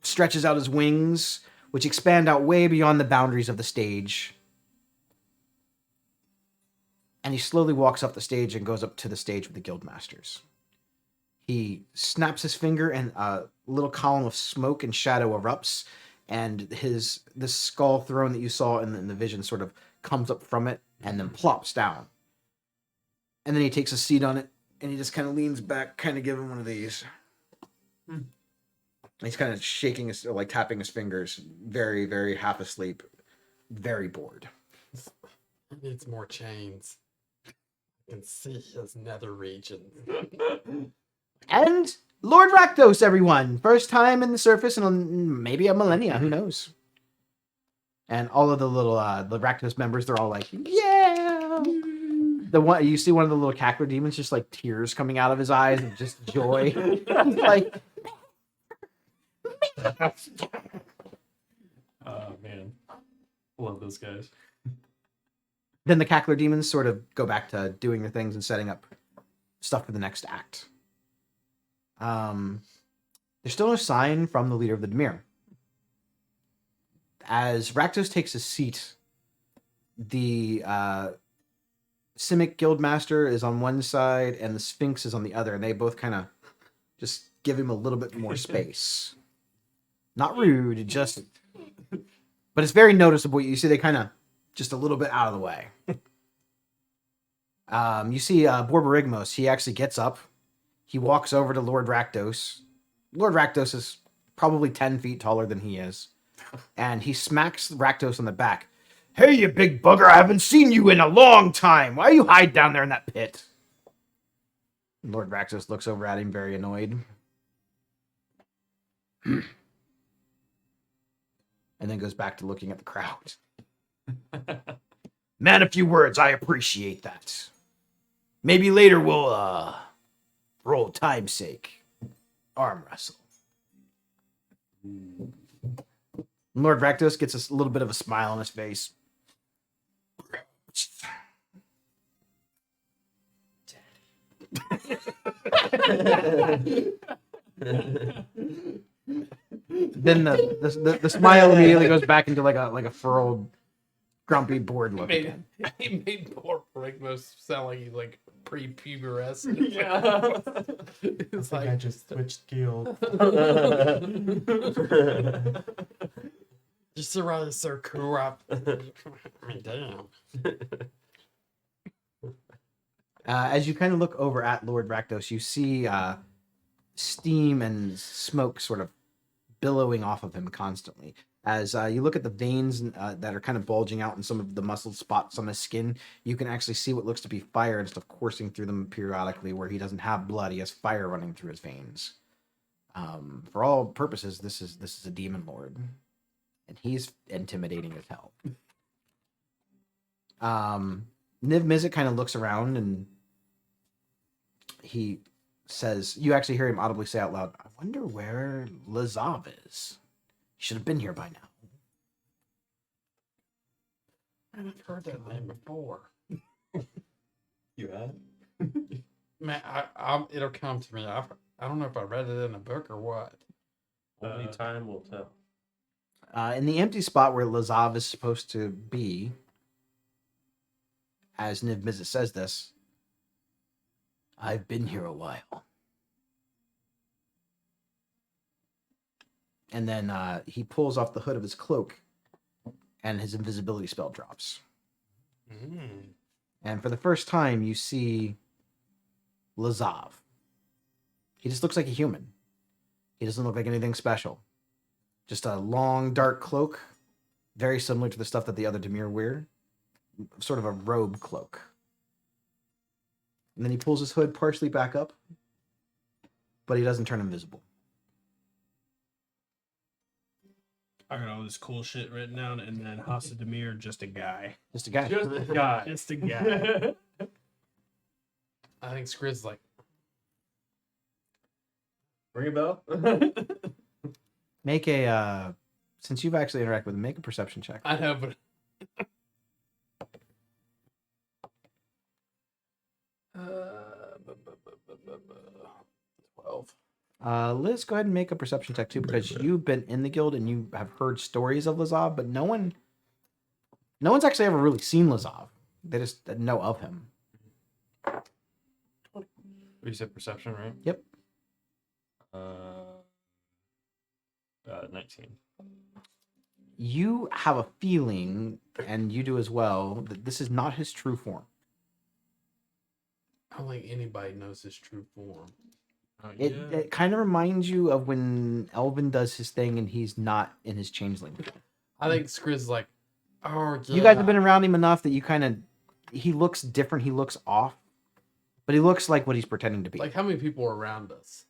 stretches out his wings, which expand out way beyond the boundaries of the stage. And he slowly walks up the stage and goes up to the stage with the guildmasters. He snaps his finger and a little column of smoke and shadow erupts, and this skull throne that you saw in the vision sort of comes up from it and then plops down. And then he takes a seat on it, and he just kind of leans back, kind of giving one of these. He's kind of shaking his, like tapping his fingers, very, very half asleep, very bored. He needs more chains. I can see his nether region. And Lord Rakdos, everyone! First time in the surface in maybe a millennia, who knows? And all of the little the Rakdos members, they're all like, yeah! The one you see one of the little cackler demons, just like tears coming out of his eyes of just joy. He's like, Oh man, love those guys. then the cackler demons sort of go back to doing their things and setting up stuff for the next act. There's still no sign from the leader of the Dimir. As Rakdos takes his seat, the Simic Guildmaster is on one side and the Sphinx is on the other, and they both kind of just give him a little bit more space. Not rude, just... But it's very noticeable. You see they kind of just a little bit out of the way. You see Borborygmos, he actually gets up. He walks over to Lord Rakdos. Lord Rakdos is probably 10 feet taller than he is. And he smacks Rakdos on the back. "Hey, you big bugger, I haven't seen you in a long time. Why you hide down there in that pit?" Lord Rakdos looks over at him, very annoyed. and then goes back to looking at the crowd. Man, a few words. I appreciate that. Maybe later we'll, for old time's sake, arm wrestle. Lord Rakdos gets a little bit of a smile on his face. Then the smile immediately goes back into like a furrowed, grumpy, bored look again. He made poor Prigmos sound like he's like pre-pubescent. Yeah. It's I like just switched guild. just around so corrupt. I mean, damn. As you kind of look over at Lord Rakdos, you see steam and smoke sort of billowing off of him constantly. As you look at the veins that are kind of bulging out in some of the muscle spots on his skin, you can actually see what looks to be fire and stuff coursing through them periodically. Where he doesn't have blood, he has fire running through his veins. For all purposes, this is a demon lord, and he's intimidating as hell. Niv Mizzet kind of looks around and he says, you actually hear him audibly say out loud, I wonder where Lazav is. He should have been here by now. I've heard that name before. You had? Man, it'll come to me. I don't know if I read it in a book or what. Only time will tell. In the empty spot where Lazav is supposed to be, as Niv Mizzet says this, I've been here a while. And then he pulls off the hood of his cloak, and his invisibility spell drops. And for the first time, you see Lazav. He just looks like a human. He doesn't look like anything special. Just a long, dark cloak, very similar to the stuff that the other Dimir wear. Sort of a robe cloak. And then he pulls his hood partially back up, but he doesn't turn invisible. I got all this cool shit written down, and then Hasa Demir, just a guy. Just a guy. Just a guy. Just a guy. I think Skriz like, Ring a bell? Make a, since you've actually interacted with him, make a perception check. I know, but 12. Liz, go ahead and make a perception check too, because you've been in the guild and you have heard stories of Lazav, but no one's actually ever really seen Lazav. They just know of him. You said perception, right? Yep. 19. You have a feeling, and you do as well, that this is not his true form. I don't think anybody knows his true form. It kind of reminds you of when Elvin does his thing and he's not in his changeling form. I think Skriz is like, oh, yeah. You guys have been around him enough that you kind of, he looks different, he looks off, but he looks like what he's pretending to be. Like, how many people are around us?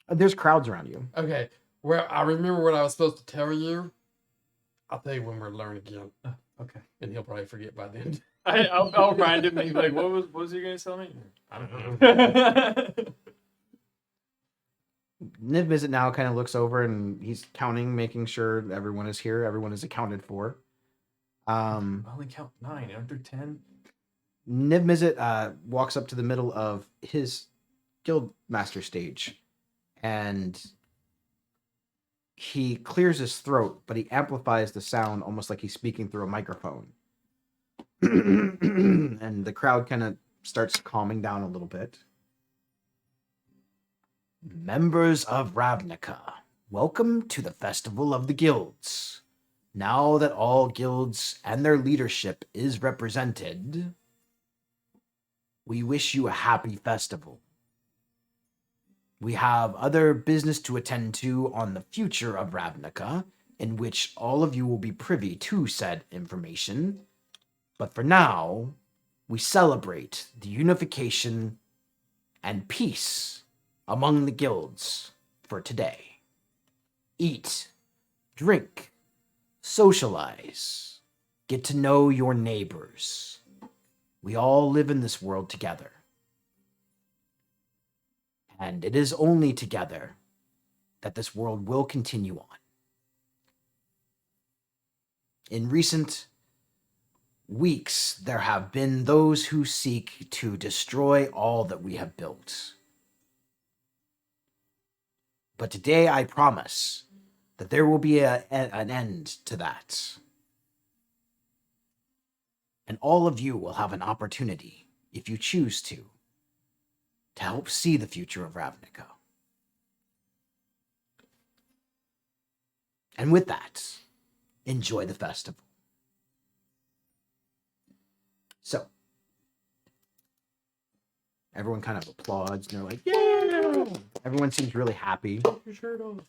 There's crowds around you. Okay, well, I remember what I was supposed to tell you. I'll tell you when we're learning again. Okay. And he'll probably forget by then. I'll remind him. He's like, what was you guys telling me? I don't know. Niv Mizzet now kind of looks over and he's counting, making sure everyone is here, everyone is accounted for. I only count 9. After 10. Niv Mizzet walks up to the middle of his guild master stage and he clears his throat, but he amplifies the sound almost like he's speaking through a microphone. And the crowd kind of starts calming down a little bit. Members of Ravnica, welcome to the Festival of the Guilds. Now that all guilds and their leadership is represented, we wish you a happy festival. We have other business to attend to on the future of Ravnica, in which all of you will be privy to said information. But for now, we celebrate the unification and peace among the guilds for today. Eat, drink, socialize, get to know your neighbors. We all live in this world together. And it is only together that this world will continue on. In recent weeks, there have been those who seek to destroy all that we have built. But today I promise that there will be an end to that. And all of you will have an opportunity, if you choose to help see the future of Ravnica. And with that, enjoy the festival. So, everyone kind of applauds and they're like, yeah! Everyone seems really happy.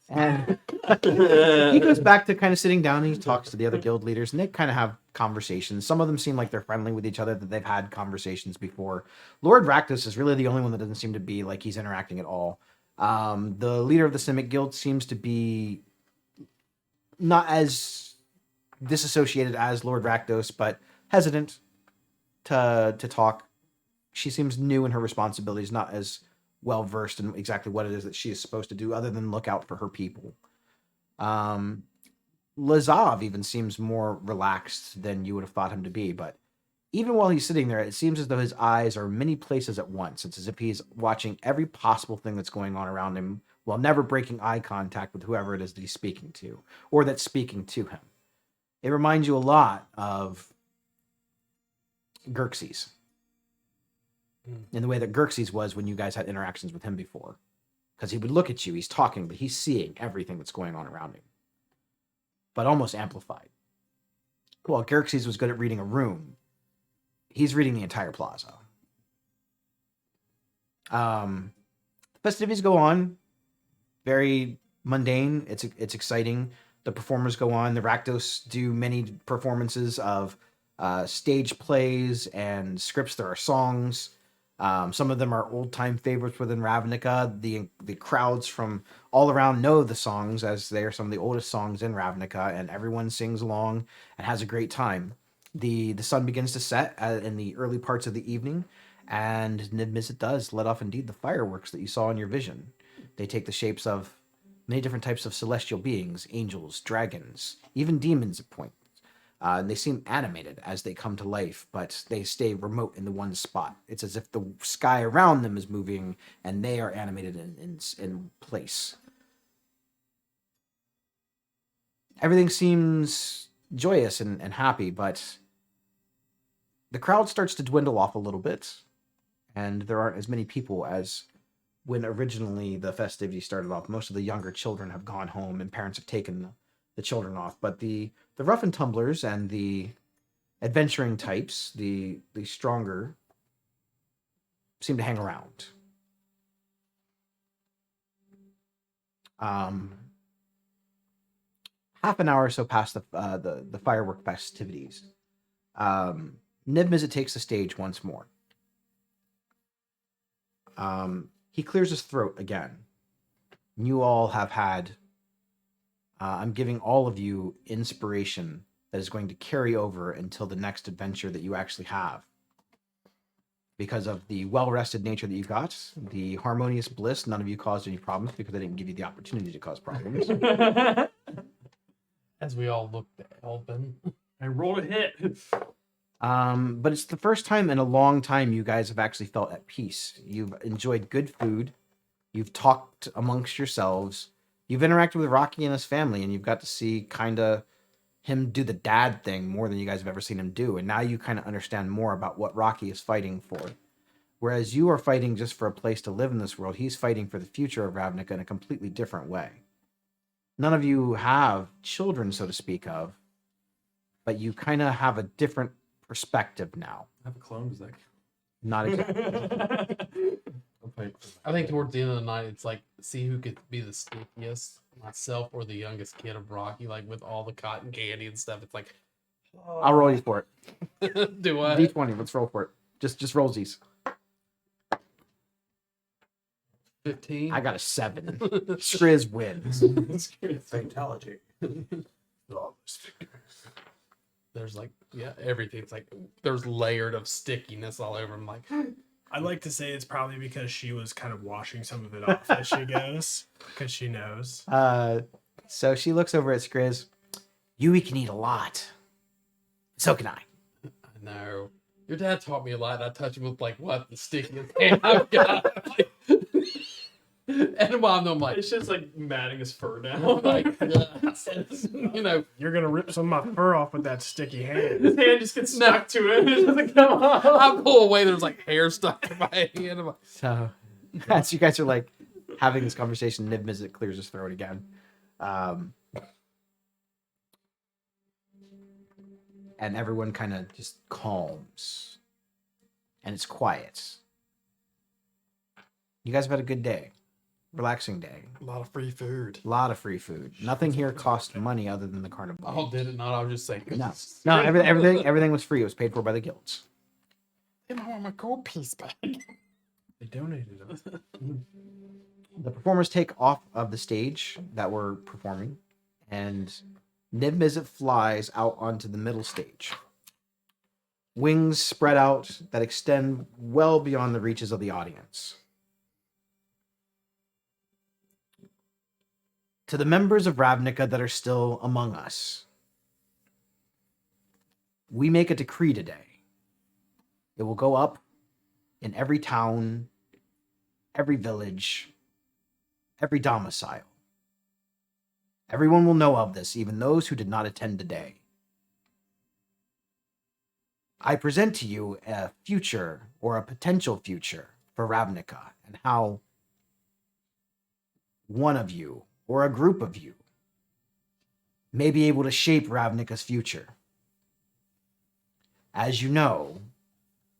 And he goes back to kind of sitting down and he talks to the other guild leaders and they kind of have conversations. Some of them seem like they're friendly with each other, that they've had conversations before. Lord Rakdos is really the only one that doesn't seem to be like he's interacting at all. The leader of the Simic Guild seems to be not as disassociated as Lord Rakdos, but hesitant to talk. She seems new in her responsibilities, not as well versed in exactly what it is that she is supposed to do, other than look out for her people. Lazav even seems more relaxed than you would have thought him to be, but even while he's sitting there, it seems as though his eyes are many places at once. It's as if he's watching every possible thing that's going on around him while never breaking eye contact with whoever it is that he's speaking to, or that's speaking to him. It reminds you a lot of Xerxes, in the way that Xerxes was when you guys had interactions with him before. Because he would look at you, he's talking, but he's seeing everything that's going on around him. But almost amplified. Well, Xerxes was good at reading a room. He's reading the entire plaza. Festivities go on. Very mundane. It's exciting. The performers go on. The Rakdos do many performances of stage plays and scripts. There are songs. Some of them are old-time favorites within Ravnica. The crowds from all around know the songs, as they are some of the oldest songs in Ravnica, and everyone sings along and has a great time. The sun begins to set in the early parts of the evening, and Niv-Mizzet does let off indeed the fireworks that you saw in your vision. They take the shapes of many different types of celestial beings, angels, dragons, even demons at points. And they seem animated as they come to life, but they stay remote in the one spot. It's as if the sky around them is moving and they are animated in place. Everything seems joyous and happy, but the crowd starts to dwindle off a little bit, and there aren't as many people as when originally the festivities started off. Most of the younger children have gone home and parents have taken the children off, but the rough and tumblers and the adventuring types, the stronger, seem to hang around. Half an hour or so past the firework festivities, Niv-Mizzet takes the stage once more. He clears his throat again. You all have had... I'm giving all of you inspiration that is going to carry over until the next adventure that you actually have. Because of the well-rested nature that you got, the harmonious bliss, none of you caused any problems because I didn't give you the opportunity to cause problems. As we all looked at Elvin. I rolled a hit. But it's the first time in a long time you guys have actually felt at peace. You've enjoyed good food. You've talked amongst yourselves. You've interacted with Rocky and his family, and you've got to see kind of him do the dad thing more than you guys have ever seen him do. And now you kind of understand more about what Rocky is fighting for. Whereas you are fighting just for a place to live in this world, he's fighting for the future of Ravnica in a completely different way. None of you have children, so to speak of, but you kind of have a different perspective now. I have a clone, does that Not exactly. I think towards the end of the night, it's like, see who could be the sneakiest, myself or the youngest kid of Rocky, like with all the cotton candy and stuff. It's like, I'll roll you for it. Do I? D20, let's roll for it. Just rollsies. 15. I got a 7. Skriz wins. Fatality. There's like, yeah, everything's like, there's layered of stickiness all over. I'm like, I like to say it's probably because she was kind of washing some of it off as she goes, because she knows. So she looks over at Skriz. Yui can eat a lot. So can I. no. Your dad taught me a lot. I touch him with like what the stickiest hand I've got. And while I'm like, It's just like matting his fur down. oh my god, you know, You're gonna rip some of my fur off with that sticky hand. His hand just gets stuck to it. It doesn't come off. I pull away. There's like hair stuck in my hand. I'm like, So as you guys are like having this conversation, Nib Mizzet clears his throat again. And everyone kind of just calms. And it's quiet. You guys have had a good day. Relaxing day. a lot of free food. A lot of free food. Nothing here cost money other than the carnival. Oh, did it not? I was just saying. No, everything was free. It was paid for by the guilds. Damn, I want my gold piece back. They donated them. The performers take off of the stage that we're performing, and Nib Mizzet flies out onto the middle stage. Wings spread out that extend well beyond the reaches of the audience. To the members of Ravnica that are still among us, we make a decree today. It will go up in every town, every village, every domicile. Everyone will know of this, even those who did not attend today. I present to you a future or a potential future for Ravnica and how one of you or a group of you may be able to shape Ravnica's future. As you know,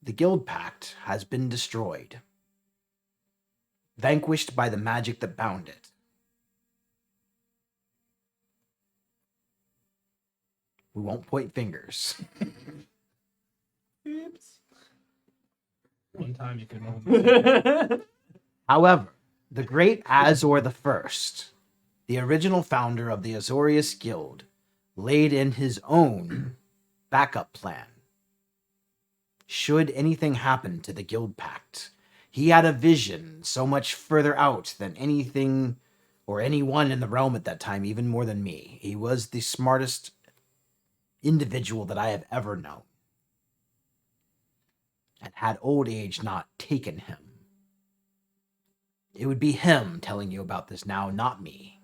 the Guild Pact has been destroyed, vanquished by the magic that bound it. We won't point fingers. One time you can hold However, the great Azor the First, the original founder of the Azorius Guild, laid in his own backup plan. Should anything happen to the Guild Pact, he had a vision so much further out than anything or anyone in the realm at that time, even more than me. He was the smartest individual that I have ever known. And had old age not taken him, it would be him telling you about this now, not me.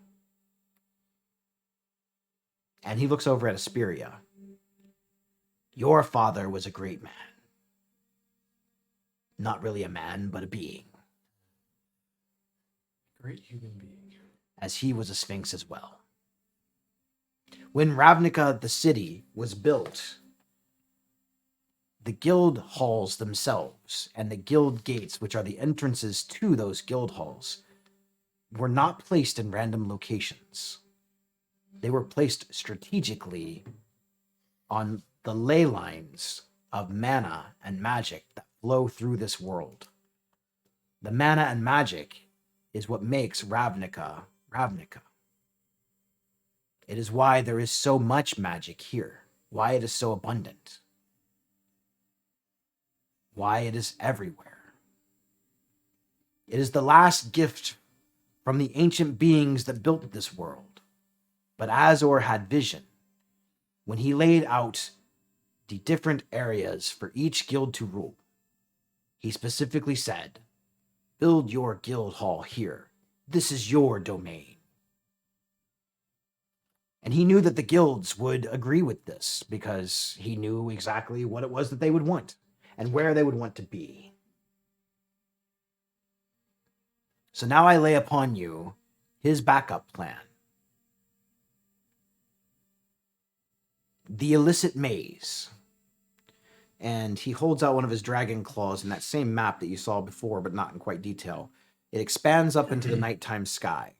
And he looks over at Asperia. Your father was a great man. Not really a man, but a being, Great human being. as he was a sphinx as well. When Ravnica, the city, was built, the guild halls themselves and the guild gates, which are the entrances to those guild halls, were not placed in random locations. They were placed strategically on the ley lines of mana and magic that flow through this world. The mana and magic is what makes Ravnica Ravnica. It is why there is so much magic here, why it is so abundant, why it is everywhere. It is the last gift from the ancient beings that built this world. But Azor had vision when he laid out the different areas for each guild to rule. He specifically said, build your guild hall here. This is your domain. And he knew that the guilds would agree with this because he knew exactly what it was that they would want and where they would want to be. So now I lay upon you his backup plan. The illicit maze. And he holds out one of his dragon claws in that same map that you saw before, but not in quite detail. It expands up into the nighttime sky.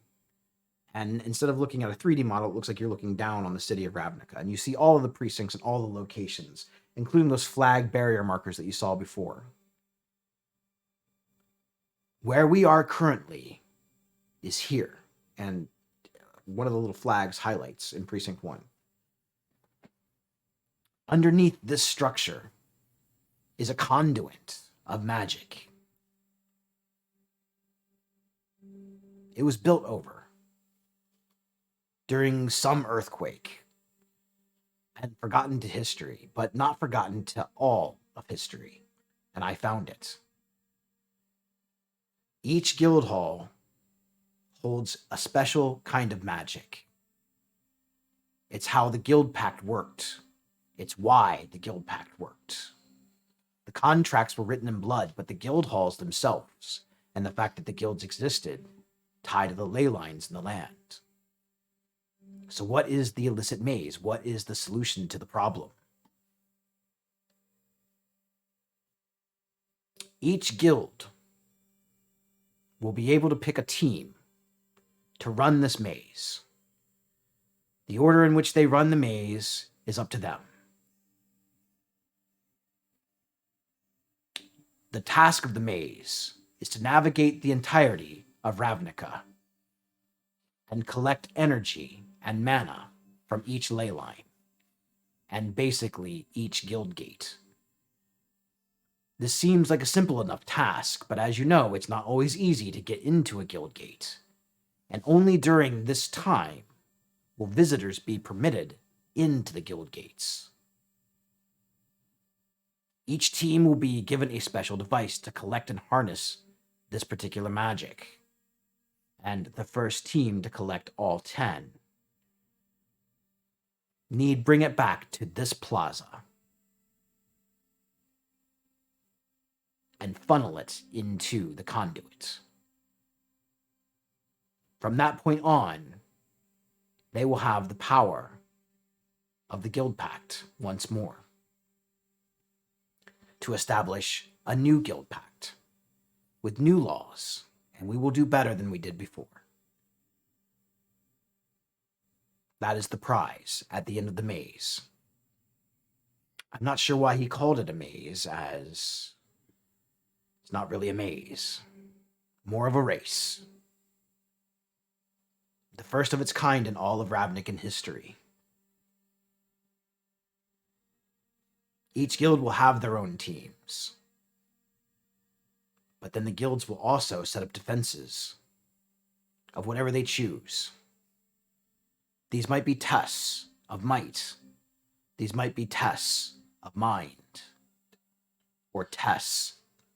And instead of looking at a 3D model, it looks like you're looking down on the city of Ravnica. And you see all of the precincts and all the locations, including those flag barrier markers that you saw before. Where we are currently is here. And one of the little flags highlights in Precinct 1. Underneath this structure is a conduit of magic. It was built over during some earthquake and forgotten to history, but not forgotten to all of history. And I found it. Each guild hall holds a special kind of magic. It's how the guild pact worked. It's why the guild pact worked. The contracts were written in blood, but the guild halls themselves and the fact that the guilds existed tie to the ley lines in the land. So what is the illicit maze? What is the solution to the problem? Each guild will be able to pick a team to run this maze. The order in which they run the maze is up to them. The task of the maze is to navigate the entirety of Ravnica and collect energy and mana from each ley line and basically each guild gate. This seems like a simple enough task, but as you know, it's not always easy to get into a guild gate. And only during this time will visitors be permitted into the guild gates. Each team will be given a special device to collect and harness this particular magic. And the first team to collect all 10 need bring it back to this plaza and funnel it into the conduit. From that point on, they will have the power of the Guild Pact once more to establish a new Guild Pact with new laws, and we will do better than we did before. That is the prize at the end of the maze. I'm not sure why he called it a maze, as it's not really a maze, more of a race. The first of its kind in all of Ravnican history. Each guild will have their own teams. But then the guilds will also set up defenses of whatever they choose. These might be tests of might. These might be tests of mind. Or tests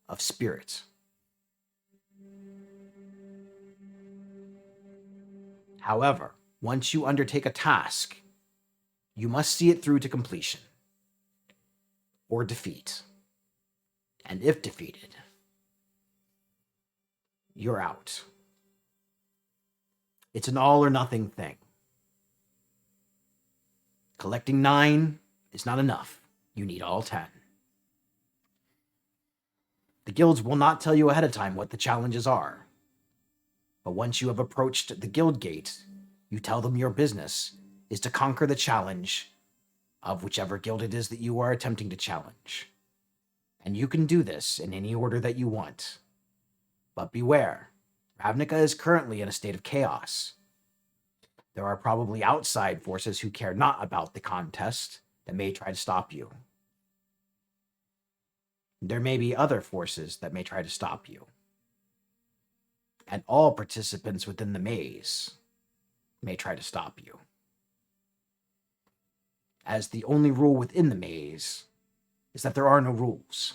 of spirit. However, once you undertake a task, you must see it through to completion or defeat. And if defeated, you're out. It's an all or nothing thing. Collecting 9 is not enough. You need all 10. The guilds will not tell you ahead of time what the challenges are. But once you have approached the guild gate, you tell them your business is to conquer the challenge of whichever guild it is that you are attempting to challenge. And you can do this in any order that you want. But beware, Ravnica is currently in a state of chaos. There are probably outside forces who care not about the contest that may try to stop you. There may be other forces that may try to stop you. And all participants within the maze may try to stop you. As the only rule within the maze is that there are no rules.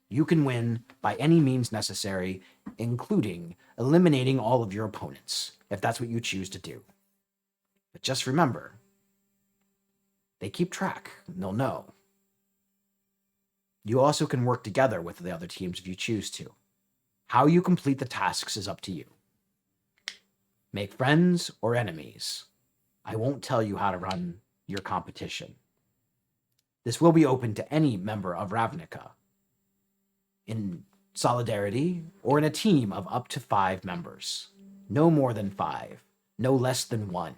You can win by any means necessary, including eliminating all of your opponents, if that's what you choose to do. But just remember, they keep track, and they'll know. You also can work together with the other teams if you choose to. How you complete the tasks is up to you. Make friends or enemies. I won't tell you how to run your competition. This will be open to any member of Ravnica, in solidarity or in a team of up to 5 members. No more than 5, no less than 1.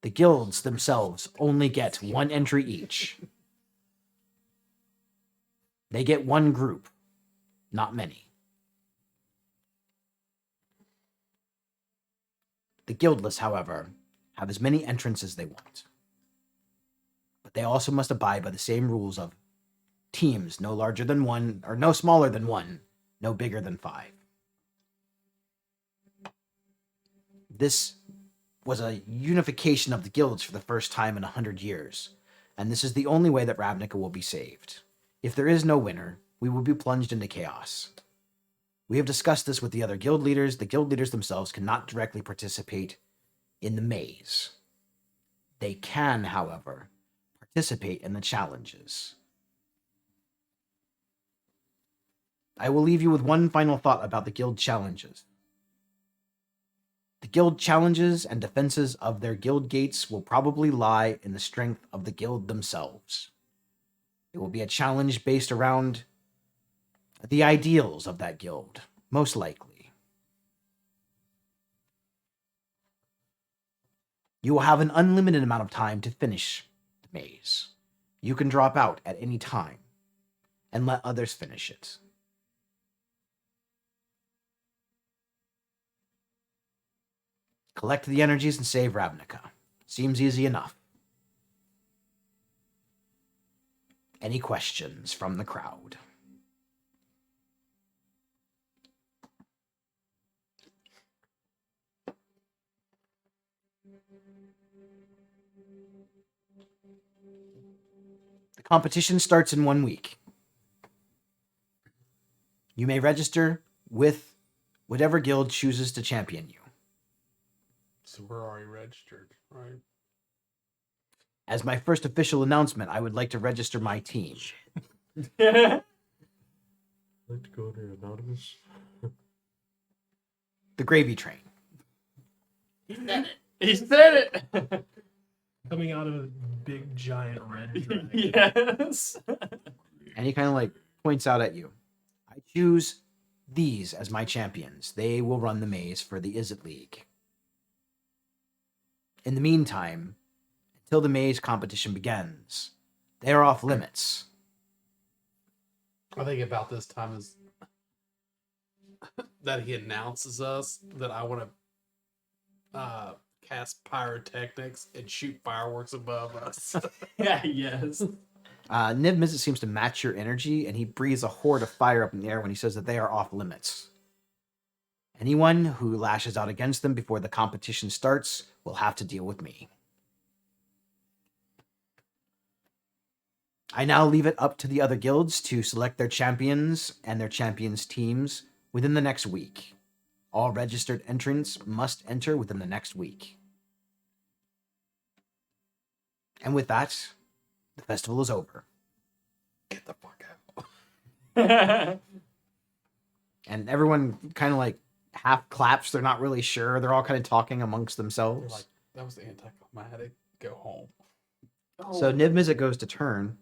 The guilds themselves only get 1 entry each. They get 1 group, not many. The guildless, however, have as many entrants as they want. But they also must abide by the same rules of teams no larger than one, or no smaller than one, no bigger than 5. This was a unification of the guilds for the first time in 100 years, and this is the only way that Ravnica will be saved. If there is no winner, we will be plunged into chaos. We have discussed this with the other guild leaders. The guild leaders themselves cannot directly participate in the maze. They can, however, participate in the challenges. I will leave you with one final thought about the guild challenges. The guild challenges and defenses of their guild gates will probably lie in the strength of the guild themselves. It will be a challenge based around the ideals of that guild, most likely. You will have an unlimited amount of time to finish the maze. You can drop out at any time and let others finish it. Collect the energies and save Ravnica. Seems easy enough. Any questions from the crowd? The competition starts in 1 week. You may register with whatever guild chooses to champion you. So we're already registered, right? As my first official announcement, I would like to register my team. I'd like to go to Anonymous. The Gravy Train. He said it. Coming out of a big giant red dragon. Yes. And he kind of like points out at you. I choose these as my champions. They will run the maze for the Izzet League. In the meantime, until the maze competition begins, they are off limits. I think about this time is that he announces us that I want to cast pyrotechnics and shoot fireworks above us. Yeah. Yes. Niv Mizzet seems to match your energy, and he breathes a horde of fire up in the air when he says that they are off limits. Anyone who lashes out against them before the competition starts will have to deal with me. I now leave it up to the other guilds to select their champions and their champions' teams within the next week. All registered entrants must enter within the next week. And with that, the festival is over. Get the fuck out. And everyone kind of like half claps. They're not really sure. They're all kind of talking amongst They're themselves. like, that was the anticlimactic. Go home. So Niv Mizzet goes to turn,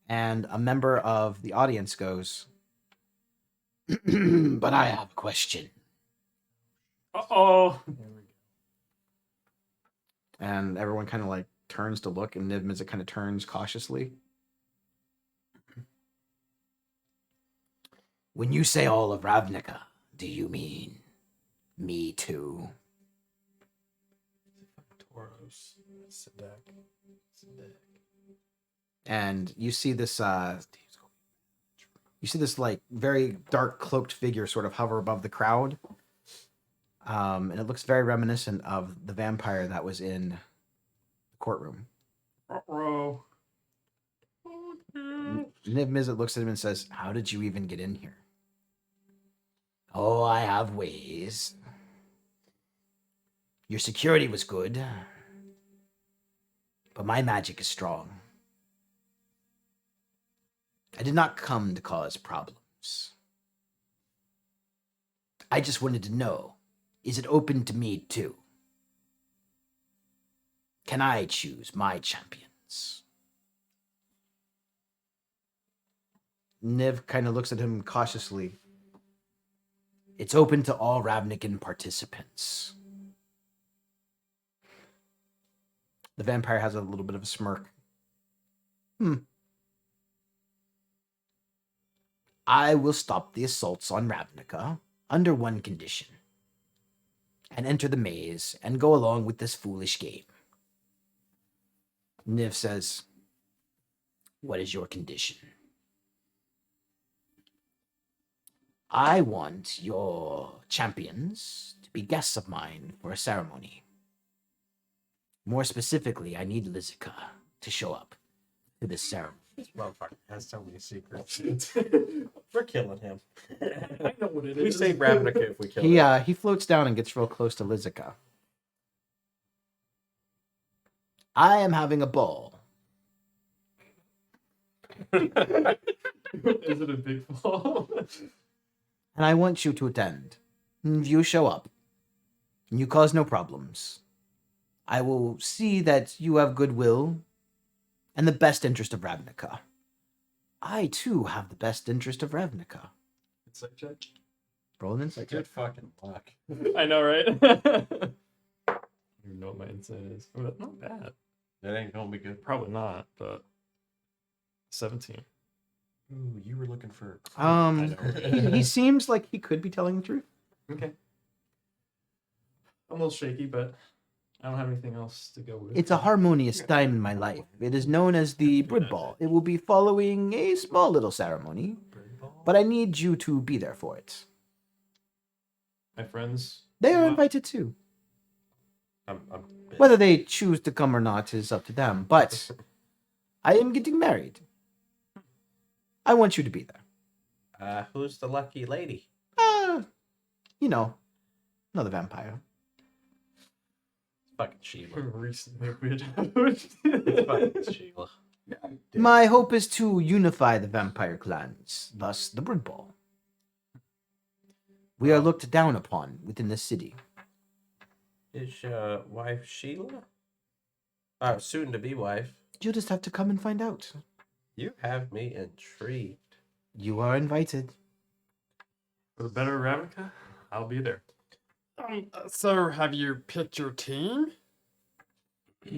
and a member of the audience goes, but I have a question. Uh-oh. And everyone kind of like turns to look, and Niv Mizzet kind of turns cautiously. When you say all of Ravnica, do you mean me too? Tauros. Sadek. And you see this like very dark cloaked figure sort of hover above the crowd. And it looks very reminiscent of the vampire that was in the courtroom. Uh-oh. Niv Mizzet looks at him and says, how did you even get in here? Oh, I have ways. Your security was good, but my magic is strong. I did not come to cause problems. I just wanted to know, is it open to me too? Can I choose my champions? Niv kind of looks at him cautiously. It's open to all Ravnican participants. The vampire has a little bit of a smirk. I will stop the assaults on Ravnica under one condition, and enter the maze and go along with this foolish game. Niv says, "What is your condition?" "I want your champions to be guests of mine for a ceremony. More specifically, I need Lizica to show up to this ceremony." This motherfucker has so many secrets. We're killing him. I know what it We is. save Ravnica if we kill him. He floats down and gets real close to Lizica. "I am having a ball. Is it a big fall? And I want you to attend. If you show up, and you cause no problems, I will see that you have goodwill and the best interest of Ravnica. I, too, have the best interest of Ravnica." It's like check. Roll an insight check. Good fucking luck. I know, right? I don't even know what my insight is. Oh, that's not bad. That ain't gonna be good. Probably not, but 17. Ooh, you were looking for. He seems like he could be telling the truth. Okay. I'm a little shaky, but I don't have anything else to go with. It's a harmonious time in my life. It is known as the Brid Ball. It will be following a small little ceremony, but I need you to be there for it. My friends. They are Wow. invited too. I'm Whether they choose to come or not is up to them, but I am getting married. I want you to be there. Who's the lucky lady? You know, another vampire. Fucking Sheila. Recently, It's fucking Sheila. My hope is to unify the vampire clans, thus the Brid Ball. We are looked down upon within the city. Is your wife Sheila? Soon to be wife. You just have to come and find out. You have me intrigued. You are invited. For the better Ravnica, I'll be there. So, have you picked your team?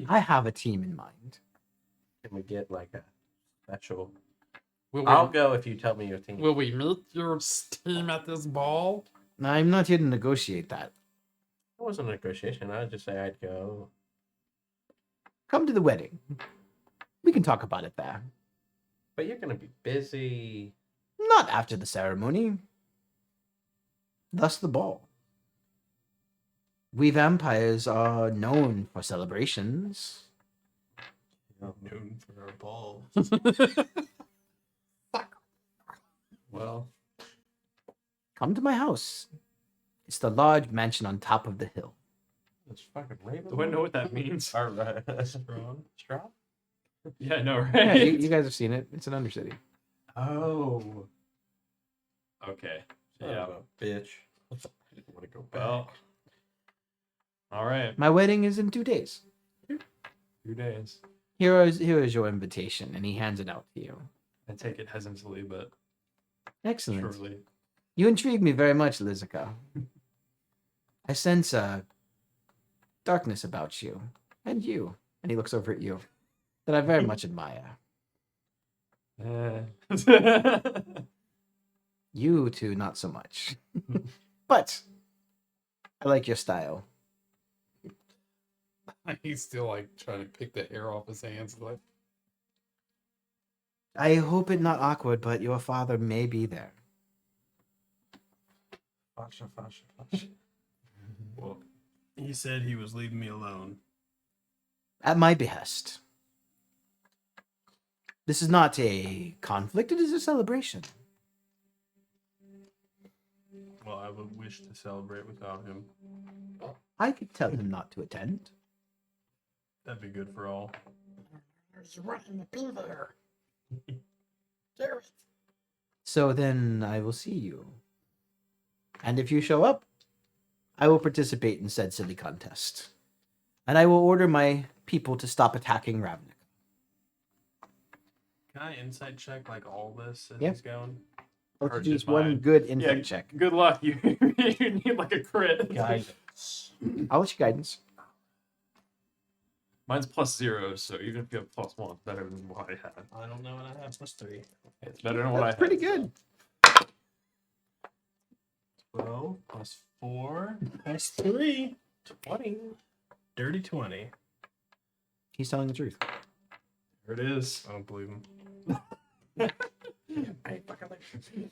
I have a team in mind. Can we get like a special? Will I'll we, go if you tell me your team. will we meet your team at this ball? I'm not here to negotiate that. It wasn't a negotiation. I'd just say I'd go. Come to the wedding. We can talk about it there. But you're gonna be busy. Not after the ceremony. Thus the ball. We vampires are known for celebrations. Known for our balls. Well, Come to my house. It's the large mansion on top of the hill. It's fucking Raven. do I know what that means? Strong. Strong. Yeah, I know, right? Yeah, you guys have seen it. It's an undercity. Oh. Okay. Yeah, Yeah. bitch. I didn't want to go back. Well. All right. My wedding is in 2 days. 2 days. Here is your invitation, and he hands it out to you. I take it hesitantly, but Excellent. surely. You intrigue me very much, Lizica. I sense a darkness about you, and you. And he looks over at you, that I very much admire. You two, not so much. But I like your style. He's still like trying to pick the hair off his hands. Like, I hope it not awkward, but your father may be there. Fasha, fasha, fasha. Well, he said he was leaving me alone. At my behest. This is not a conflict, it is a celebration. Well, I would wish to celebrate without him. I could tell him not to attend. That'd be good for all. You want him to be there. So then I will see you. And if you show up, I will participate in said silly contest. And I will order my people to stop attacking Ravnica. Can I insight check like all this as Yeah. he's going? Let's Or do just one mine. good insight check. Good luck. You need like a crit. Guidance. I'll let you guidance. Mine's +0, so even if you have +1, it's better than what I had. I don't know what I have. +3. It's better than what I That's had. pretty good. 12 +4 +3. 20. Dirty 20. He's telling the truth. There it is. I don't believe him.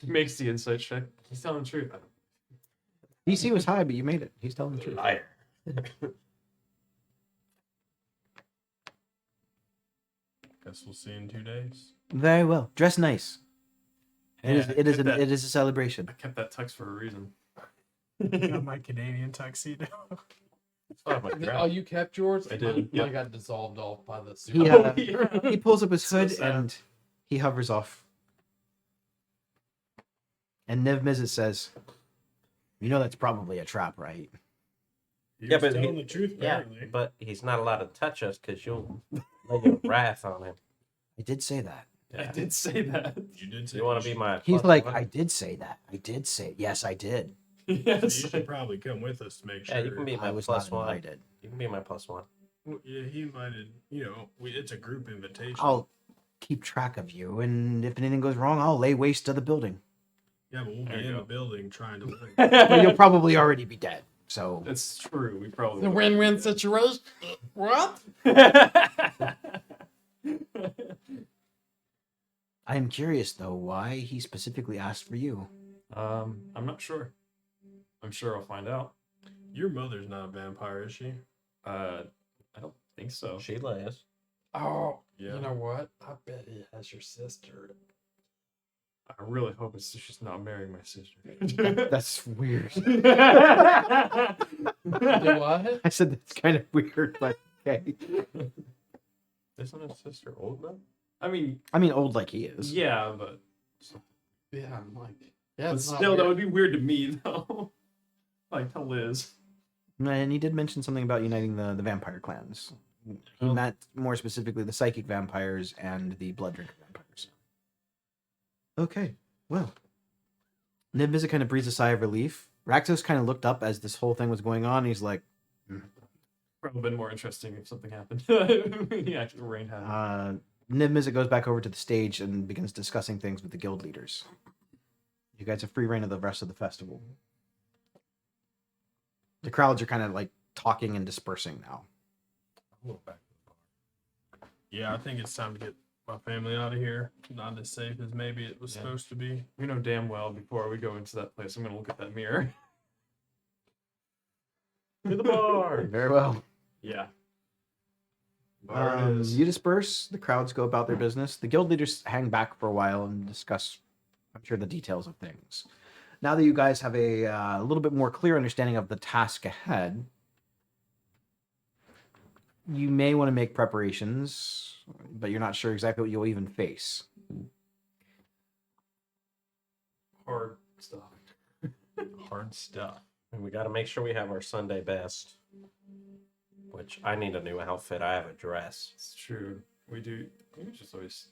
Makes the insight check. He's telling the truth. DC was high, but you made it. He's telling the truth. Liar. Guess we'll see in 2 days. Very well. Dress nice. It is. Yeah, It is. kept that- It is a celebration. I kept that tux for a reason. Got my Canadian tuxedo. Oh, my Oh, God. you kept yours? I did, Mine yep. got dissolved off by the He, super. he pulls up his So hood sad. and he hovers off. And Niv Mizzet says, "You know that's probably a trap, right?" He Yeah, was but telling the truth, Yeah, apparently. but he's not allowed to touch us because you'll lay your wrath on him. I did say that. I did say that. You did say You want to be my? He's plus like, one? "I did say that. I did say. Yes, I did. You Yes. should probably come with us to make sure. Yeah, you can be I my was plus not one. invited. You can be my plus one. Well, yeah, he invited. You know, it's a group invitation. I'll keep track of you, and if anything goes wrong, I'll lay waste to the building. Yeah, but we'll There be you in go. the building trying to live. But you'll probably already be dead. So That's true. We probably The will. win-win situation. What? I am curious, though, why he specifically asked for you. I'm not sure. I'm sure I'll find out. Your mother's not a vampire, is she? I don't think so. Sheila is. Oh, Yeah. you know what? I bet he has your sister. I really hope it's she's not marrying my sister. That's weird. Do what? I said that's kind of weird, but okay. Isn't his sister old enough? I mean, I mean, old like he is. yeah, but, Yeah, I'm like, yeah, but it's not still, that weird. would be weird to me though. Like to Liz. And he did mention something about uniting the vampire clans. He Oh. meant more specifically the psychic vampires and the blood drinker vampires. Okay, well. Niv Mizzet kind of breathes a sigh of relief. Rakdos kind of looked up as this whole thing was going on. He's like, Probably been more interesting if something happened. The actual rain happened. Niv Mizzet goes back over to the stage and begins discussing things with the guild leaders. You guys have free reign of the rest of the festival. The crowds are kind of like talking and dispersing now. I'll go back to the bar. Yeah, I think it's time to get my family out of here. Not as safe as maybe it was Yeah. supposed to be. We know damn well before we go into that place, I'm gonna look at that mirror. To the bar. Very well. Yeah. Bar it is. You disperse. The crowds go about their business. The guild leaders hang back for a while and discuss, I'm sure, the details of things. Now that you guys have a little bit more clear understanding of the task ahead, you may want to make preparations, but you're not sure exactly what you'll even face. Hard stuff. Hard stuff. And we got to make sure we have our Sunday best. Which I need a new outfit. I have a dress. It's true. We do. We just always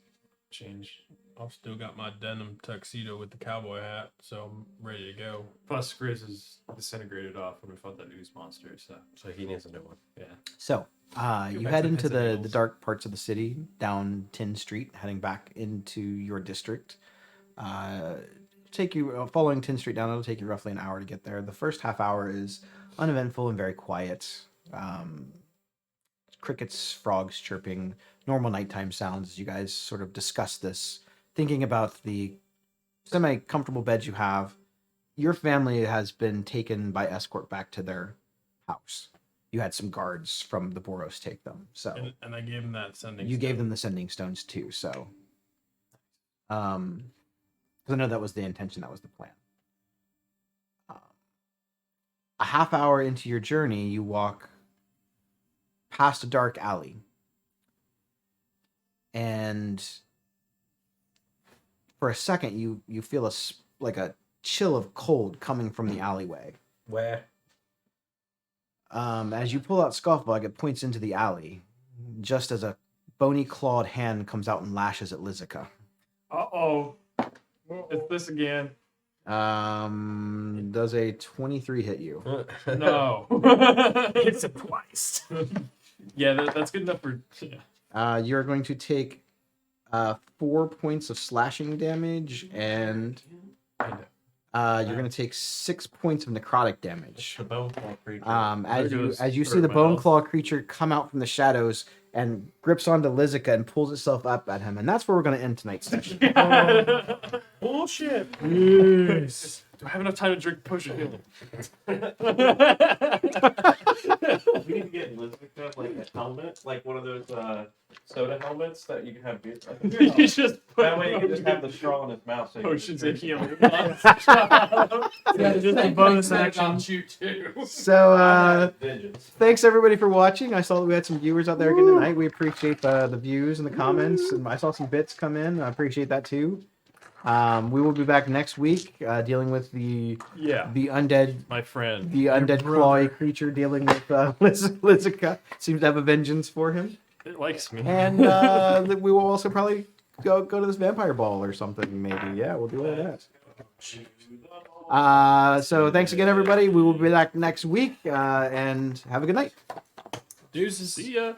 change. I've still got my denim tuxedo with the cowboy hat, so I'm ready to go. Plus, Grizz is disintegrated off when we fought that ooze monster. So So he needs a new one. yeah. So, you back head to into Pins and the Needles. dark parts of the city, down Tin Street, heading back into your district. Take you following Tin Street down. It'll take you roughly an hour to get there. The first half hour is uneventful and very quiet. Crickets, frogs chirping, normal nighttime sounds as you guys sort of discuss this, thinking about the semi-comfortable beds you have. Your family has been taken by escort back to their house. You had some guards from the Boros take them, so And I gave him that sending. you gave stone. them the sending stones too. So, because I know that was the intention, that was the plan. A half hour into your journey, you walk past a dark alley, and for a second, you feel like a chill of cold coming from the alleyway. Where? As you pull out Scoffbug, it points into the alley, just as a bony clawed hand comes out and lashes at Lizica. Uh-oh. It's this again. Does a 23 hit you? No. Hits it twice. Yeah, that's good enough for. Yeah. You're going to take 4 points of slashing damage, and you're going to take 6 points of necrotic damage. The bone claw creature. As There you goes as you part see of the my bone health. claw creature come out from the shadows and grips onto Lizica and pulls itself up at him. And that's where we're going to end tonight's session. Bullshit. Yes. Do I have enough time to drink potion healing? We need to get Elizabeth like a helmet, like one of those soda helmets that you can have beer. You just put That way you can just have the straw in his mouth. So you can potions and drink. healing. Yeah, just a bonus action. About you too. So, Vengeance. thanks everybody for watching. I saw that we had some viewers out there again tonight. We appreciate the views and the comments. And I saw some bits come in. I appreciate that too. We will be back next week dealing with the undead My friend. clawy brother. creature dealing with Lizica. Seems to have a vengeance for him. It likes me. And we will also probably go to this vampire ball or something, maybe. Yeah, we'll do all that. So thanks again, everybody. We will be back next week, and have a good night. Deuces. See ya.